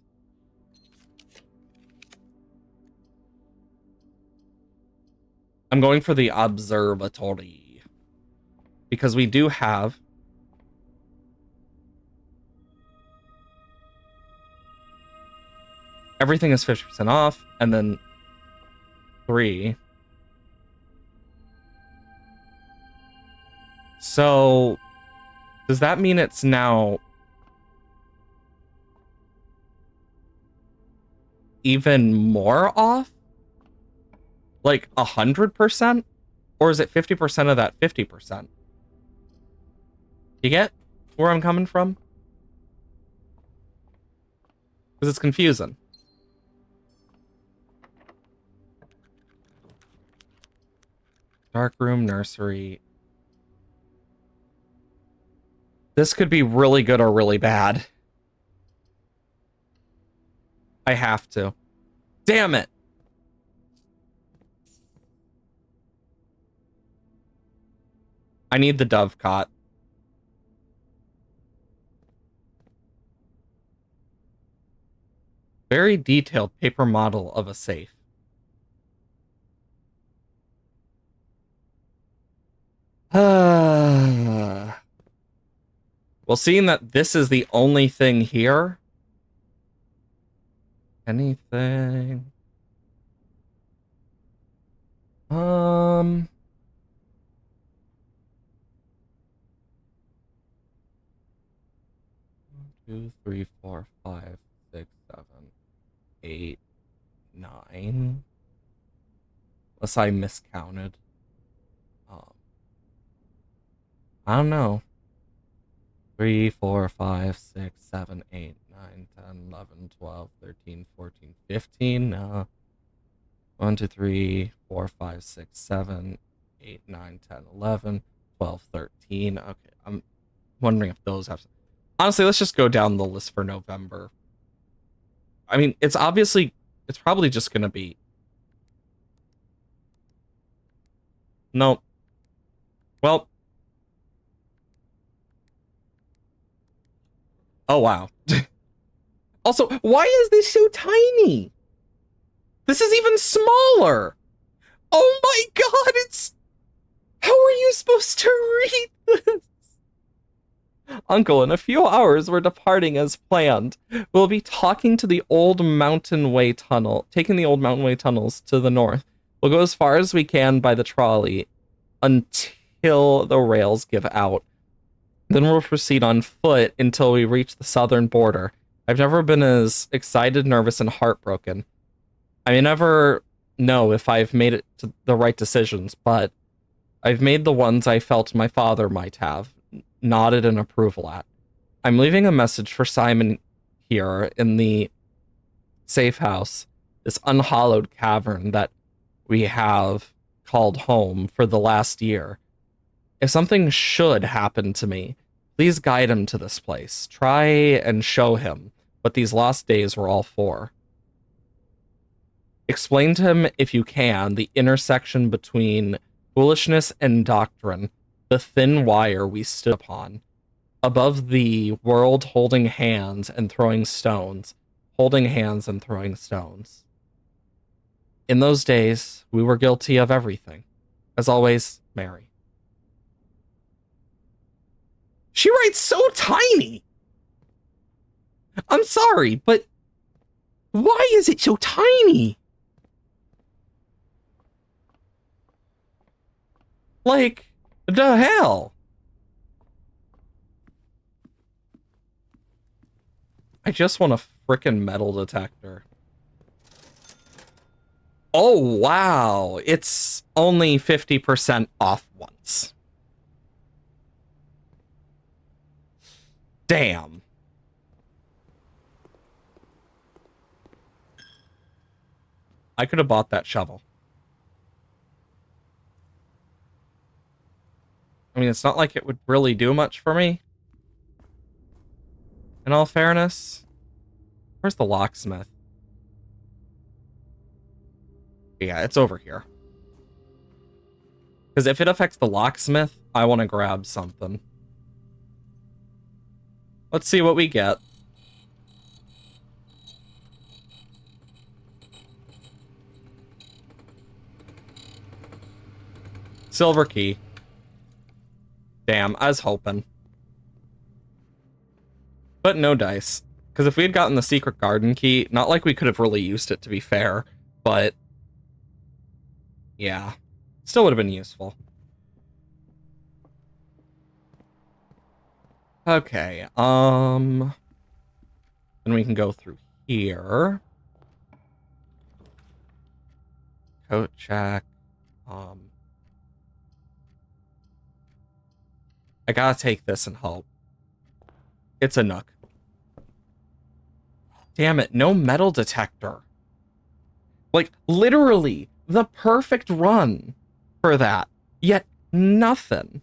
A: I'm going for the observatory. Because we do have... Everything is 50% off, and then 3. So, does that mean it's now even more off? Like 100%? Or is it 50% of that 50%? You get where I'm coming from? Because it's confusing. Dark room, nursery. This could be really good or really bad. I have to. Damn it! I need the dovecot. Very detailed paper model of a safe. Well, seeing that this is the only thing here. Anything? One, 2, 3, 4, 5, 6, 7, 8, 9. Unless I miscounted. I don't know. 3, 4, 5, 6, 7, 8, 9, 10, 11, 12, 13, 14, 15. No. 1, 2, 3, 4, 5, 6, 7, 8, 9, 10, 11, 12, 13. Okay, I'm wondering if those have... Honestly, let's just go down the list for November. I mean, it's probably just going to be... Nope. Well... Oh, wow. Also, why is this so tiny? This is even smaller. Oh my god, it's... How are you supposed to read this? Uncle, in a few hours, we're departing as planned. We'll be taking the old Mountain Way tunnels to the north. We'll go as far as we can by the trolley until the rails give out. Then we'll proceed on foot until we reach the southern border. I've never been as excited, nervous, and heartbroken. I may never know if I've made it to the right decisions, but I've made the ones I felt my father might have nodded in approval at. I'm leaving a message for Simon here in the safe house, this unhallowed cavern that we have called home for the last year. If something should happen to me, please guide him to this place. Try and show him what these lost days were all for. Explain to him, if you can, the intersection between foolishness and doctrine, the thin wire we stood upon, above the world holding hands and throwing stones, holding hands and throwing stones. In those days, we were guilty of everything. As always, Mary. She writes so tiny. I'm sorry, but why is it so tiny? Like, the hell? I just want a frickin' metal detector. Oh, wow. It's only 50% off once. Damn. I could have bought that shovel. I mean, it's not like it would really do much for me. In all fairness. Where's the locksmith? Yeah, it's over here. Because if it affects the locksmith, I want to grab something. Let's see what we get. Silver key. Damn, I was hoping. But no dice. Because if we had gotten the secret garden key, not like we could have really used it, to be fair, but yeah, still would have been useful. Okay, then we can go through here. Coat check. I gotta take this and hope. It's a nook. Damn it, no metal detector. Like, literally, the perfect run for that. Yet, nothing.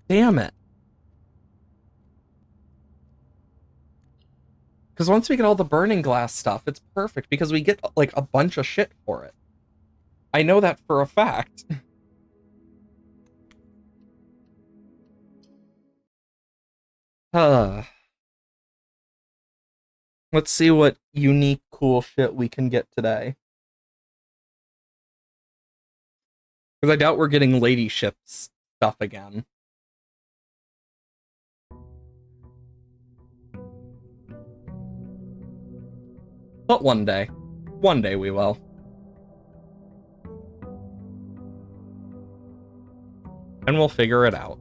A: Damn it. Because once we get all the burning glass stuff, it's perfect because we get, like, a bunch of shit for it. I know that for a fact. Uh, let's see what unique, cool shit we can get today. Because I doubt we're getting lady ships stuff again. But one day we will. And we'll figure it out.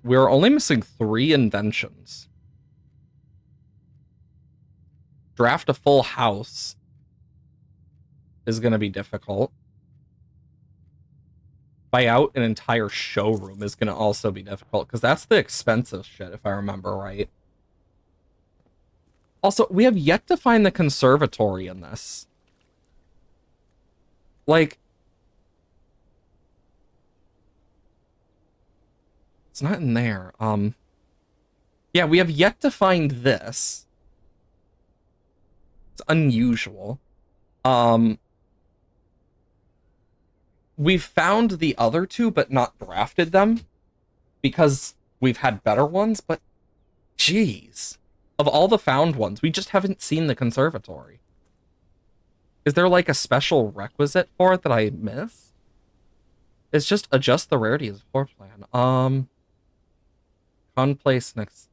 A: We're only missing 3 inventions. Draft a full house is going to be difficult. Buy out an entire showroom is going to also be difficult, because that's the expensive shit, if I remember right. Also, we have yet to find the conservatory in this. Like, it's not in there. Yeah, we have yet to find this. It's unusual. We've found the other 2, but not drafted them because we've had better ones, but jeez. Of all the found ones, we just haven't seen the conservatory. Is there like a special requisite for it that I miss? It's just adjust the rarity of the floor plan. Con place next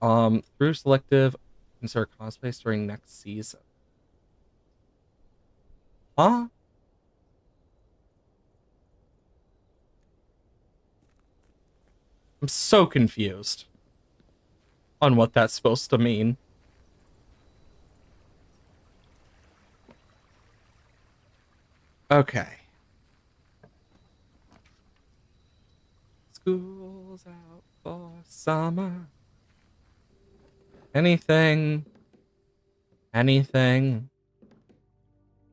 A: through selective insert cosplays during next season. Huh? I'm so confused on what that's supposed to mean. Okay. School's out for summer. Anything? Anything?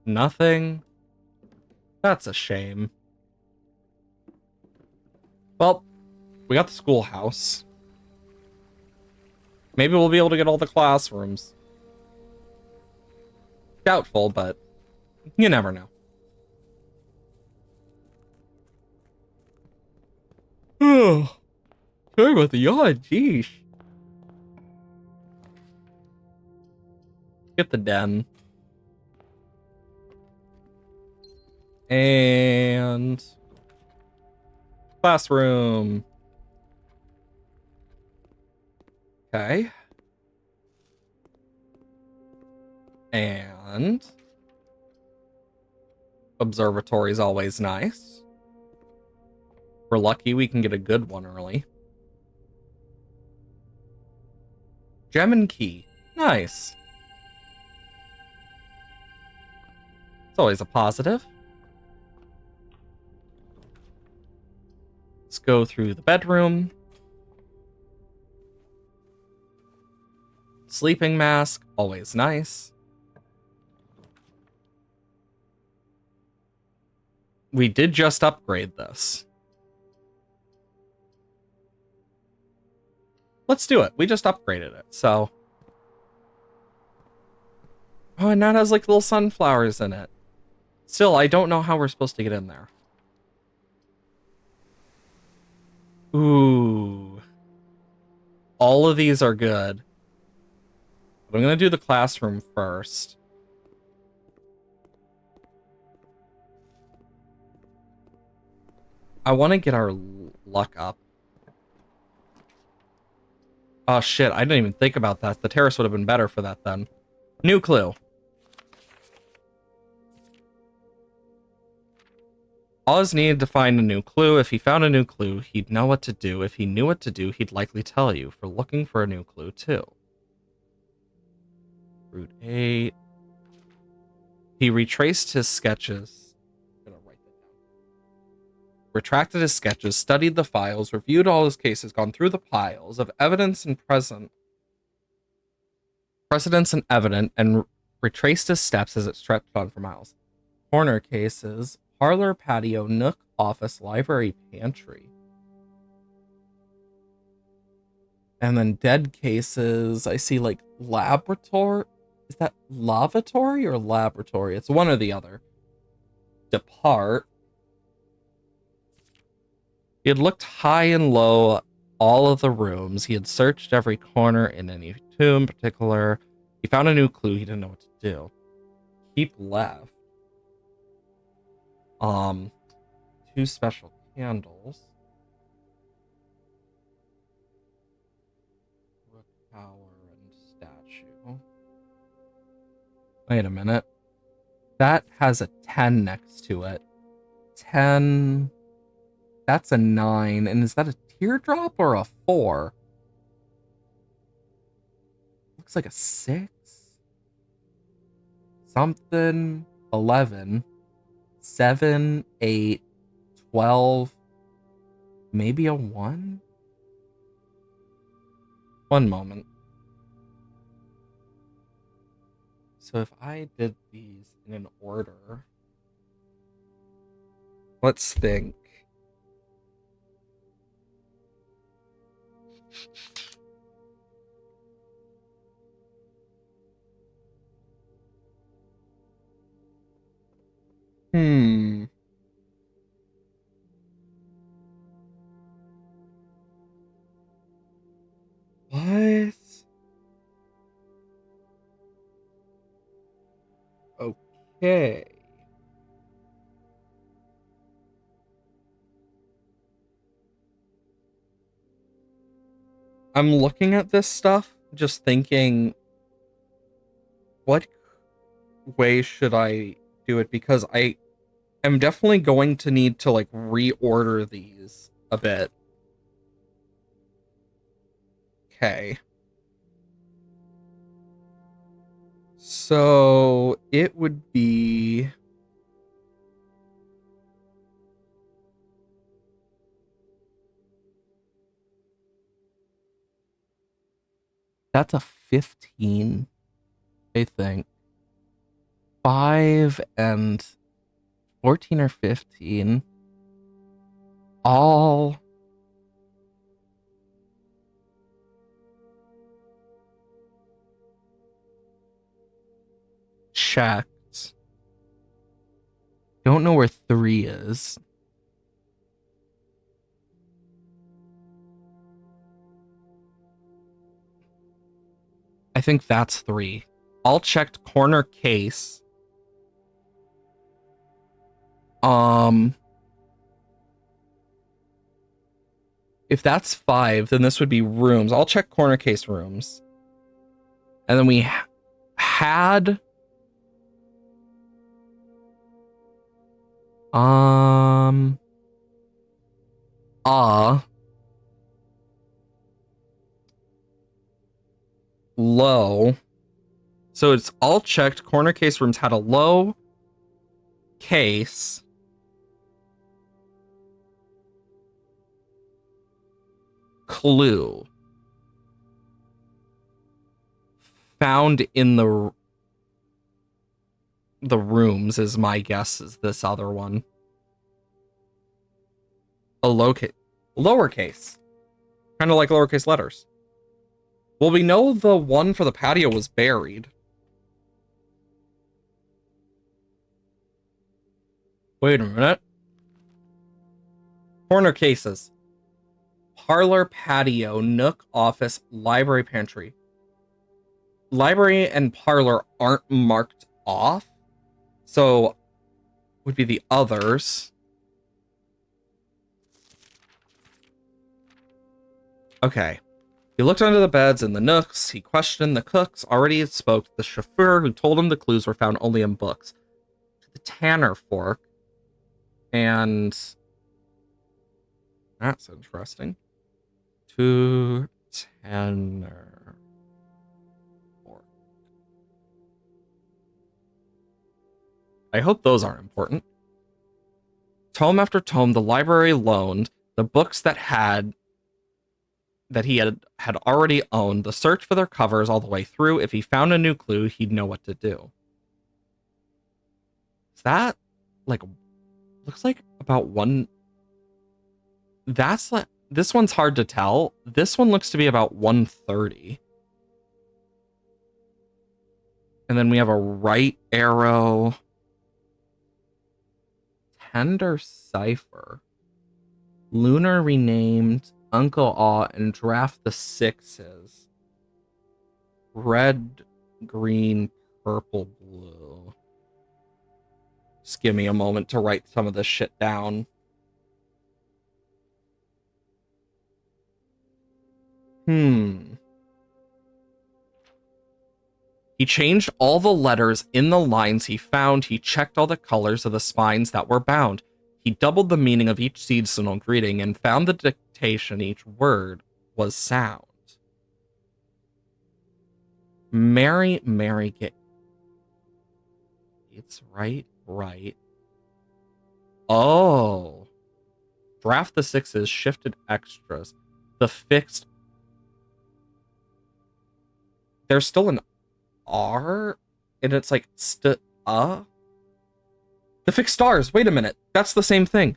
A: Nothing? That's a shame. Well, we got the schoolhouse. Maybe we'll be able to get all the classrooms. Doubtful, but you never know. Oh, sorry about the yawn, jeez. Get the den. And classroom. Okay. And observatory is always nice. If we're lucky, we can get a good one early. Gem and key. Nice. It's always a positive. Let's go through the bedroom. Sleeping mask, always nice. We did just upgrade this. Let's do it. We just upgraded it, so. Oh, and now it has like little sunflowers in it. Still, I don't know how we're supposed to get in there. Ooh. All of these are good. But I'm going to do the classroom first. I want to get our luck up. Oh shit, I didn't even think about that. The terrace would have been better for that then. New clue. Oz needed to find a new clue. If he found a new clue, he'd know what to do. If he knew what to do, he'd likely tell you. For looking for a new clue, too. Route 8. He retraced his sketches. I'm gonna write that down. Retracted his sketches, studied the files, reviewed all his cases, gone through the piles of evidence and precedents and evident, and retraced his steps as it stretched on for miles. Corner cases, parlor, patio, nook, office, library, pantry. And then dead cases, I see like laboratory. Is that lavatory or laboratory? It's one or the other. Depart. He had looked high and low all of the rooms. He had searched every corner in any tomb in particular. He found a new clue. He didn't know what to do. Keep left. 2 special candles. Rook Tower and statue. Wait a minute. That has a 10 next to it. 10. That's a 9. And is that a teardrop or a 4? Looks like a 6. Something. 11. 7, 8, 12. Maybe a 1? One moment. So if I did these in an order, let's think. What? Okay. I'm looking at this stuff, just thinking, what way should I do it? Because I am definitely going to need to like reorder these a bit. Okay. So it would be that's a 15, I think. 5 and 14 or 15. All checked. Don't know where 3 is. I think that's 3. All checked corner case. If that's 5, then this would be rooms. I'll check corner case rooms. And then we had low. So it's all checked. Corner case rooms had a low case. Clue found in the rooms is my guess, is this other one. A lowercase. Kind of like lowercase letters. Well, we know the one for the patio was buried. Wait a minute. Corner cases. Parlor, patio, nook, office, library, pantry. Library and parlor aren't marked off, so would be the others. Okay. He looked under the beds and the nooks. He questioned the cooks. Already had spoke to the chauffeur who told him the clues were found only in books. To the tanner fork. And that's interesting. To tanner fork. I hope those aren't important. Tome after tome, the library loaned the books that he had already owned, the search for their covers all the way through. If he found a new clue, he'd know what to do. Is that like, looks like about one. That's like, this one's hard to tell. This one looks to be about 130. And then we have a right arrow. Tender cipher. Lunar renamed, Uncle Aw, and draft the sixes. Red, green, purple, blue. Just give me a moment to write some of this shit down. He changed all the letters in the lines he found. He checked all the colors of the spines that were bound. He doubled the meaning of each seasonal greeting and found the dictation each word was sound. Mary, Mary, get. It's right. Oh. Draft the sixes, shifted extras. The fixed. There's still an R, and it's like the fixed stars. Wait a minute, that's the same thing.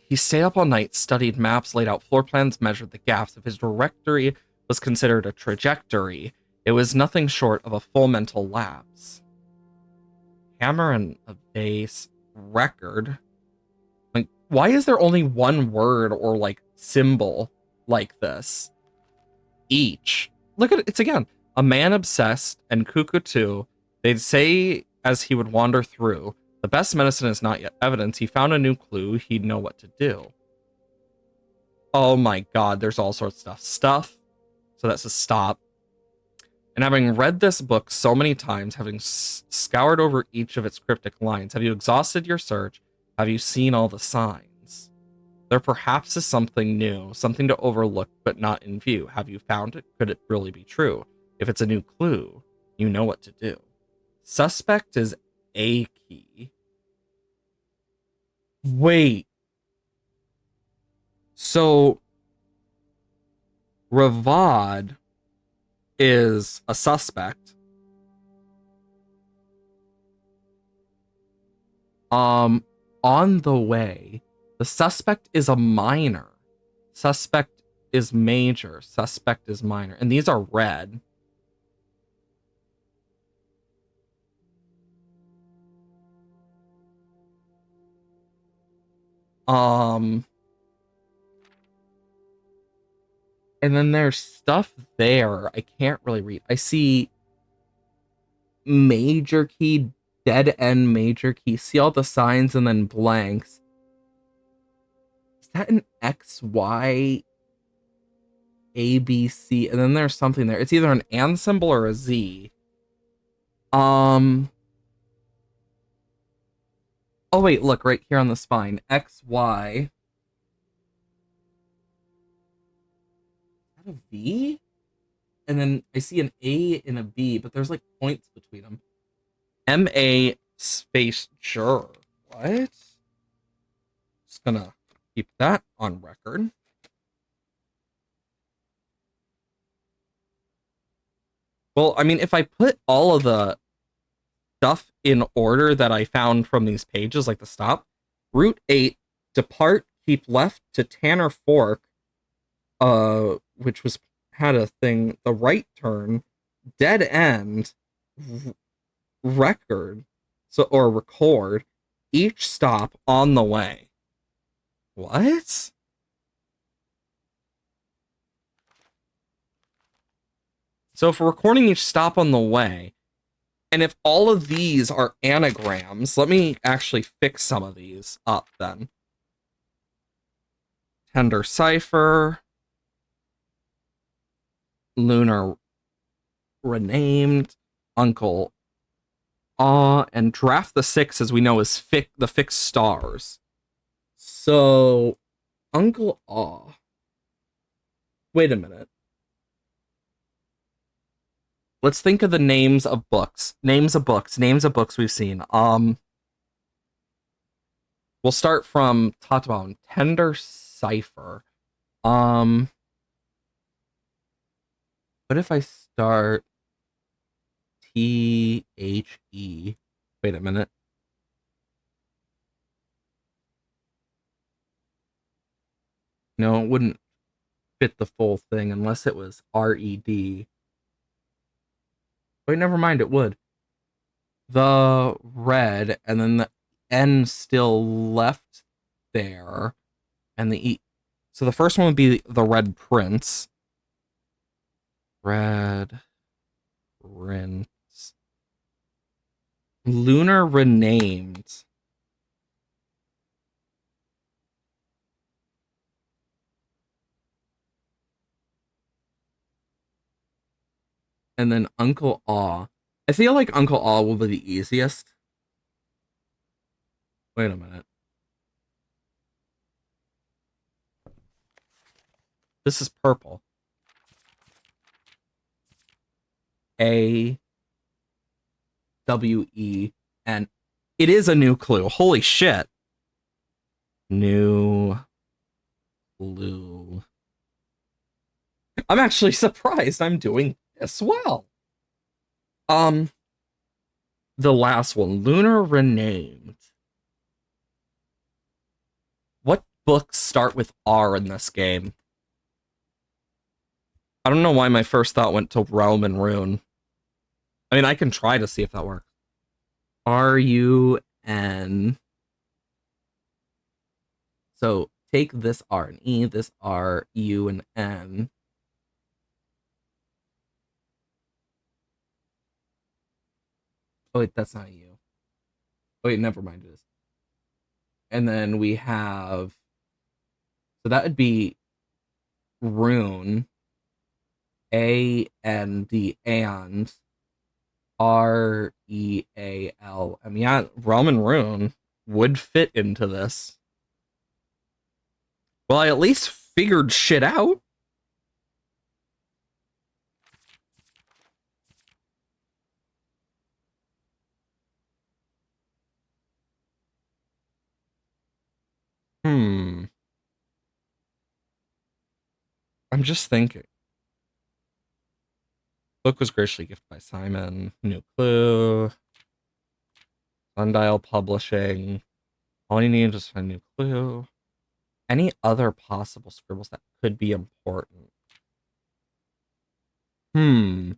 A: He stayed up all night, studied maps, laid out floor plans, measured the gaps. If his directory was considered a trajectory, it was nothing short of a full mental lapse. Hammer and a base record. Like, why is there only one word or like symbol like this? Each. Look at it. It's again a man obsessed and cuckoo too. They'd say as he would wander through, the best medicine is not yet evidence. He found a new clue. He'd know what to do. Oh my god, there's all sorts of stuff. So that's a stop. And having read this book so many times, having scoured over each of its cryptic lines, have you exhausted your search? Have you seen all the signs? There perhaps is something new, something to overlook but not in view. Have you found it? Could it really be true? If it's a new clue, you know what to do. Suspect is a key. Wait. So Ravad is a suspect. On the way, the suspect is a minor. Suspect is major. Suspect is minor. And these are red. And then there's stuff there I can't really read. I see major key, dead end major key. See all the signs and then blanks. Is that an X, Y, A, B, C? And then there's something there. It's either an and symbol or a Z. Oh wait, look right here on the spine. X, Y. Is that a V? And then I see an A and a B, but there's like points between them. MA space juror. What? Just gonna keep that on record. Well, I mean, if I put all of the stuff in order that I found from these pages, like the stop, Route 8, depart, keep left to Tanner Fork, which was had a thing, the right turn, dead end, record, so or record, each stop on the way. What? So if we're recording each stop on the way, and if all of these are anagrams, let me actually fix some of these up then. Tender Cipher, Lunar renamed, Uncle Aw, and Draft the Six, as we know, is the fixed stars. So, Uncle Aw. Wait a minute. Let's think of the names of books. Names of books we've seen. We'll start from top to bottom. Tender Cipher. What if I start THE? Wait a minute. No, it wouldn't fit the full thing unless it was RED. Wait, never mind, it would. The red, and then the N still left there, and the E. So the first one would be the Red Prince. Red Prince. Lunar Renamed. And then Uncle Aw. I feel like Uncle Aw will be the easiest. Wait a minute. This is purple. A W E N. It is a new clue. Holy shit. New clue. I'm actually surprised I'm doing this well. The last one, Lunar Renamed. What books start with R in this game? I don't know why my first thought went to Realm and Rune. I mean, I can try to see if that works. R-U-N. So take this R and E, this R, U, and N. Oh, wait, that's not a U. Oh, wait, never mind. It is. And then we have. So that would be Rune. A-N-D, and R-E-A-L. I mean, yeah, Realm and Rune would fit into this. Well, I at least figured shit out. I'm just thinking. Book was graciously gifted by Simon. New clue. Sundial Publishing. All you need is a new clue. Any other possible scribbles that could be important? I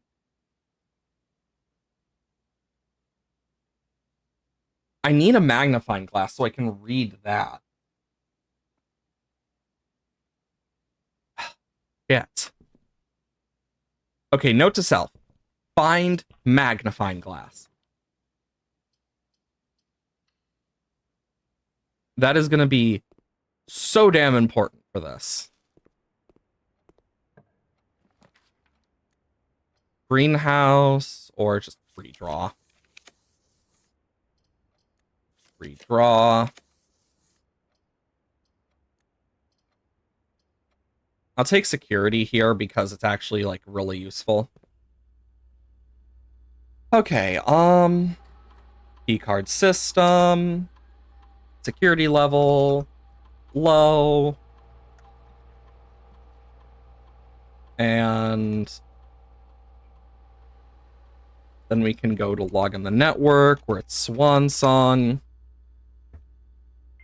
A: need a magnifying glass so I can read that. Shit. Okay, note to self. Find magnifying glass. That is going to be so damn important for this. Greenhouse or just free draw. Free draw. I'll take security here because it's actually like really useful. Okay, key card system, security level, low, and then we can go to log in the network where it's Swan Song,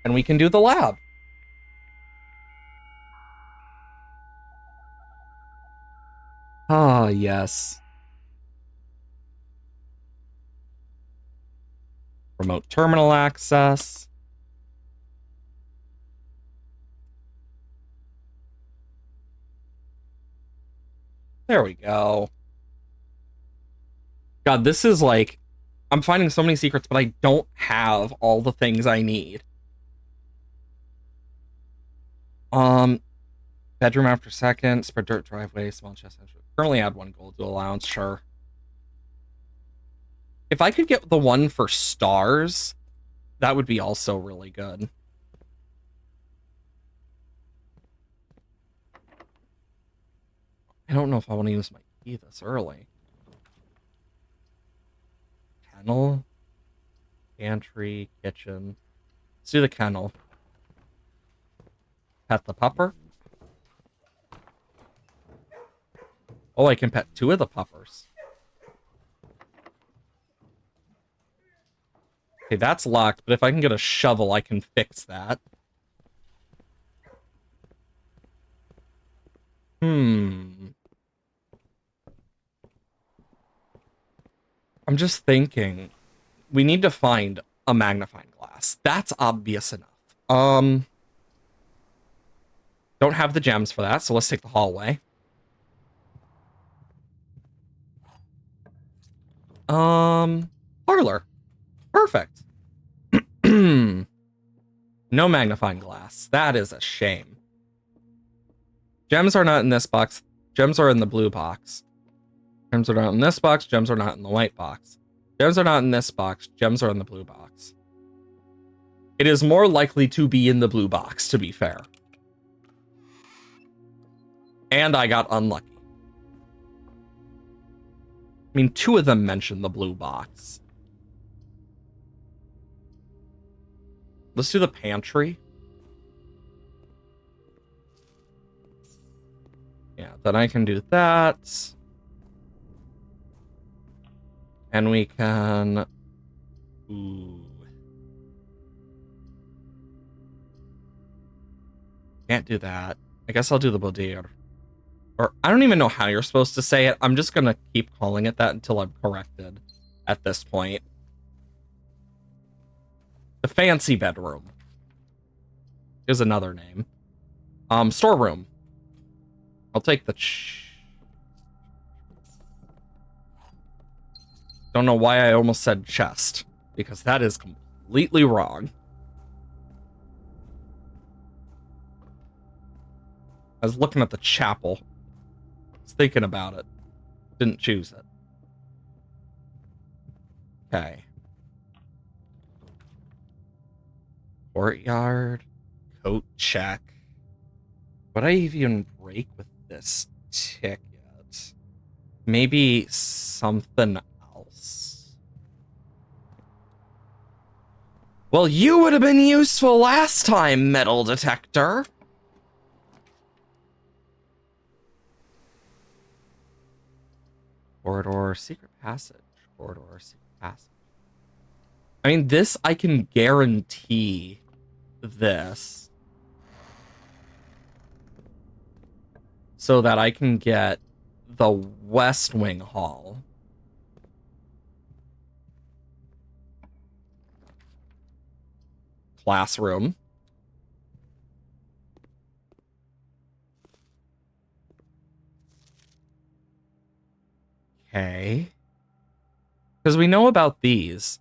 A: and we can do the lab. Ah, yes. Remote terminal access. There we go. God, this is like, I'm finding so many secrets, but I don't have all the things I need. Bedroom after second, spread dirt driveway, small chest entry. Currently add 1 gold to allowance, sure. If I could get the one for stars, that would be also really good. I don't know if I want to use my key this early. Kennel, pantry, kitchen. Let's do the kennel. Pet the pupper. Oh, I can pet 2 of the puppers. Okay, that's locked, but if I can get a shovel, I can fix that. I'm just thinking. We need to find a magnifying glass. That's obvious enough. Don't have the gems for that, so let's take the hallway. Parlor. Perfect. No magnifying glass. That is a shame. Gems are not in this box. Gems are in the blue box. Gems are not in this box. Gems are not in the white box. Gems are not in this box. Gems are in the blue box. It is more likely to be in the blue box, to be fair. And I got unlucky. I mean, 2 of them mention the blue box. Let's do the pantry. Yeah, then I can do that. And we can... Ooh. Can't do that. I guess I'll do the bodega. Or, I don't even know how you're supposed to say it. I'm just gonna keep calling it that until I'm corrected at this point. The fancy bedroom is another name. Storeroom. I'll take the Don't know why I almost said chest, because that is completely wrong. I was looking at the chapel. I was thinking about it. Didn't choose it. Okay. Courtyard. Coat check. Would I even break with this ticket? Maybe something else. Well, you would have been useful last time, metal detector. Corridor, secret passage. Corridor, secret passage. I mean, this, I can guarantee this. So that I can get the West Wing Hall. Classroom. Okay. Because we know about these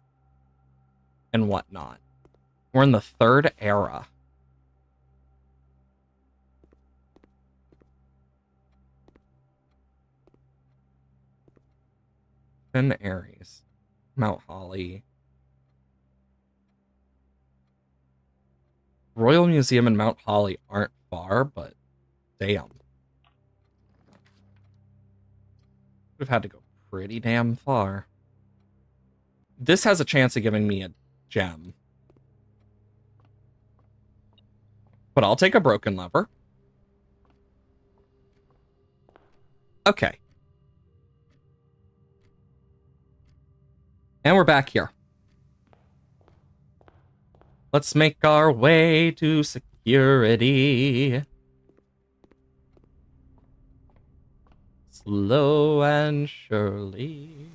A: and whatnot. We're in the 3rd era. Finn Aries. Mount Holly. Royal Museum and Mount Holly aren't far, but damn. Would have had to go pretty damn far. This has a chance of giving me a gem. But I'll take a broken lever. Okay. And we're back here. Let's make our way to security. Slow and surely.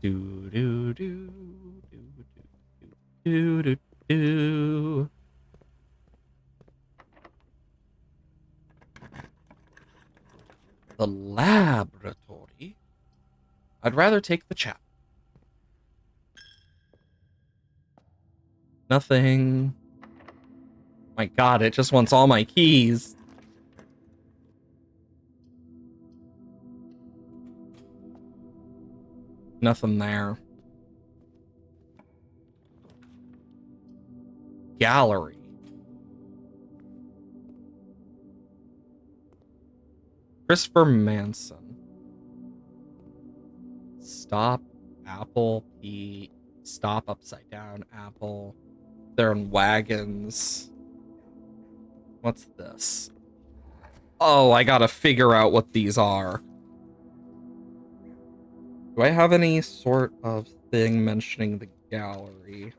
A: Do do do do do do do do. The laboratory. I'd rather take the chat. Nothing. My God, it just wants all my keys. Nothing there. Gallery. Christopher Manson. Stop, apple, P, stop, upside down, apple. They're in wagons. What's this? Oh, I gotta figure out what these are. Do I have any sort of thing mentioning the gallery?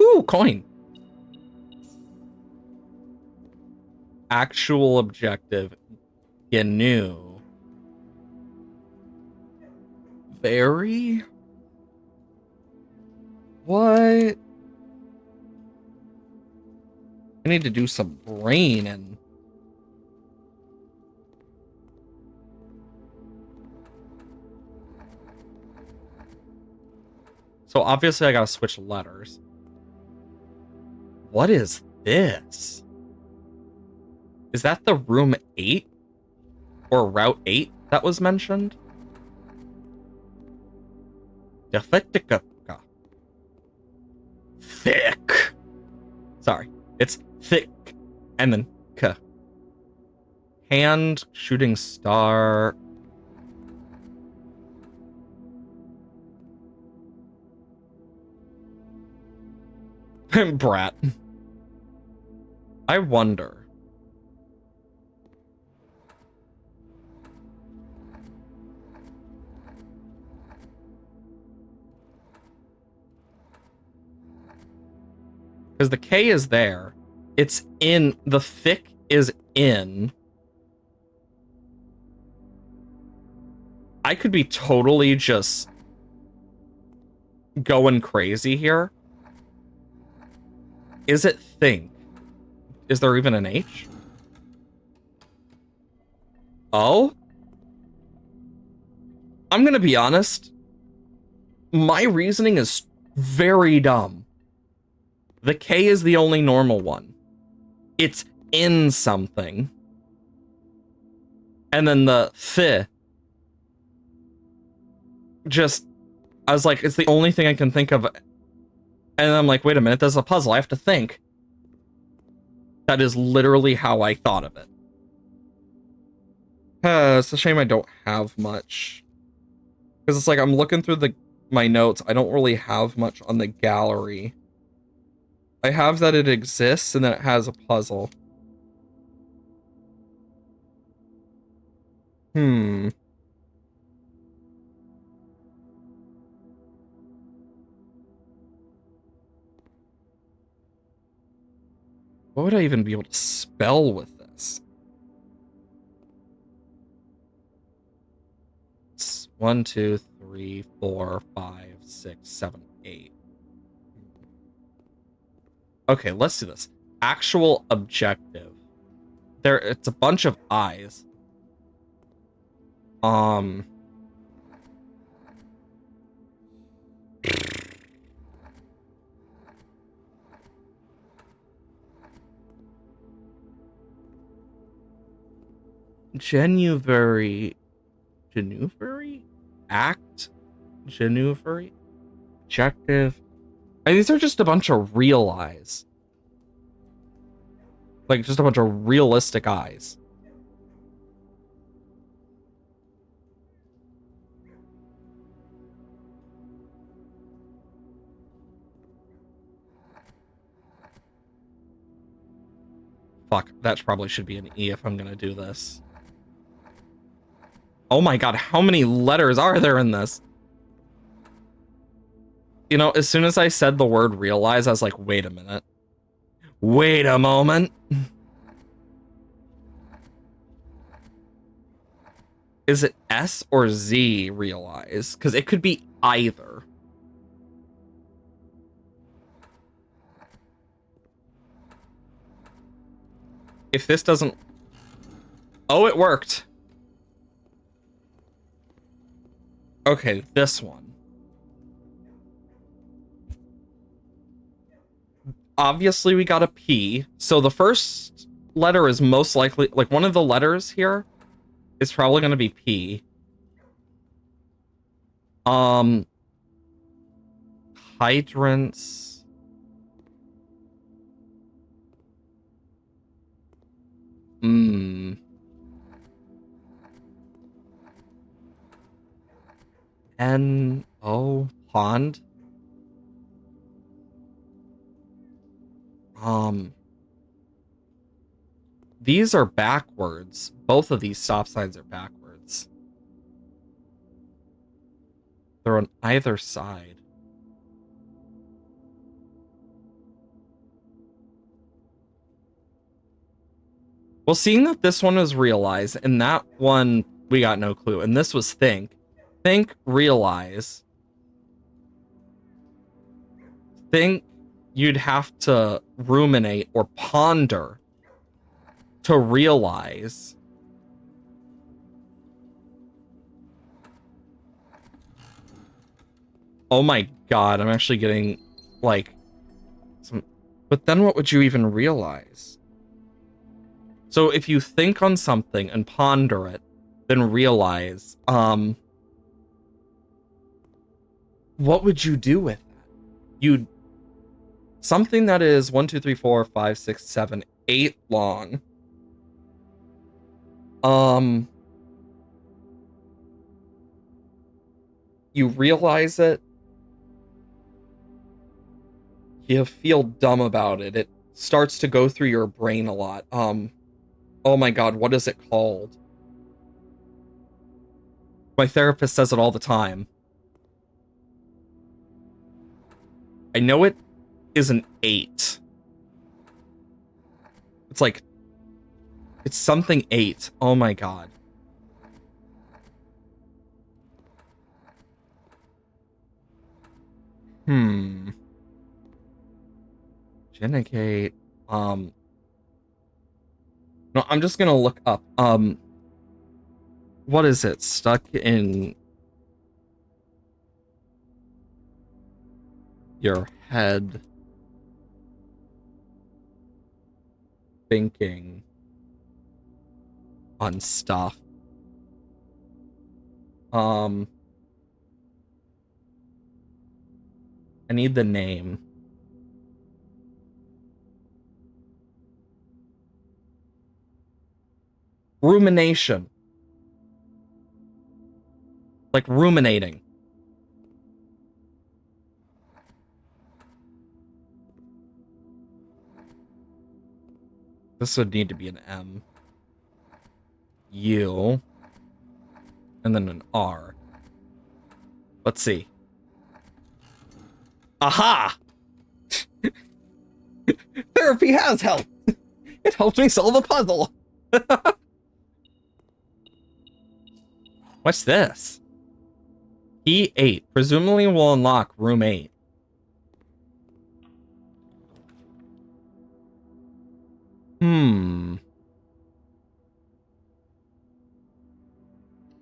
A: Ooh, coin. Actual objective. GNU. Very? What? I need to do some brain and... So obviously I gotta switch letters. What is this? Is that the room 8? Or route 8 that was mentioned? Defectica. Thick. Sorry. It's thick. And then K. Hand, shooting star. Brat. I wonder. Because the K is there. It's in. The thick is in. I could be totally just going crazy here. Is it think? Is there even an H? Oh? I'm gonna be honest. My reasoning is very dumb. The K is the only normal one. It's in something. And then the th. Just, I was like, it's the only thing I can think of. And I'm like, wait a minute, there's a puzzle. I have to think. That is literally how I thought of it. It's a shame I don't have much. Because it's like, I'm looking through my notes. I don't really have much on the gallery. I have that it exists and that it has a puzzle. What would I even be able to spell with this? It's 1, 2, 3, 4, 5, 6, 7, 8. Okay, let's do this. Actual objective. It's a bunch of eyes. Genuvery. Act? Genuvery? Objective. These are just a bunch of real eyes. Like, just a bunch of realistic eyes. Fuck, that probably should be an E if I'm gonna do this. Oh my god, how many letters are there in this? You know, as soon as I said the word realize, I was like, wait a minute. Wait a moment. Is it S or Z realize? Because it could be either. If this doesn't... Oh, it worked. Okay, this one. Obviously, we got a P. So the first letter is most likely... Like, one of the letters here is probably going to be P. Hydrants... N-O... Pond? These are backwards. Both of these stop signs are backwards. They're on either side. Well, seeing that this one was realize, and that one we got no clue, and this was think. Think, realize. Think you'd have to ruminate or ponder to realize. Oh my god, I'm actually getting, like, some... But then what would you even realize? So if you think on something and ponder it, then realize, what would you do with that? You'd... Something that is 1, 2, 3, 4, 5, 6, 7, 8 long. You realize it. You feel dumb about it. It starts to go through your brain a lot. Oh my god, what is it called? My therapist says it all the time. I know it is an 8. It's like... It's something 8. Oh my god. Genegate. No, I'm just gonna look up. What is it? Stuck in your head. Thinking on stuff. I need the name. Rumination. Like ruminating. This would need to be an M. U. And then an R. Let's see. Aha! Therapy has helped! It helped me solve a puzzle! What's this? Key 8. Presumably will unlock room 8.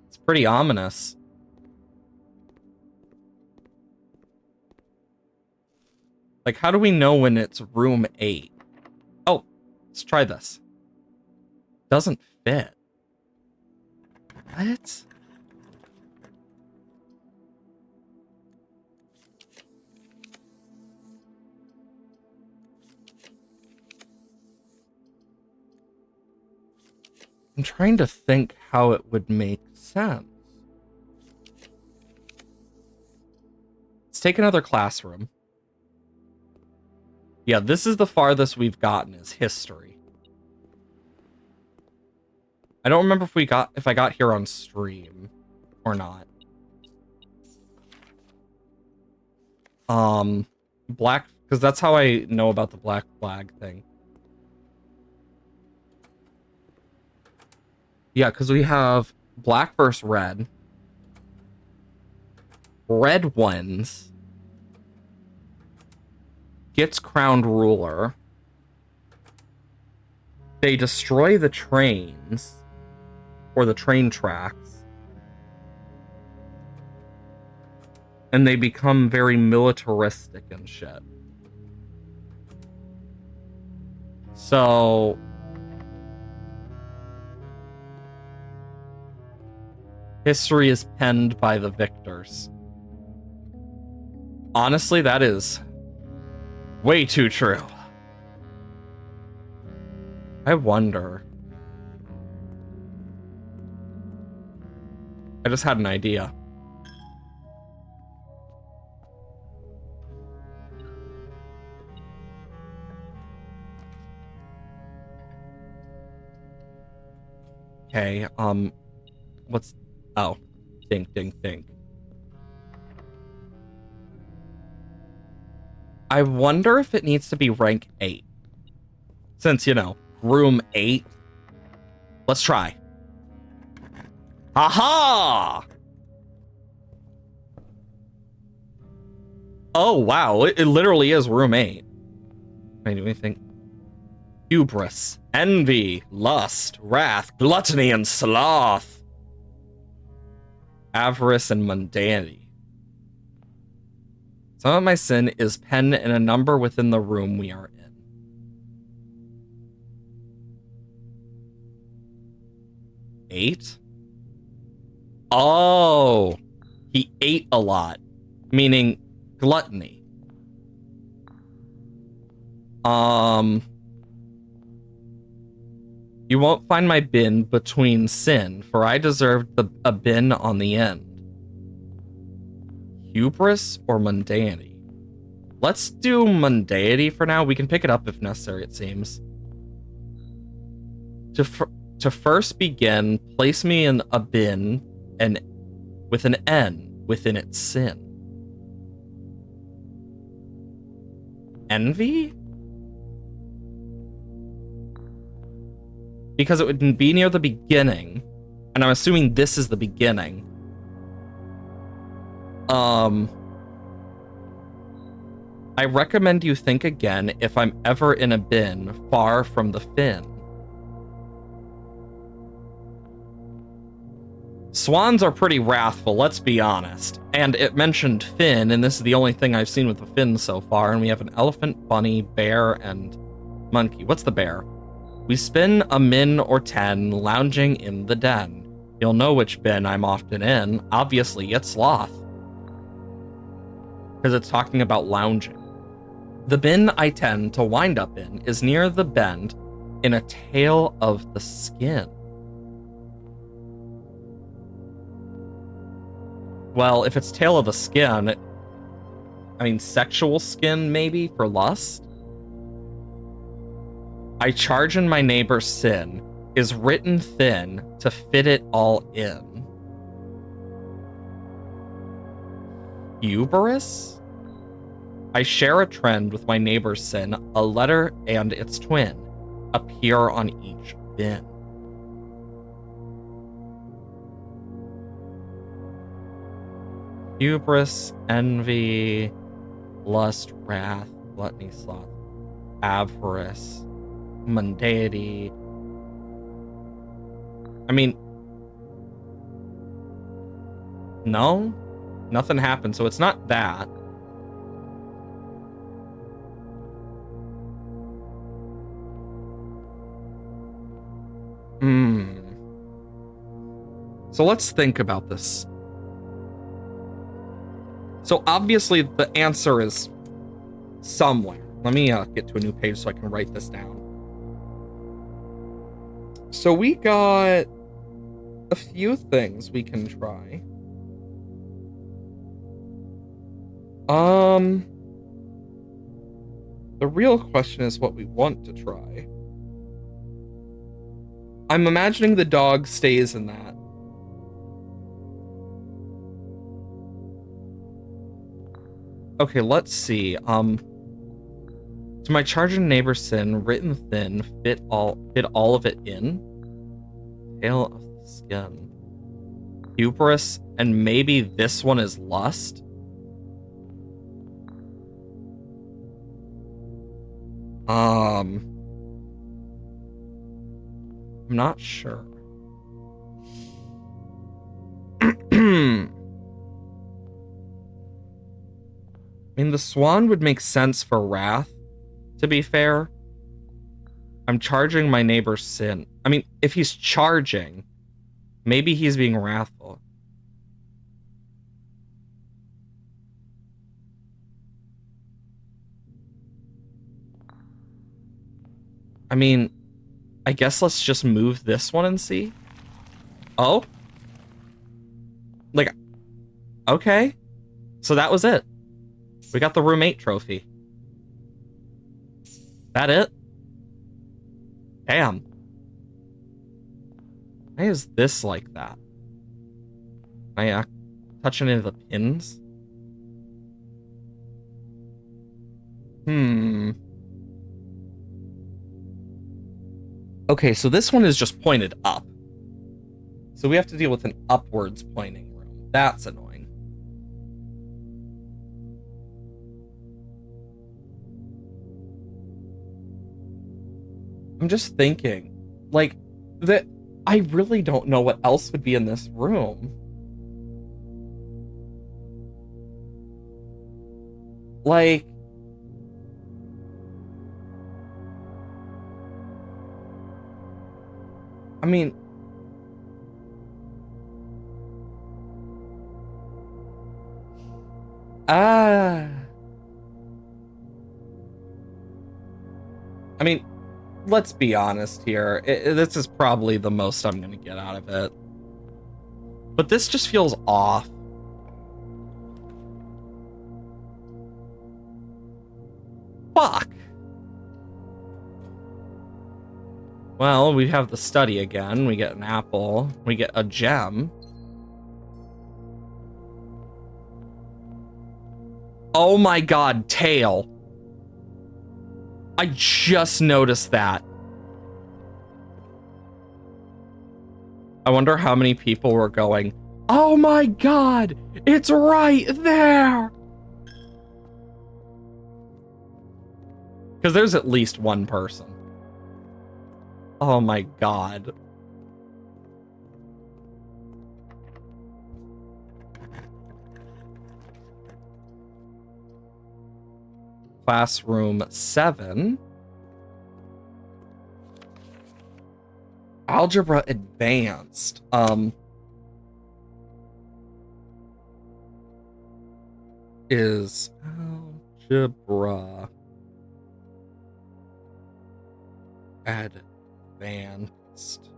A: It's pretty ominous. Like, how do we know when it's room 8? Oh, let's try this. Doesn't fit. What? I'm trying to think how it would make sense. Let's take another classroom. Yeah, this is the farthest we've gotten is history. I don't remember if I got here on stream or not. Black, because that's how I know about the black flag thing. Yeah, because we have black versus red. Red wins. Gets crowned ruler. They destroy the trains. Or the train tracks. And they become very militaristic and shit. So... history is penned by the victors. Honestly, that is way too true. I wonder. I just had an idea. Okay, what's... Oh, think. I wonder if it needs to be rank 8. Since, you know, room 8 Let's try. Aha! Oh, wow. It literally is room 8. Wait, do we think? Hubris, envy, lust, wrath, gluttony, and sloth. Avarice and mundanity. Some of my sin is penned in a number within the room we are in. 8? Oh, he ate a lot, meaning gluttony. You won't find my bin between sin, for I deserved a bin on the end. Hubris or mundanity? Let's do mundanity for now. We can pick it up if necessary, it seems. To first begin, place me in a bin and with an N within its sin. Envy? Because it would be near the beginning, and I'm assuming this is the beginning. I recommend you think again if I'm ever in a bin far from the fin. Swans are pretty wrathful, let's be honest. And it mentioned fin, and this is the only thing I've seen with the fin so far, and we have an elephant, bunny, bear, and monkey. What's the bear? We spin a min or 10 lounging in the den. You'll know which bin I'm often in. Obviously, it's sloth. Because it's talking about lounging. The bin I tend to wind up in is near the bend in a tail of the skin. Well, if it's tail of the skin, I mean, sexual skin maybe for lust? I charge in my neighbor's sin is written thin to fit it all in. Hubris? I share a trend with my neighbor's sin, a letter and its twin appear on each bin. Hubris, envy, lust, wrath, gluttony, sloth, avarice, mundanity. I mean, no, nothing happened, so it's not that. So let's think about this. So obviously the answer is somewhere. Let me get to a new page so I can write this down. So we got a few things we can try. The real question is what we want to try. I'm imagining the dog stays in that. Okay, let's see. To my charging neighbor sin, written thin, fit all of it in. Tail of the skin. Hubris, and maybe this one is lust. I'm not sure. I mean, the swan would make sense for wrath, to be fair. I'm charging my neighbor's sin. I mean, if he's charging, maybe he's being wrathful. I mean, I guess let's just move this one and see. Oh? Like, okay. So that was it. We got the room 8 trophy. That it? Damn. Why is this like that? Can I touch any of the pins? Okay, so this one is just pointed up. So we have to deal with an upwards pointing room. That's annoying. I'm just thinking, like, that I really don't know what else would be in this room. Like, I mean, I mean, let's be honest here. This is probably the most I'm going to get out of it. But this just feels off. Fuck. Well, we have the study again. We get an apple. We get a gem. Oh my god, tail. I just noticed that. I wonder how many people were going, oh my god, it's right there. Because there's at least one person. Oh my god. Classroom 7. Algebra Advanced. Is algebra advanced.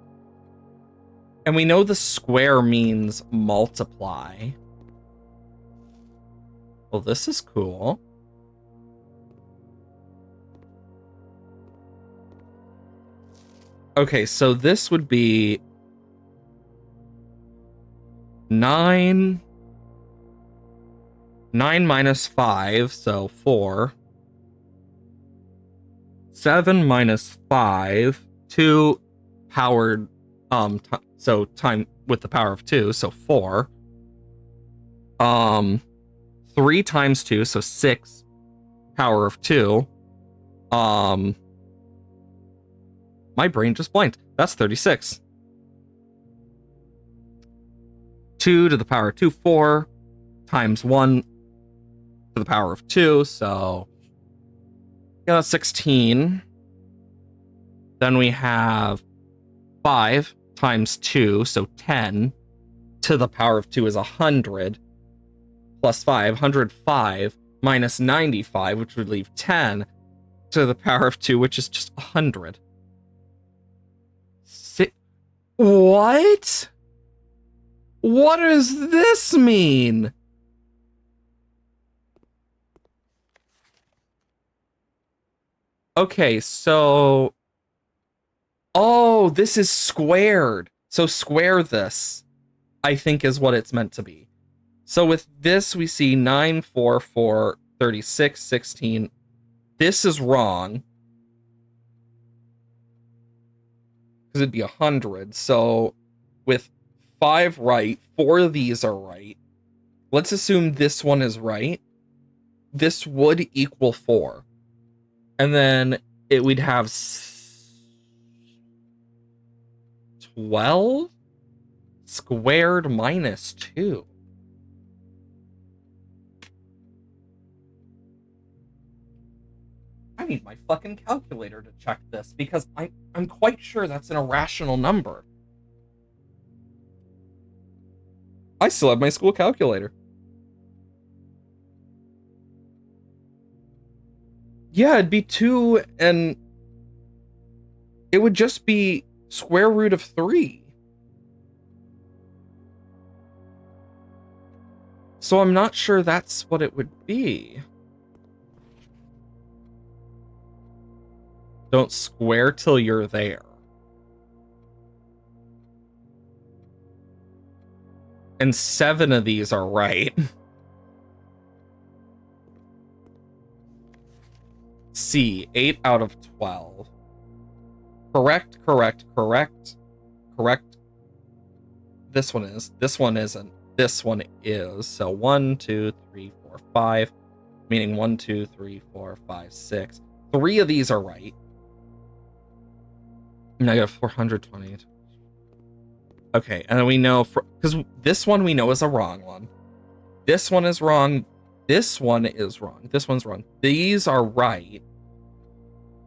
A: And we know the square means multiply. Well, this is cool. Okay, so this would be 9 minus 5, so 4. 7 minus 5, 2 powered, so time with the power of 2, so 4. 3 times 2, so 6 power of 2. My brain just blanked. That's 36. 2 to the power of 2, 4 times 1 to the power of 2, so yeah, that's 16. Then we have 5 times 2, so 10 to the power of 2 is 100 plus 5, 105 minus 95, which would leave 10 to the power of 2, which is just 100. What? What does this mean? Okay, so... Oh, this is squared. So square this, I think, is what it's meant to be. So with this, we see 9, 4, 4, 36, 16. This is wrong. Because it'd be 100. So with 5 right, 4 of these are right. Let's assume this one is right. This would equal 4. And then we'd have 12 squared minus 2. I need my fucking calculator to check this because I'm quite sure that's an irrational number. I still have my school calculator. Yeah, it'd be 2 and it would just be square root of 3. So I'm not sure that's what it would be. Don't square till you're there. And 7 of these are right. C, 8 out of 12. Correct, correct, correct, correct. This one is. This one isn't. This one is. So 1, 2, 3, 4, 5. Meaning 1, 2, 3, 4, 5, 6. 3 of these are right. Negative 420. Okay, and then we know, because this one we know is a wrong one. This one is wrong. This one is wrong. This one's wrong. These are right.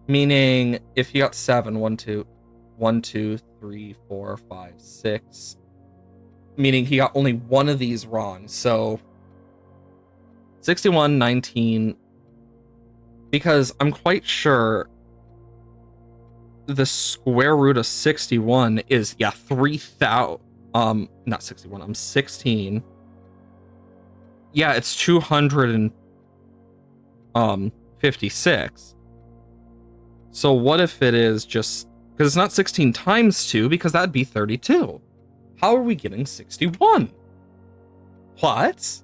A: Meaning, if you got 7, 1, 2, 1, 2, 3, 4, 5, 6. Meaning he got only one of these wrong. So 61, 19. Because I'm quite sure the square root of 61 is, yeah, 3,000. Not 61, I'm 16. Yeah, it's 256. So what if it is just, because it's not 16 times 2, because that'd be 32. How are we getting 61? What?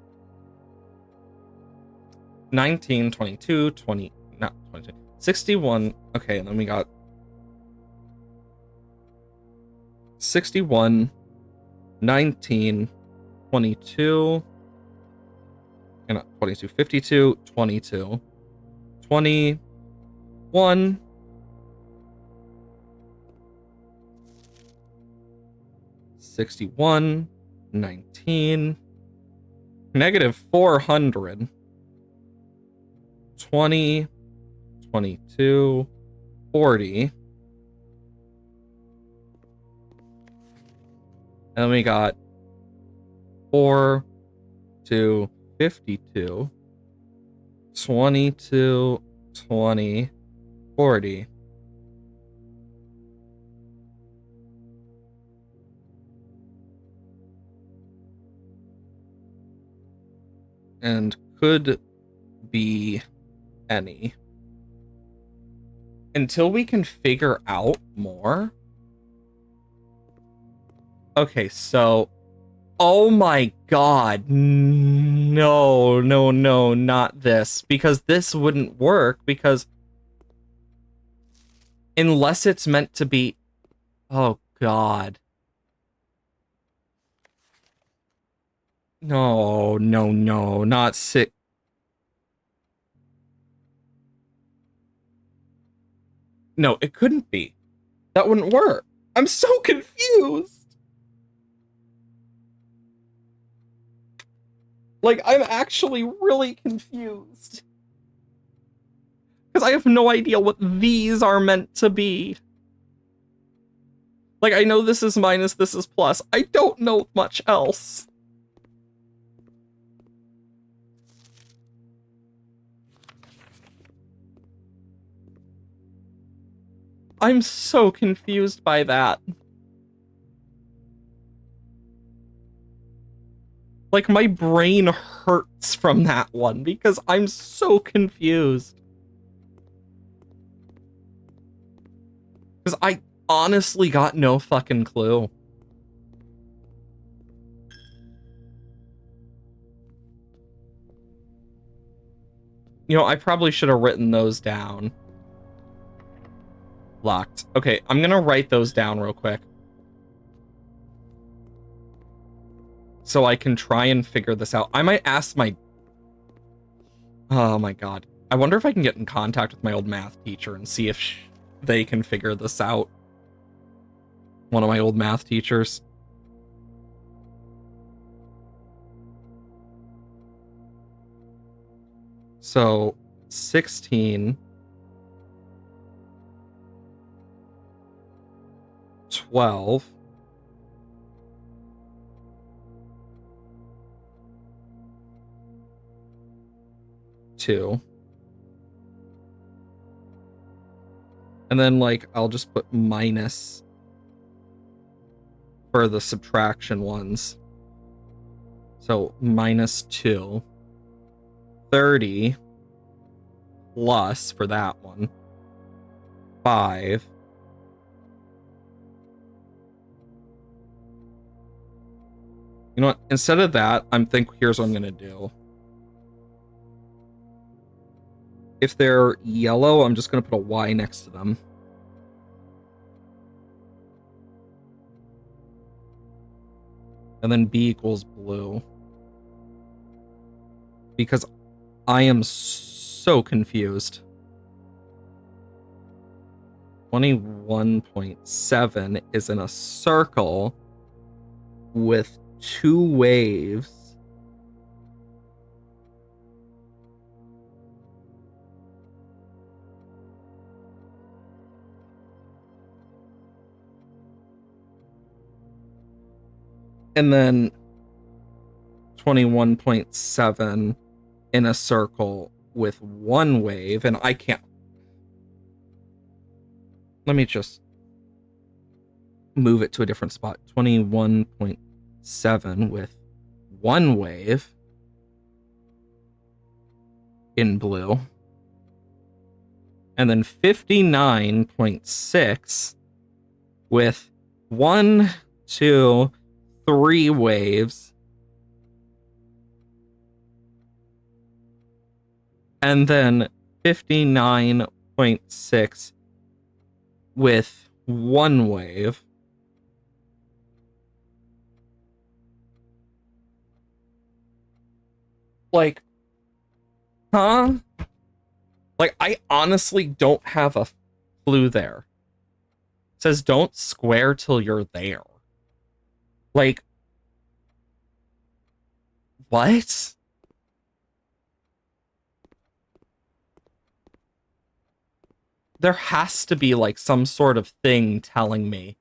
A: 19, 22, 20, not 22, 61. Okay, and then we got 61, 19, 22, and not 22, 52, 22, 21, 61, 19, negative 400, 20, 22, 40. And then we got 4 to 52, 22, 20, 40. And could be any. Until we can figure out more. Okay, so, oh my god, no, no, no, not this, because this wouldn't work, because unless it's meant to be, oh god. No, no, no, not 6. No, it couldn't be. That wouldn't work. I'm so confused. Like, I'm actually really confused. Because I have no idea what these are meant to be. Like, I know this is minus, this is plus. I don't know much else. I'm so confused by that. Like, my brain hurts from that one because I'm so confused. Because I honestly got no fucking clue. You know, I probably should have written those down. Locked. Okay, I'm gonna write those down real quick. So I can try and figure this out. I might ask my... Oh my god. I wonder if I can get in contact with my old math teacher and see if they can figure this out. One of my old math teachers. So, 16... 12... 2. And then, like, I'll just put minus for the subtraction ones. So, minus 2. 30 plus for that one. 5. You know what? Instead of that, here's what I'm gonna do. If they're yellow, I'm just gonna put a Y next to them. And then B equals blue. Because I am so confused. 21.7 is in a circle with 2 waves. And then 21.7 in a circle with 1 wave, and I can't. Let me just move it to a different spot. 21.7 with 1 wave in blue. And then 59.6 with 1, 2, 3 waves. And then 59.6 with 1 wave. Like, huh? Like, I honestly don't have a clue there. It says don't square till you're there. Like, what? There has to be like some sort of thing telling me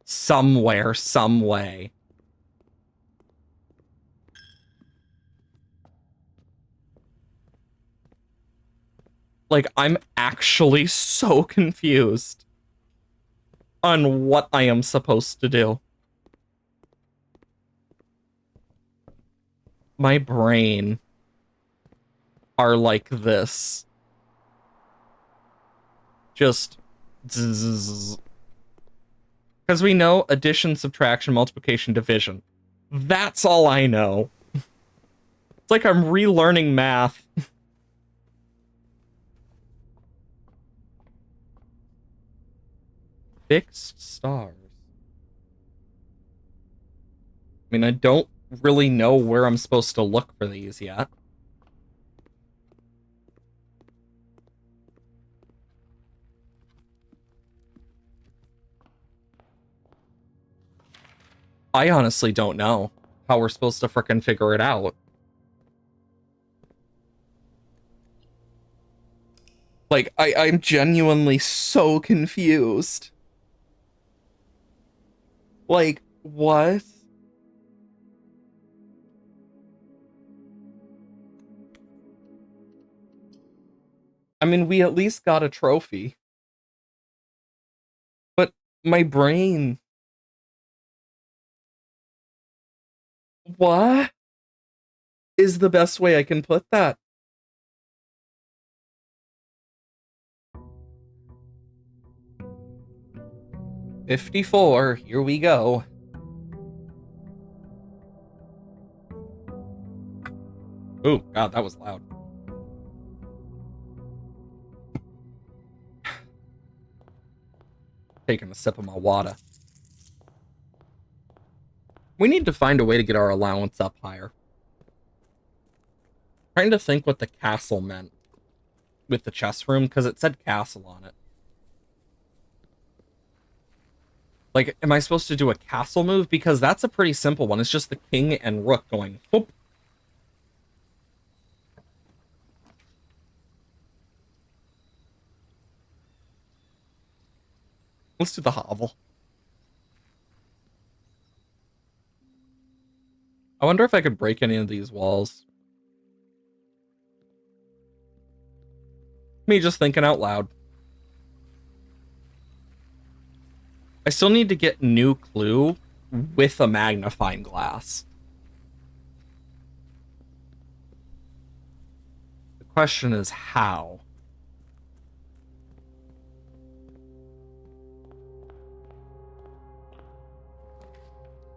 A: somewhere, some way. Like, I'm actually so confused on what I am supposed to do. My brain are like this. Just because we know addition, subtraction, multiplication, division. That's all I know. It's like I'm relearning math. Fixed stars. I mean, I don't really know where I'm supposed to look for these yet. I honestly don't know how we're supposed to frickin' figure it out. Like, I'm genuinely so confused. Like, what? I mean, we at least got a trophy. But my brain... What is the best way I can put that? $54, here we go. Oh, God, that was loud. Taking a sip of my water. We need to find a way to get our allowance up higher. Trying to think what the castle meant with the chess room, because it said castle on it. Like, am I supposed to do a castle move? Because that's a pretty simple one. It's just the king and rook going, whoop. Let's do the hovel. I wonder if I could break any of these walls. Me just thinking out loud. I still need to get new clue with a magnifying glass. The question is how.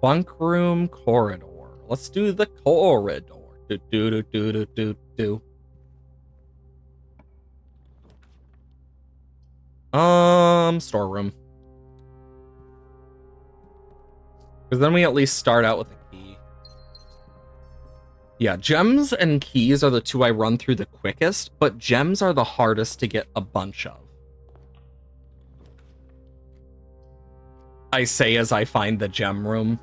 A: Bunk room corridor. Let's do the corridor. Do do do do do do do. Storeroom. Because then we at least start out with a key. Yeah, gems and keys are the two I run through the quickest, but gems are the hardest to get a bunch of. I say as I find the gem room.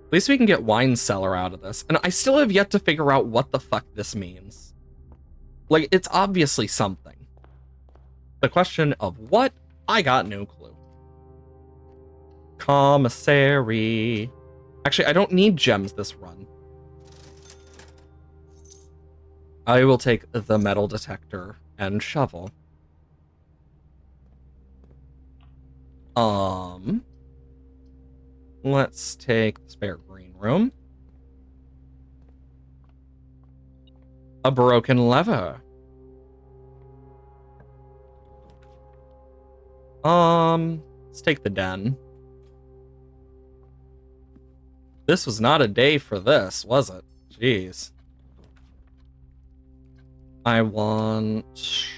A: At least we can get wine cellar out of this. And I still have yet to figure out what the fuck this means. Like, it's obviously something. The question of what, I got no clue. Commissary. Actually, I don't need gems this run. I will take the metal detector and shovel. Let's take the spare green room. A broken lever. Let's take the den. This was not a day for this, was it? Jeez. I want...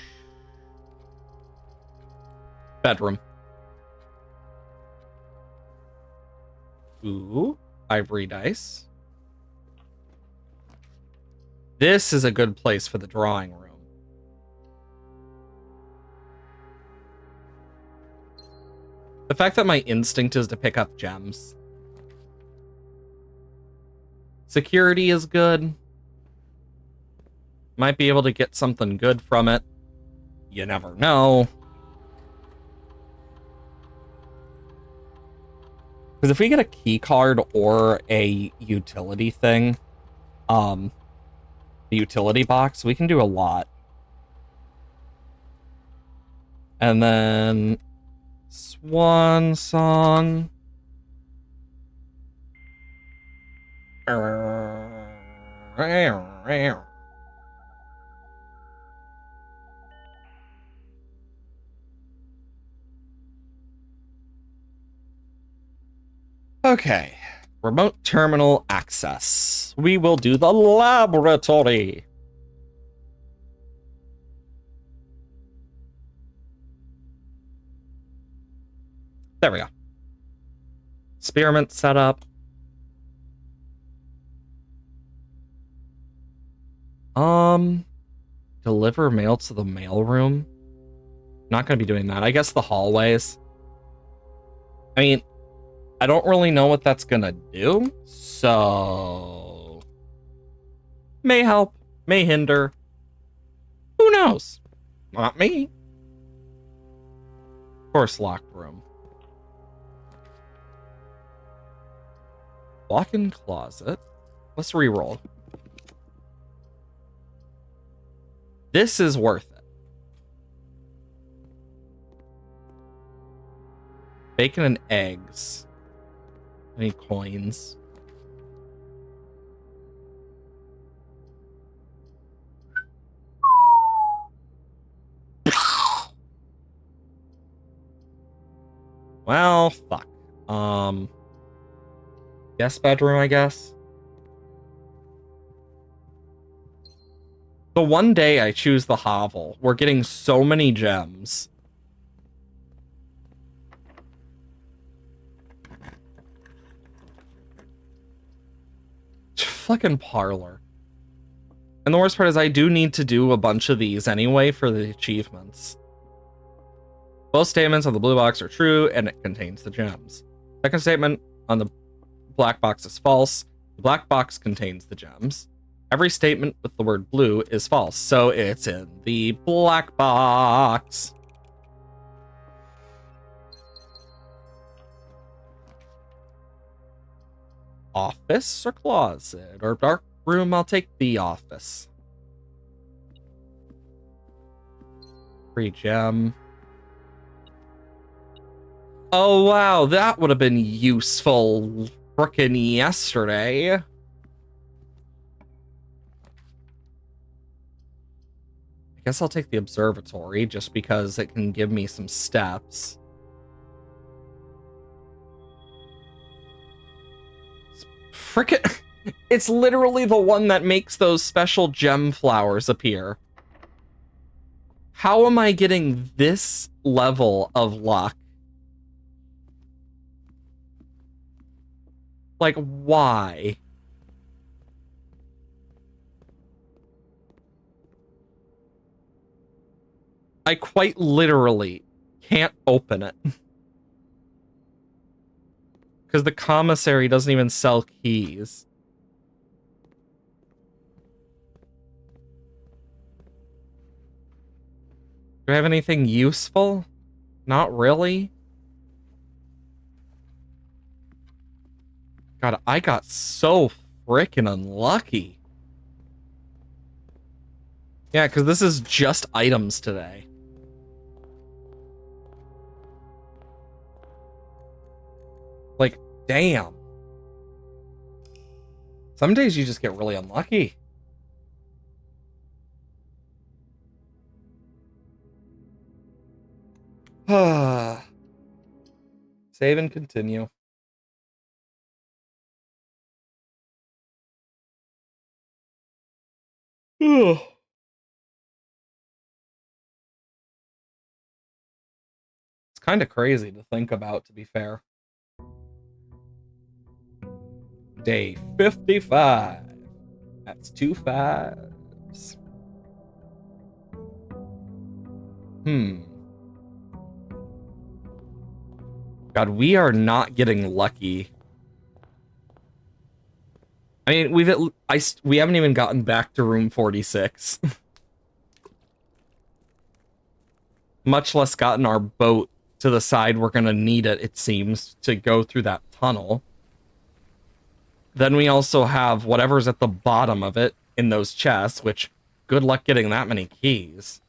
A: bedroom. Ooh, ivory dice. This is a good place for the drawing room. The fact that my instinct is to pick up gems. Security is good. Might be able to get something good from it. You never know. Because if we get a key card or a utility thing, the utility box, we can do a lot. And then Swan Song. Okay, remote terminal access. We will do the laboratory. There we go. Experiment setup. Deliver mail to the mailroom. Not gonna be doing that. I guess the hallways. I mean, I don't really know what that's gonna do, so... may help, may hinder. Who knows? Not me. Of course, locked room. Walk-in closet. Let's reroll. This is worth it. Bacon and eggs. Any coins? Well, fuck. Guest bedroom, I guess. The one day I choose the hovel, we're getting so many gems. Fucking parlor. And the worst part is I do need to do a bunch of these anyway for the achievements. Both statements on the blue box are true, and it contains the gems. Second statement on the black box is false. The black box contains the gems. Every statement with the word blue is false, so it's in the black box. Office or closet or dark room? I'll take the office. Free gem. Oh wow, that would have been useful frickin' yesterday. I guess I'll take the observatory just because it can give me some steps. Frickin', it's literally the one that makes those special gem flowers appear. How am I getting this level of luck? Like, why? I quite literally can't open it. Because the commissary doesn't even sell keys. Do I have anything useful? Not really. God, I got so freaking unlucky. Yeah, because this is just items today. Like, damn. Some days you just get really unlucky. Save and continue. It's kind of crazy to think about, to be fair. Day 55. That's 2 5s. God, we are not getting lucky. I mean, we haven't even gotten back to room 46. Much less gotten our boat to the side we're gonna need it seems, to go through that tunnel. Then we also have whatever's at the bottom of it in those chests, which good luck getting that many keys.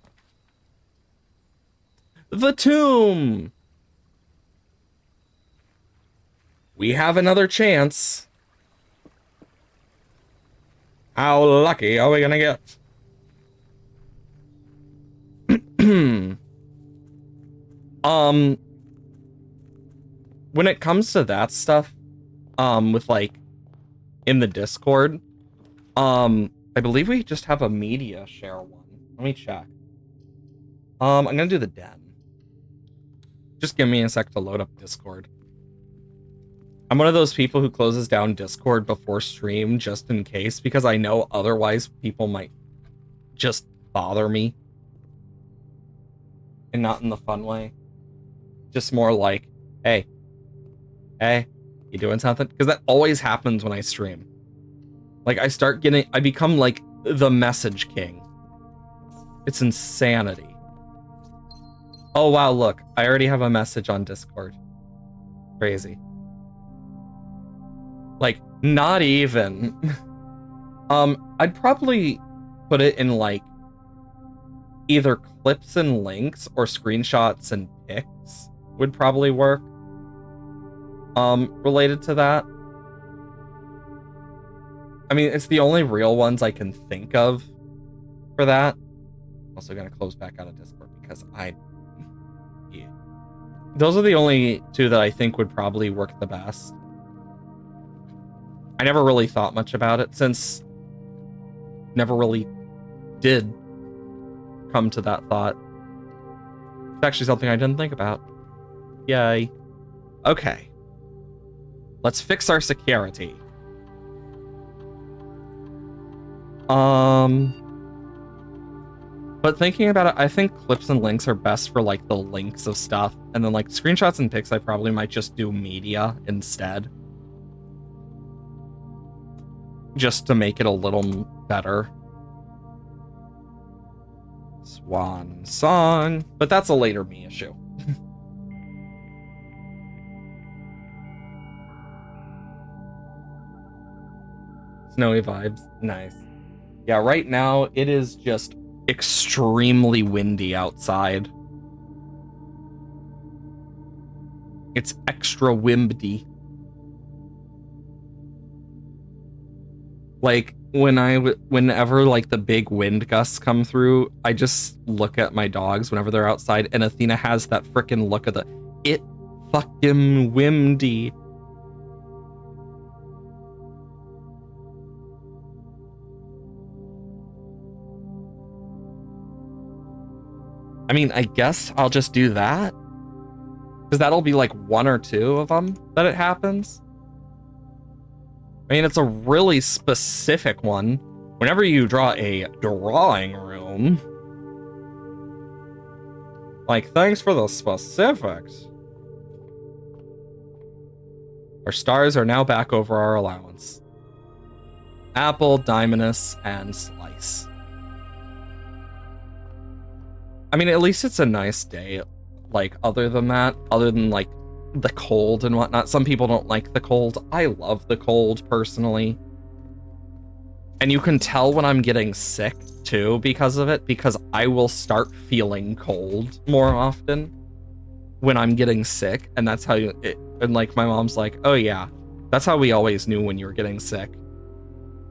A: The tomb! We have another chance. How lucky are we gonna get? When it comes to that stuff, with like in the Discord, I believe we just have a media share one. Let me check. I'm gonna do the den. Just give me a sec to load up Discord. I'm one of those people who closes down Discord before stream just in case, because I know otherwise people might just bother me. And not in the fun way. Just more like, hey, you doing something? Because that always happens when I stream. Like, I become like the message king. It's insanity. Oh, wow, look, I already have a message on Discord. Crazy. Like, not even. I'd probably put it in like either clips and links or screenshots and pics would probably work. Related to that. I mean, it's the only real ones I can think of for that. I'm also gonna close back out of Discord because yeah. Those are the only two that I think would probably work the best. I never really thought much about it since never really did come to that thought. It's actually something I didn't think about. Yay. Okay. Let's fix our security. But thinking about it, I think clips and links are best for like the links of stuff. And then like screenshots and pics, I probably might just do media instead. Just to make it a little better. Swan song. But that's a later me issue. Snowy vibes. Nice. Yeah, right now it is just extremely windy outside. It's extra windy. Like whenever like the big wind gusts come through, I just look at my dogs whenever they're outside, and Athena has that freaking look of the it fucking windy. I mean, I guess I'll just do that. Because that'll be like 1 or 2 of them that it happens. I mean, it's a really specific one. Whenever you draw a drawing room, like, thanks for the specifics. Our stars are now back over our allowance. Apple, Diamondus, and Slice. I mean, at least it's a nice day. Like, other than that, other than, like, the cold and whatnot. Some people don't like the cold. I love the cold, personally. And you can tell when I'm getting sick, too, because of it, because I will start feeling cold more often when I'm getting sick, and that's how and like, my mom's like, oh yeah, that's how we always knew when you were getting sick.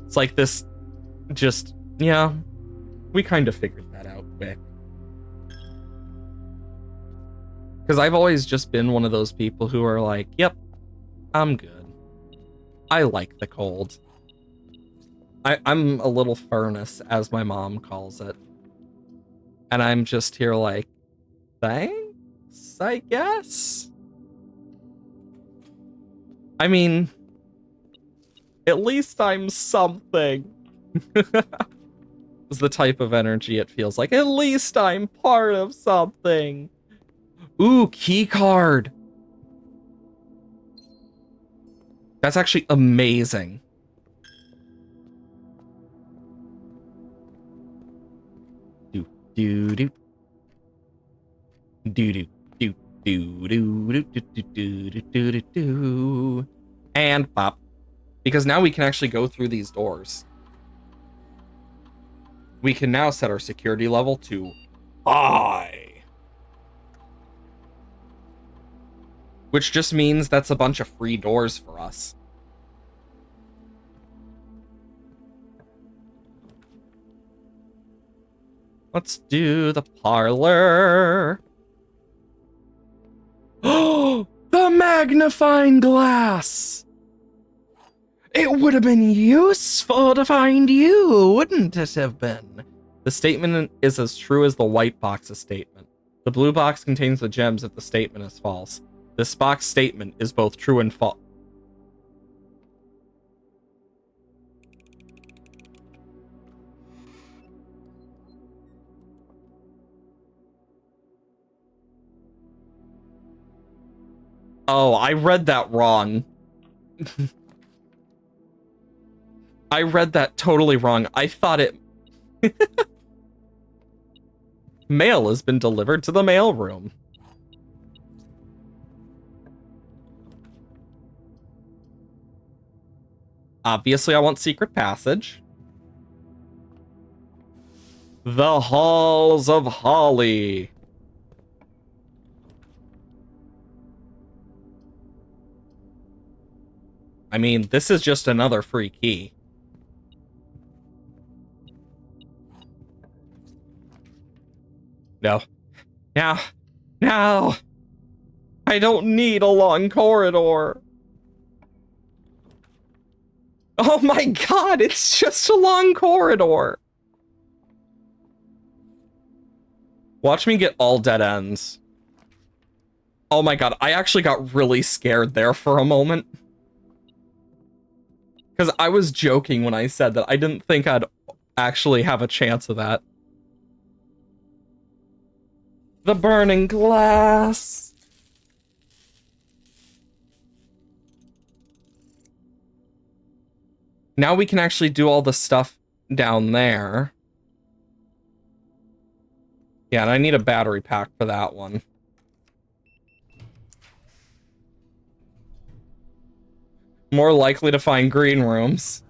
A: It's like this, just, yeah, we kind of figured that out quick. Because I've always just been one of those people who are like, yep, I'm good. I like the cold. I'm a little furnace, as my mom calls it. And I'm just here like, thanks, I guess? I mean, at least I'm something. Is the type of energy it feels like. At least I'm part of something. Ooh, key card. That's actually amazing. Do do do do do do do do do do do do do, and pop. Because now we can actually go through these doors. We can now set our security level to high. Which just means that's a bunch of free doors for us. Let's do the parlor. Oh, the magnifying glass! It would have been useful to find you, wouldn't it have been? The statement is as true as the white box's statement. The blue box contains the gems if the statement is false. This box statement is both true and false. Oh, I read that wrong. I read that totally wrong. I thought it... Mail has been delivered to the mailroom. Obviously, I want secret passage. The Halls of Holly. I mean, this is just another free key. No. No. No. I don't need a long corridor. Oh my god, it's just a long corridor. Watch me get all dead ends. Oh my god, I actually got really scared there for a moment. Because I was joking when I said that I didn't think I'd actually have a chance of that. The burning glass. Now we can actually do all the stuff down there. Yeah, and I need a battery pack for that one. More likely to find green rooms.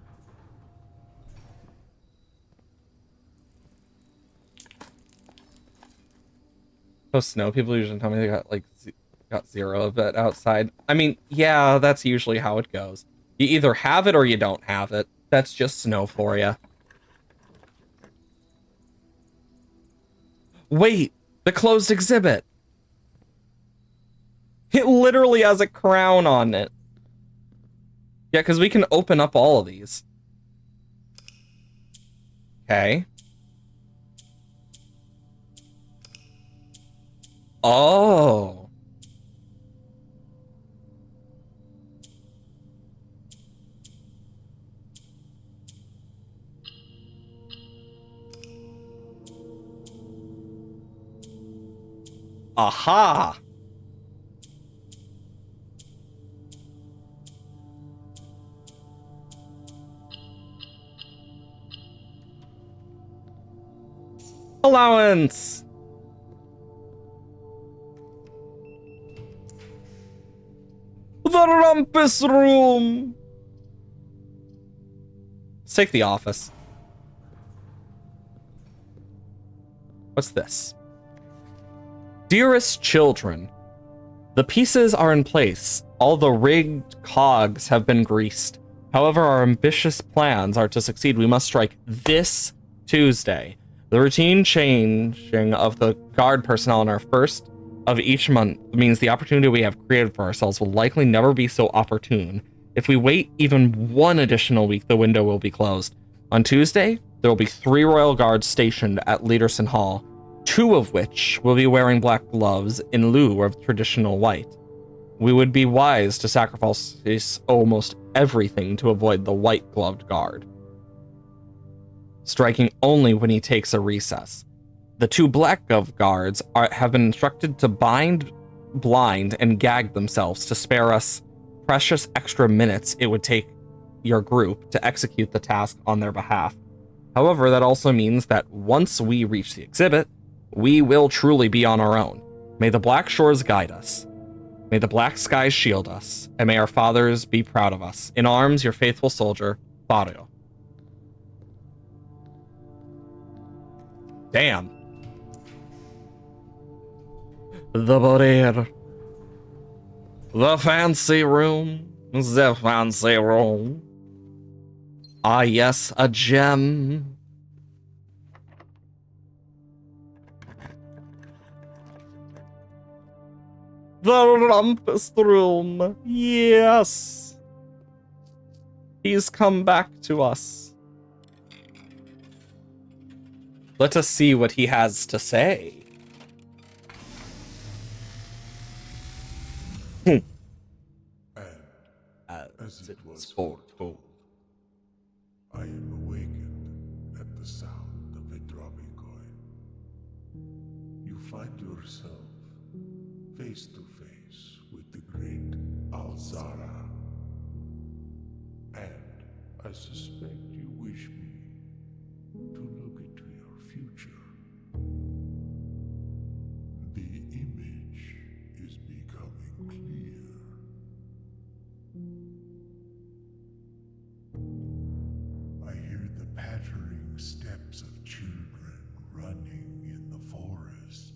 A: So snow people usually tell me they got like got 0 of it outside. I mean, yeah, that's usually how it goes. You either have it or you don't have it. That's just snow for you. Wait, the closed exhibit. It literally has a crown on it. Yeah, because we can open up all of these. Okay. Oh. Aha! Allowance! The rumpus room! Let's take the office. What's this? Dearest children, the pieces are in place. All the rigged cogs have been greased. However, our ambitious plans are to succeed. We must strike this Tuesday. The routine changing of the guard personnel on our first of each month means the opportunity we have created for ourselves will likely never be so opportune. If we wait even one additional week, the window will be closed. On Tuesday, there will be 3 royal guards stationed at Leaderson Hall, 2 of which will be wearing black gloves in lieu of traditional white. We would be wise to sacrifice almost everything to avoid the white-gloved guard, striking only when he takes a recess. The 2 black-gloved guards have been instructed to bind, blind, and gag themselves to spare us precious extra minutes it would take your group to execute the task on their behalf. However, that also means that once we reach the exhibit, we will truly be on our own. May the black shores guide us. May the black skies shield us, and may our fathers be proud of us. In arms, your faithful soldier, Barrio. Damn. The Borer. The fancy room. The fancy room. Ah, yes, a gem. The rumpus room. Yes. He's come back to us. Let us see what he has to say.
C: As it was foretold, I am awakened at the sound of a dropping coin. You find yourself face to face with the great Alzara. And I suspect you wish me to look into your future. The image is becoming clear. I hear the pattering steps of children running in the forest.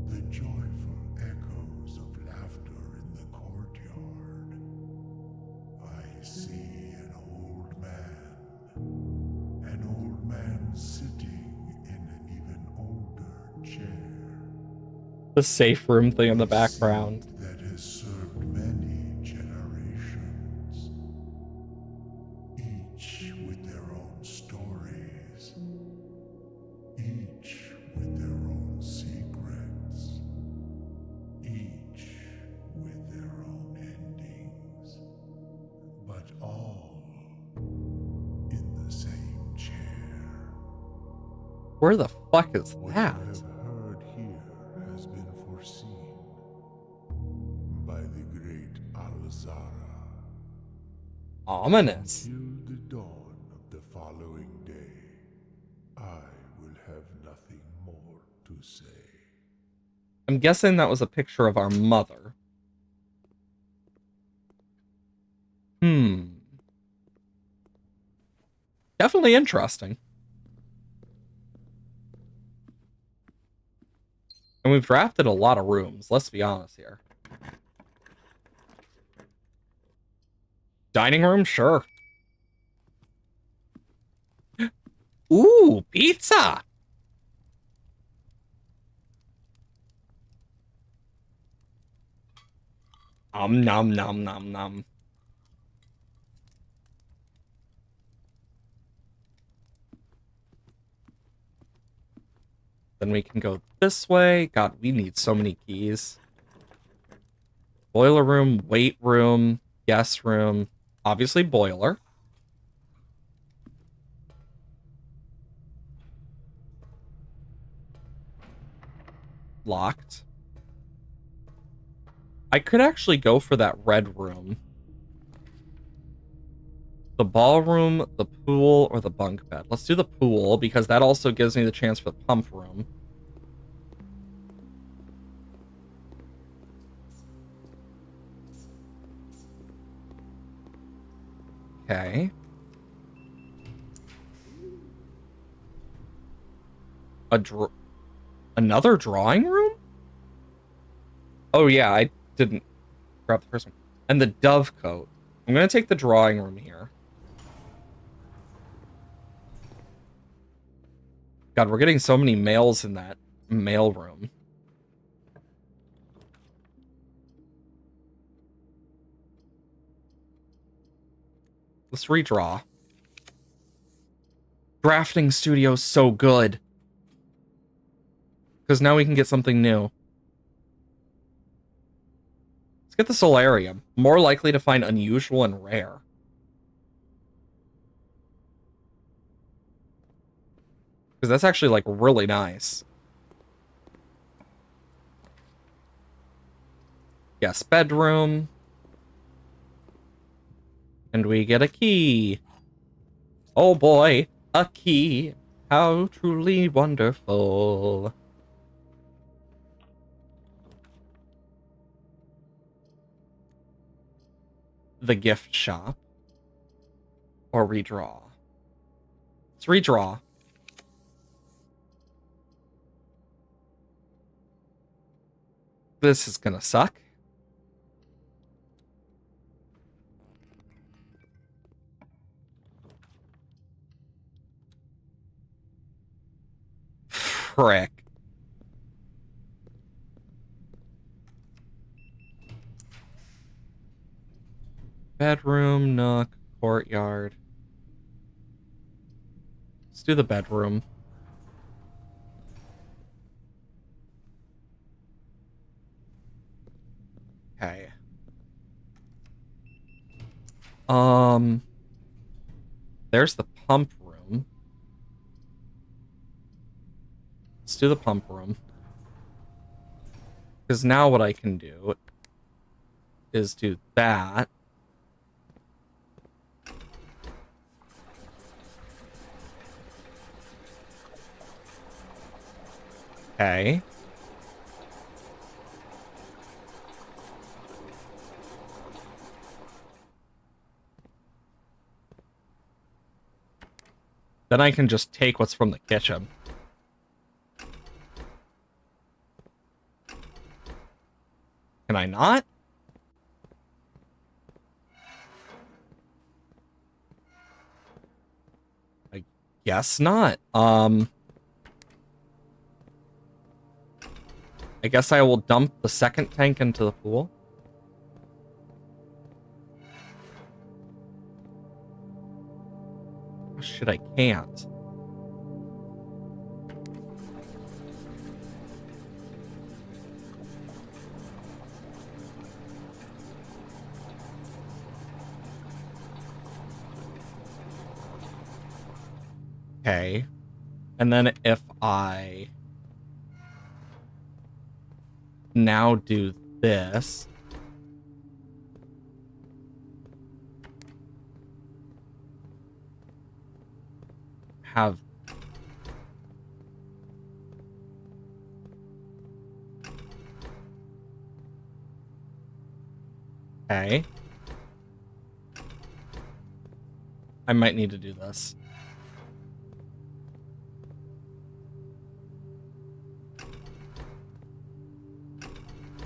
C: The joyful echoes of laughter in the courtyard. I see an old man sitting in an even older chair.
A: The safe room thing in the background.
C: That has served many generations, each with their own stories, each with their own secrets, each with their own endings, but all in the same chair.
A: Where the fuck is
C: What
A: that?
C: you have heard here has been foreseen by the great Alzara.
A: Ominous.
C: Till the dawn of the following day, I will have nothing more to say.
A: I'm guessing that was a picture of our mother. Definitely interesting. And we've drafted a lot of rooms, let's be honest here. Dining room? Sure. Ooh, pizza! Nom nom nom nom. Then we can go this way. God, we need so many keys. Boiler room, weight room, guest room, obviously boiler. locked. I could actually go for that red room. The ballroom, the pool, or the bunk bed. Let's do the pool, because that also gives me the chance for the pump room. Okay. Another drawing room? Oh yeah, I didn't grab the first one. And the dove coat. I'm gonna take the drawing room here. God, we're getting so many males in that mail room. Let's redraw. Drafting studio's so good. Because now we can get something new. Let's get the solarium. More likely to find unusual and rare. Because that's actually, like, really nice. Yes, bedroom. And we get a key. Oh boy, a key. How truly wonderful. The gift shop. Or redraw. Let's redraw. This is gonna suck. Frick. Bedroom, nook, courtyard. Let's do the bedroom. Okay. There's the pump room. Let's do the pump room. Because now what I can do is do that. Okay. Then I can just take what's from the kitchen. Can I not? I guess not. I guess I will dump the second tank into the pool. Oh, shit, I can't. Okay. And then if I now do this. Have okay. I might need to do this.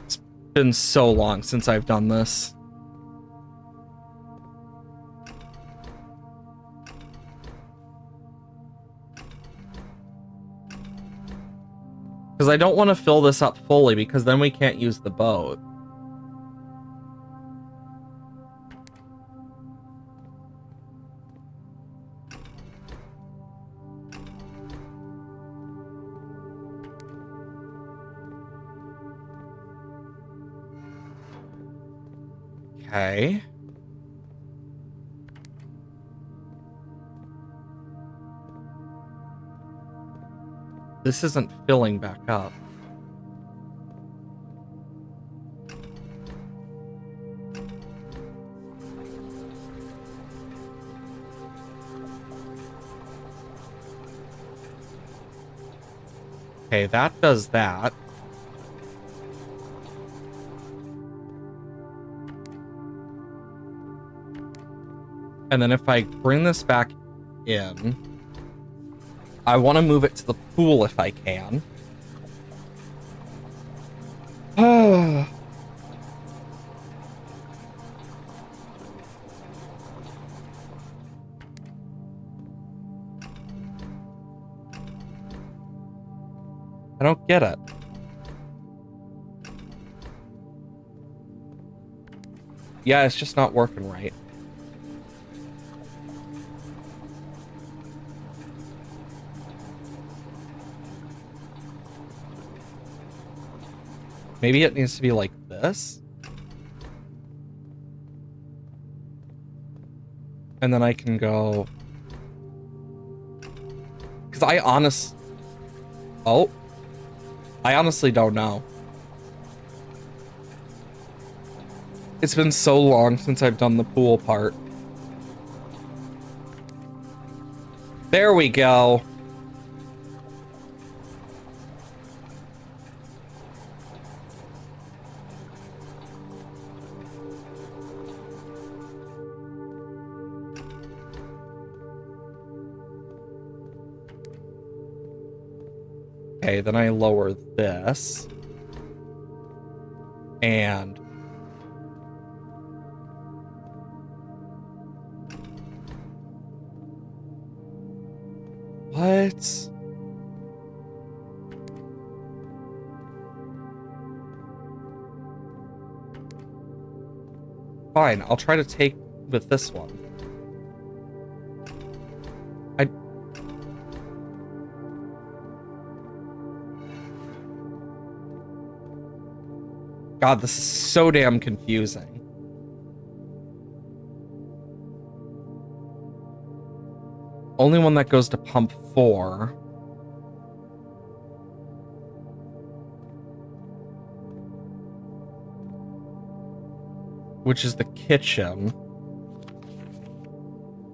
A: It's been so long since I've done this. Because I don't want to fill this up fully, because then we can't use the boat. Okay. This isn't filling back up. Okay, that does that. And then if I bring this back in, I want to move it to the pool if I can. I don't get it. Yeah, it's just not working right. Maybe it needs to be like this. And then I can go... Because I honestly don't know. It's been so long since I've done the pool part. There we go. Okay, then I lower this. And... What? Fine, I'll try to take with this one. God, this is so damn confusing. Only one that goes to pump 4. Which is the kitchen.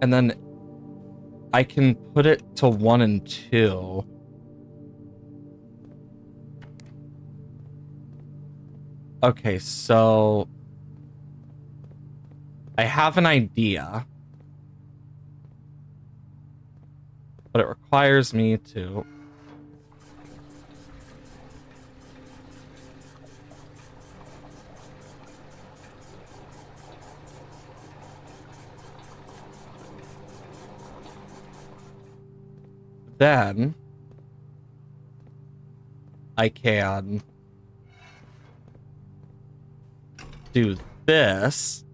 A: And then I can put it to 1 and 2. Okay, so I have an idea. But it requires me to... Then I can do this.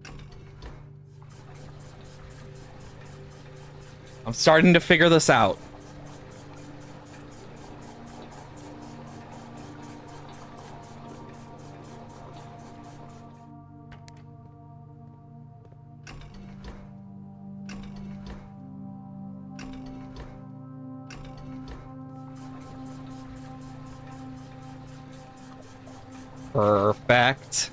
A: I'm starting to figure this out. Perfect.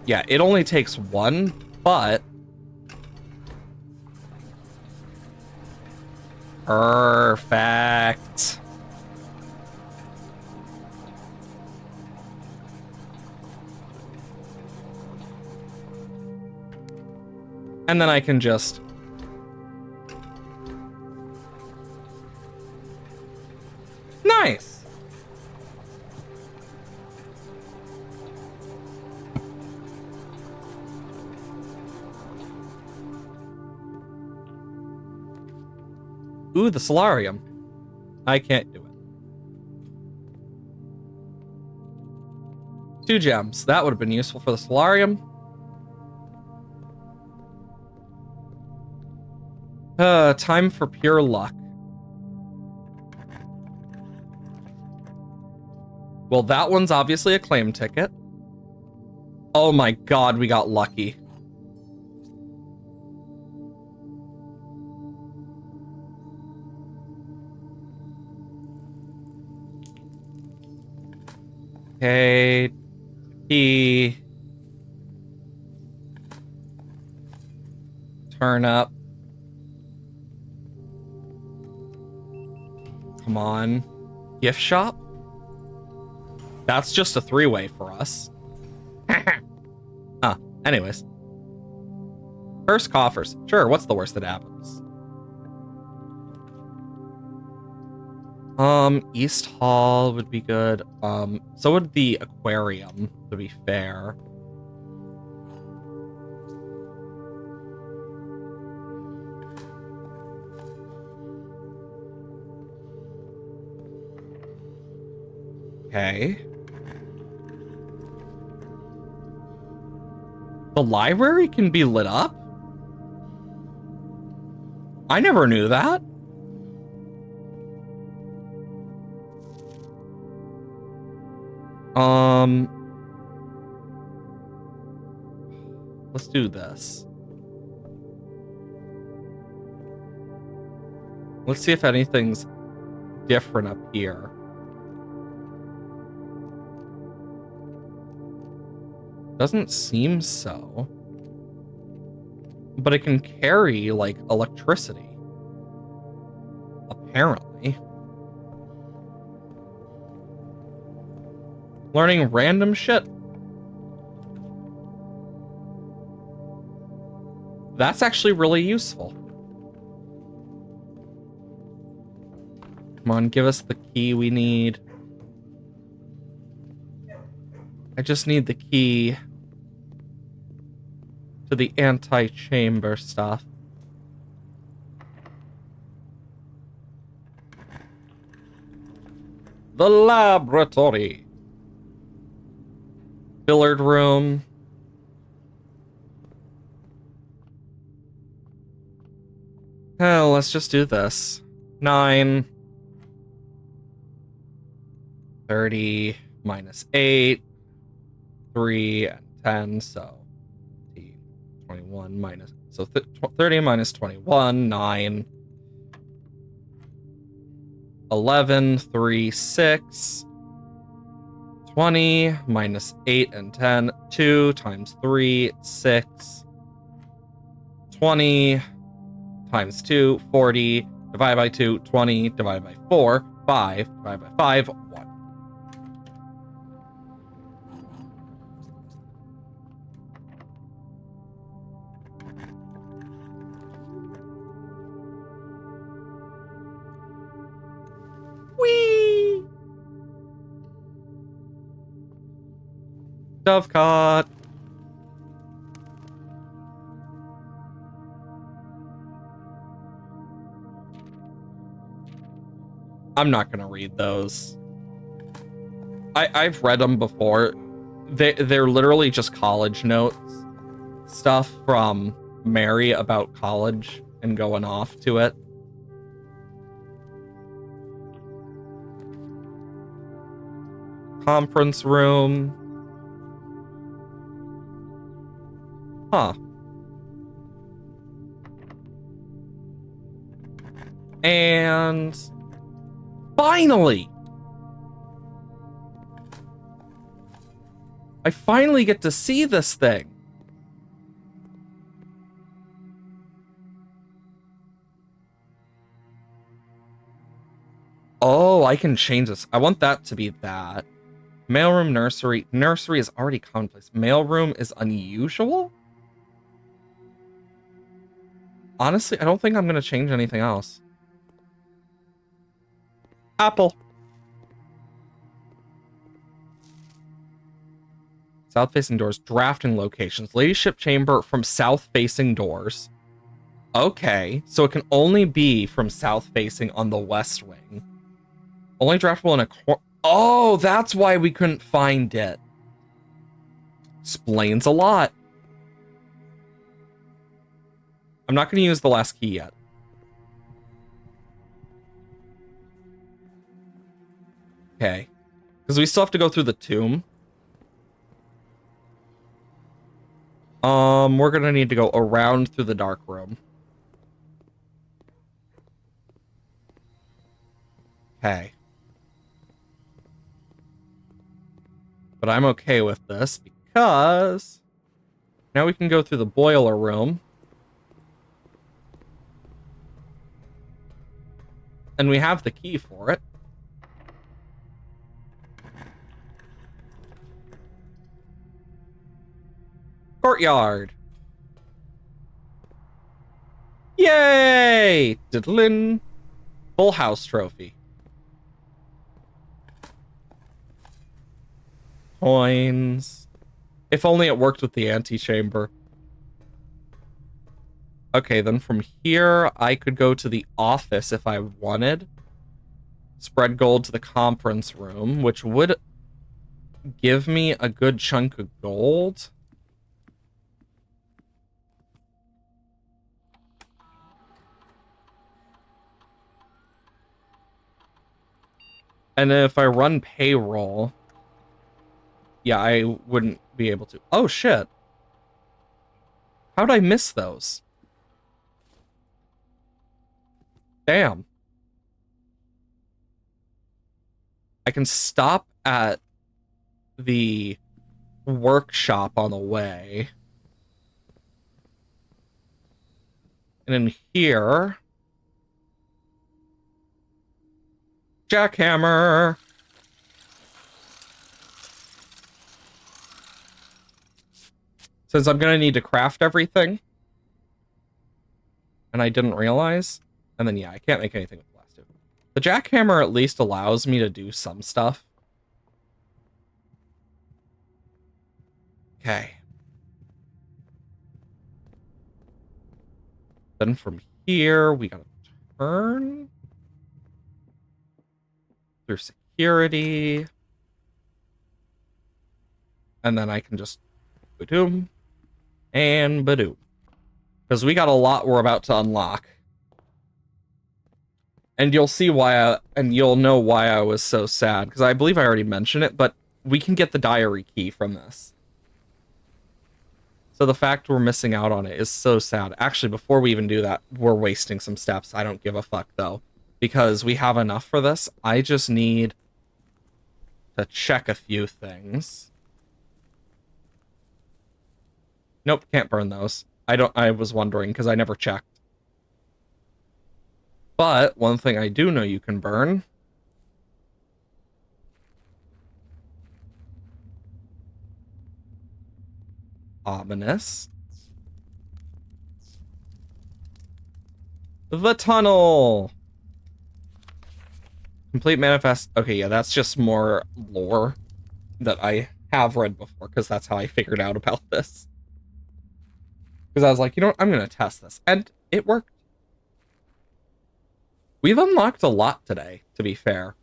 A: Yeah, it only takes 1, but... Perfect. And then I can just... Nice! Ooh, the solarium. I can't do it. 2 gems. That would have been useful for the solarium. Time for pure luck. Well, that one's obviously a claim ticket. Oh my god, we got lucky. Okay. turnip. Come on. Gift shop? That's just a three-way for us. Anyways. First coffers. Sure, what's the worst that happens? East Hall would be good. So would the aquarium, to be fair. Okay. The library can be lit up? I never knew that. Let's do this. Let's see if anything's different up here. Doesn't seem so. But it can carry, like, electricity. Apparently. Learning random shit. That's actually really useful. Come on, give us the key we need. I just need the key to the anti-chamber stuff. The laboratory. Billiard room. Oh, let's just do this. 9. 30 minus 8. 3 and 10, so 21 minus, so 30 minus 21, 9. 11, 3, 6. 20 minus 8 and 10, 2 times 3, 6. 20 times 2, 40, divided by 2, 20, divided by 4, 5, divided by 5, 1. Whee! Dovecot. I'm not gonna read those. I've read them before. They're literally just college notes. Stuff from Mary about college and going off to it. Conference room. Huh. And finally, I finally get to see this thing. Oh, I can change this. I want that to be that. Mailroom, nursery. Nursery is already commonplace. Mailroom is unusual? Honestly, I don't think I'm going to change anything else. Apple. South-facing doors. Drafting locations. Ladyship chamber from south-facing doors. Okay, so it can only be from south-facing on the west wing. Only draftable in a corner. Oh, that's why we couldn't find it. Explains a lot. I'm not going to use the last key yet. Okay. Because we still have to go through the tomb. We're going to need to go around through the dark room. Okay. But I'm okay with this because now we can go through the boiler room. and we have the key for it. Courtyard. Yay! Diddlin. Full house trophy. Coins. If only it worked with the antechamber. Okay, then from here, I could go to the office if I wanted. Spread gold to the conference room, which would give me a good chunk of gold. And if I run payroll, yeah, I wouldn't be able to. Oh, shit. How'd I miss those? Damn. I can stop at the workshop on the way. And in here... Jackhammer! Since I'm gonna need to craft everything. And I didn't realize. And then, yeah, I can't make anything with the last two. The jackhammer at least allows me to do some stuff. Okay. Then from here, we gotta turn through security. And then I can just ba-doom and ba-doom. Because we got a lot we're about to unlock. And you'll see why and you'll know why I was so sad. Because I believe I already mentioned it, but we can get the diary key from this. So the fact we're missing out on it is so sad. Actually, before we even do that, we're wasting some steps. I don't give a fuck, though. Because we have enough for this. I just need to check a few things. Nope, can't burn those. I was wondering, because I never checked. But one thing I do know you can burn. Ominous. The tunnel. Complete manifest. Okay, yeah, that's just more lore that I have read before, because that's how I figured out about this. Because I was like, you know what, I'm going to test this. And it worked. We've unlocked a lot today, to be fair.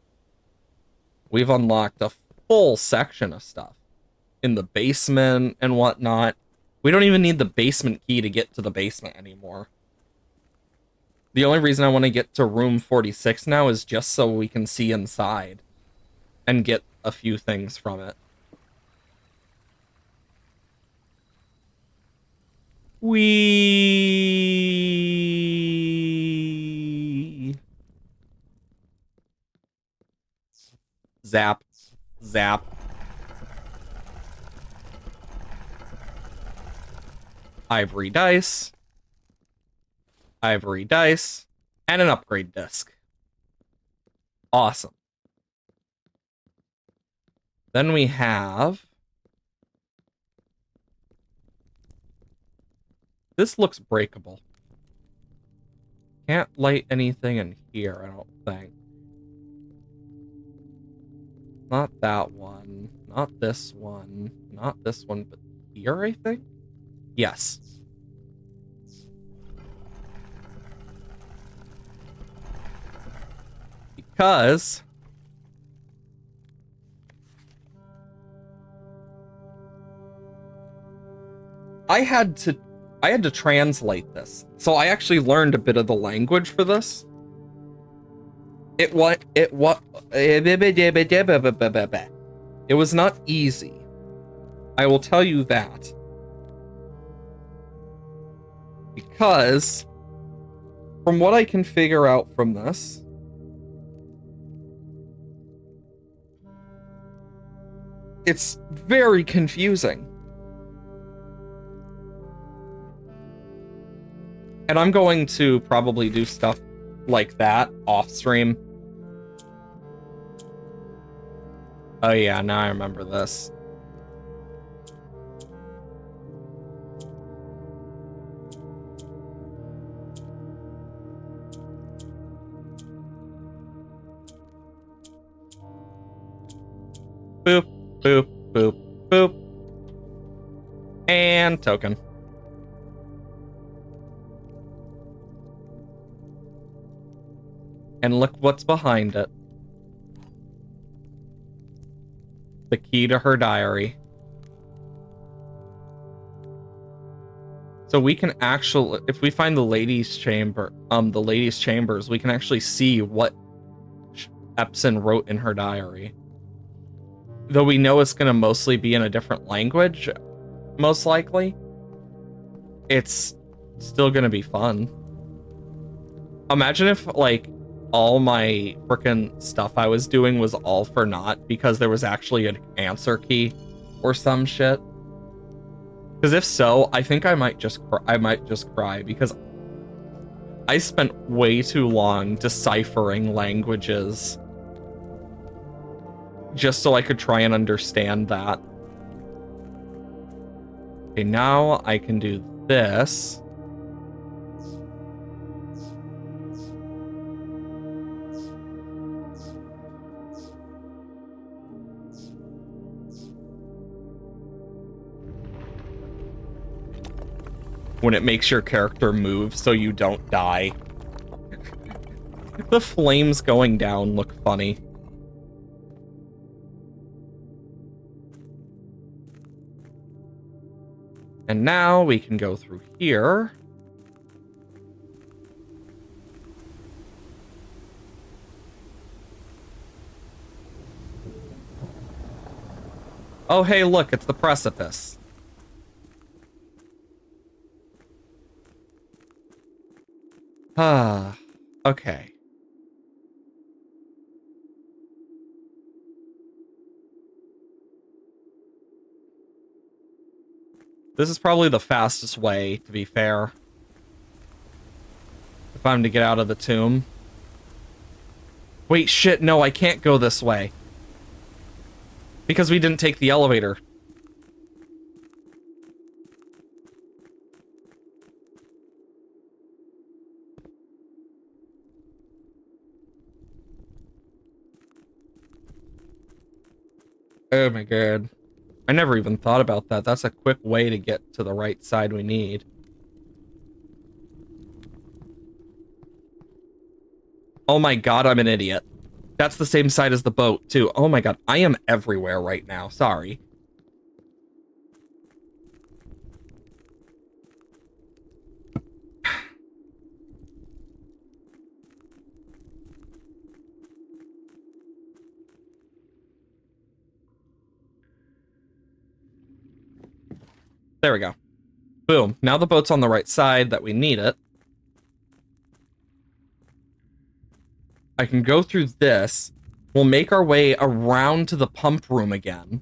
A: We've unlocked a full section of stuff. In the basement and whatnot. We don't even need the basement key to get to the basement anymore. The only reason I want to get to room 46 now is just so we can see inside. And get a few things from it. Zap. Zap. Ivory dice. Ivory dice. And an upgrade disc. Awesome. Then we have... This looks breakable. Can't light anything in here, I don't think. Not that one. Not this one. Not this one, but here, I think? Yes. Because... I had to translate this. So I actually learned a bit of the language for this. It was not easy. I will tell you that. Because from what I can figure out from this, it's very confusing. And I'm going to probably do stuff like that off stream. Oh yeah, now I remember this. Boop, boop, boop, boop. And token. And look what's behind it. The key to her diary. So we can actually, if we find the ladies' chambers, we can actually see what Epson wrote in her diary. Though we know it's going to mostly be in a different language, most likely, it's still going to be fun. Imagine if, like, all my frickin' stuff I was doing was all for naught because there was actually an answer key or some shit. Because if so, I think I might just cry because I spent way too long deciphering languages just so I could try and understand that. Okay, now I can do this. When it makes your character move so you don't die. The flames going down look funny. And now we can go through here. Oh, hey, look, it's the precipice. Ah, okay. This is probably the fastest way, to be fair. If I'm to get out of the tomb. Wait, shit, no, I can't go this way. Because we didn't take the elevator. Oh my god. I never even thought about that. That's a quick way to get to the right side we need. Oh my god, I'm an idiot. That's the same side as the boat, too. Oh my god, I am everywhere right now. Sorry. There we go. Boom. Now the boat's on the right side that we need it. I can go through this. We'll make our way around to the pump room again,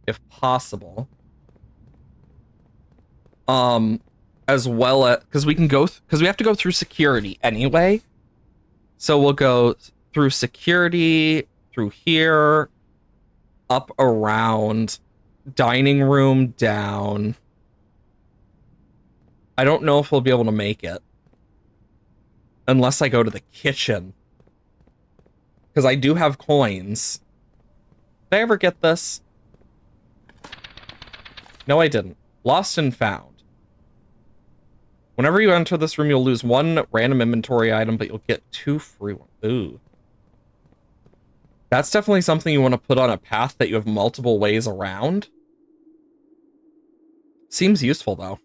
A: if possible. As well as, because we can go, because we have to go through security anyway. So we'll go through security, through here, up around, dining room, down. I don't know if we'll be able to make it. Unless I go to the kitchen. Because I do have coins. Did I ever get this? No, I didn't. Lost and found. Whenever you enter this room, you'll lose one random inventory item, but you'll get 2 free ones. Ooh. That's definitely something you want to put on a path that you have multiple ways around. Seems useful, though.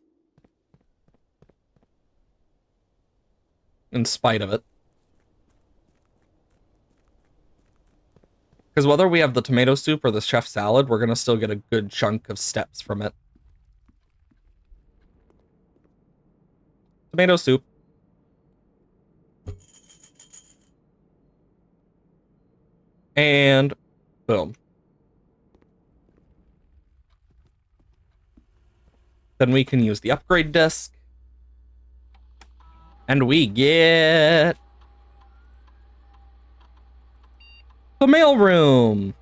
A: In spite of it. Because whether we have the tomato soup or the chef salad, we're going to still get a good chunk of steps from it. Tomato soup. And boom. Then we can use the upgrade disc. And we get The mailroom.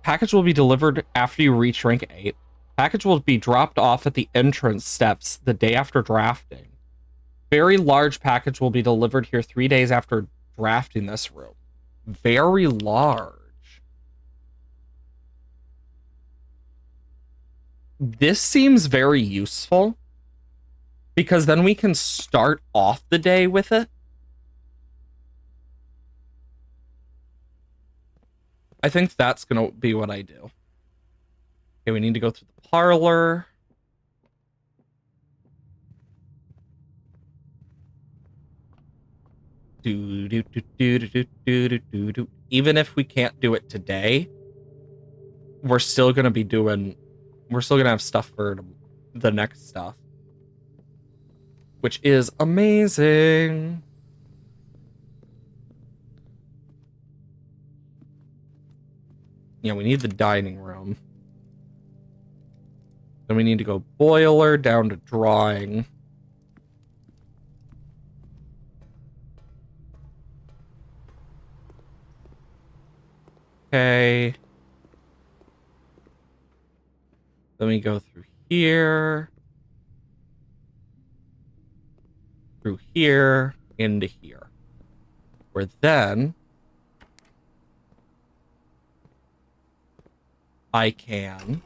A: Package will be delivered after you reach rank 8. Package will be dropped off at the entrance steps the day after drafting. Very large package will be delivered here 3 days after drafting this room. Very large. This seems very useful because then we can start off the day with it. I think that's going to be what I do. Okay, we need to go through the parlor. Even if we can't do it today, we're still going to have stuff for the next stuff, which is amazing. Yeah, we need the dining room. Then we need to go boiler down to drawing. Okay. Then we go through here. Through here, into here. Where then I can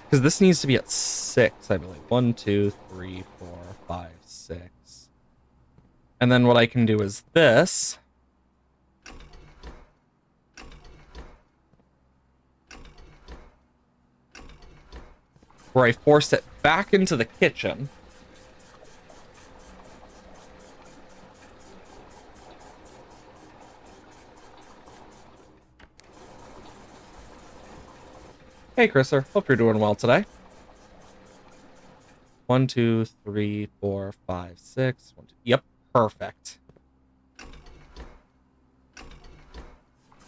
A: because this needs to be at 6, I believe. 1, 2, 3, 4, 5, 6. And then what I can do is this. Where I force it back into the kitchen. Hey, Chriser. Hope you're doing well today. 1, 2, 3, 4, 5, 6. 1, 2. Yep, perfect.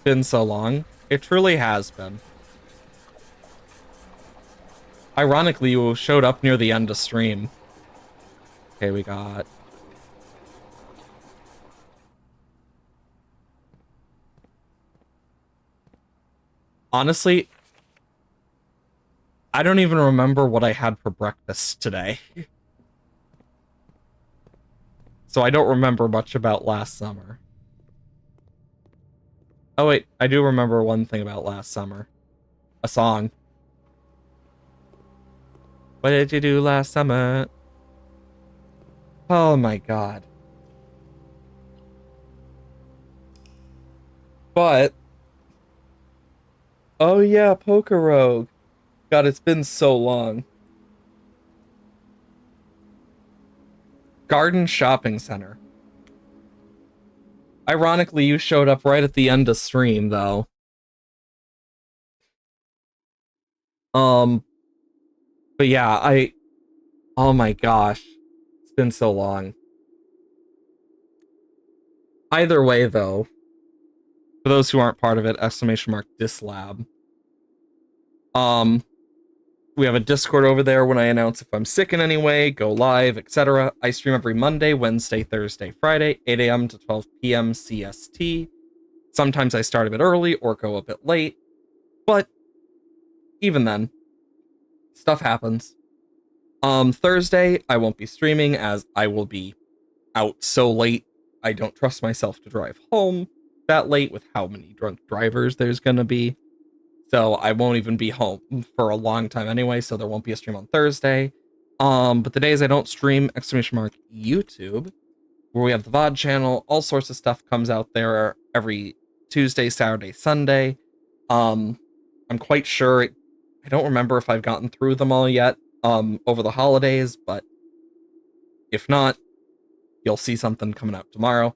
A: Been so long. It truly has been. Ironically, you showed up near the end of stream. Okay, we got... Honestly, I don't even remember what I had for breakfast today. So I don't remember much about last summer. Oh wait, I do remember one thing about last summer. A song. What did you do last summer? Oh my god. But... Oh yeah, Poker Rogue. God, it's been so long. Garden Shopping Center. Ironically, you showed up right at the end of stream, though. But yeah, oh my gosh. It's been so long. Either way, though, for those who aren't part of it, ! Dislab. We have a Discord over there when I announce if I'm sick in any way, go live, etc. I stream every Monday, Wednesday, Thursday, Friday, 8 a.m. to 12 p.m. CST. Sometimes I start a bit early or go a bit late, but even then, stuff happens. Thursday, I won't be streaming as I will be out so late. I don't trust myself to drive home that late with how many drunk drivers there's gonna be. So I won't even be home for a long time anyway, so there won't be a stream on Thursday. But the days I don't stream, YouTube, where we have the VOD channel, all sorts of stuff comes out there every Tuesday, Saturday, Sunday. I'm quite sure, I don't remember if I've gotten through them all yet over the holidays, but if not, you'll see something coming out tomorrow.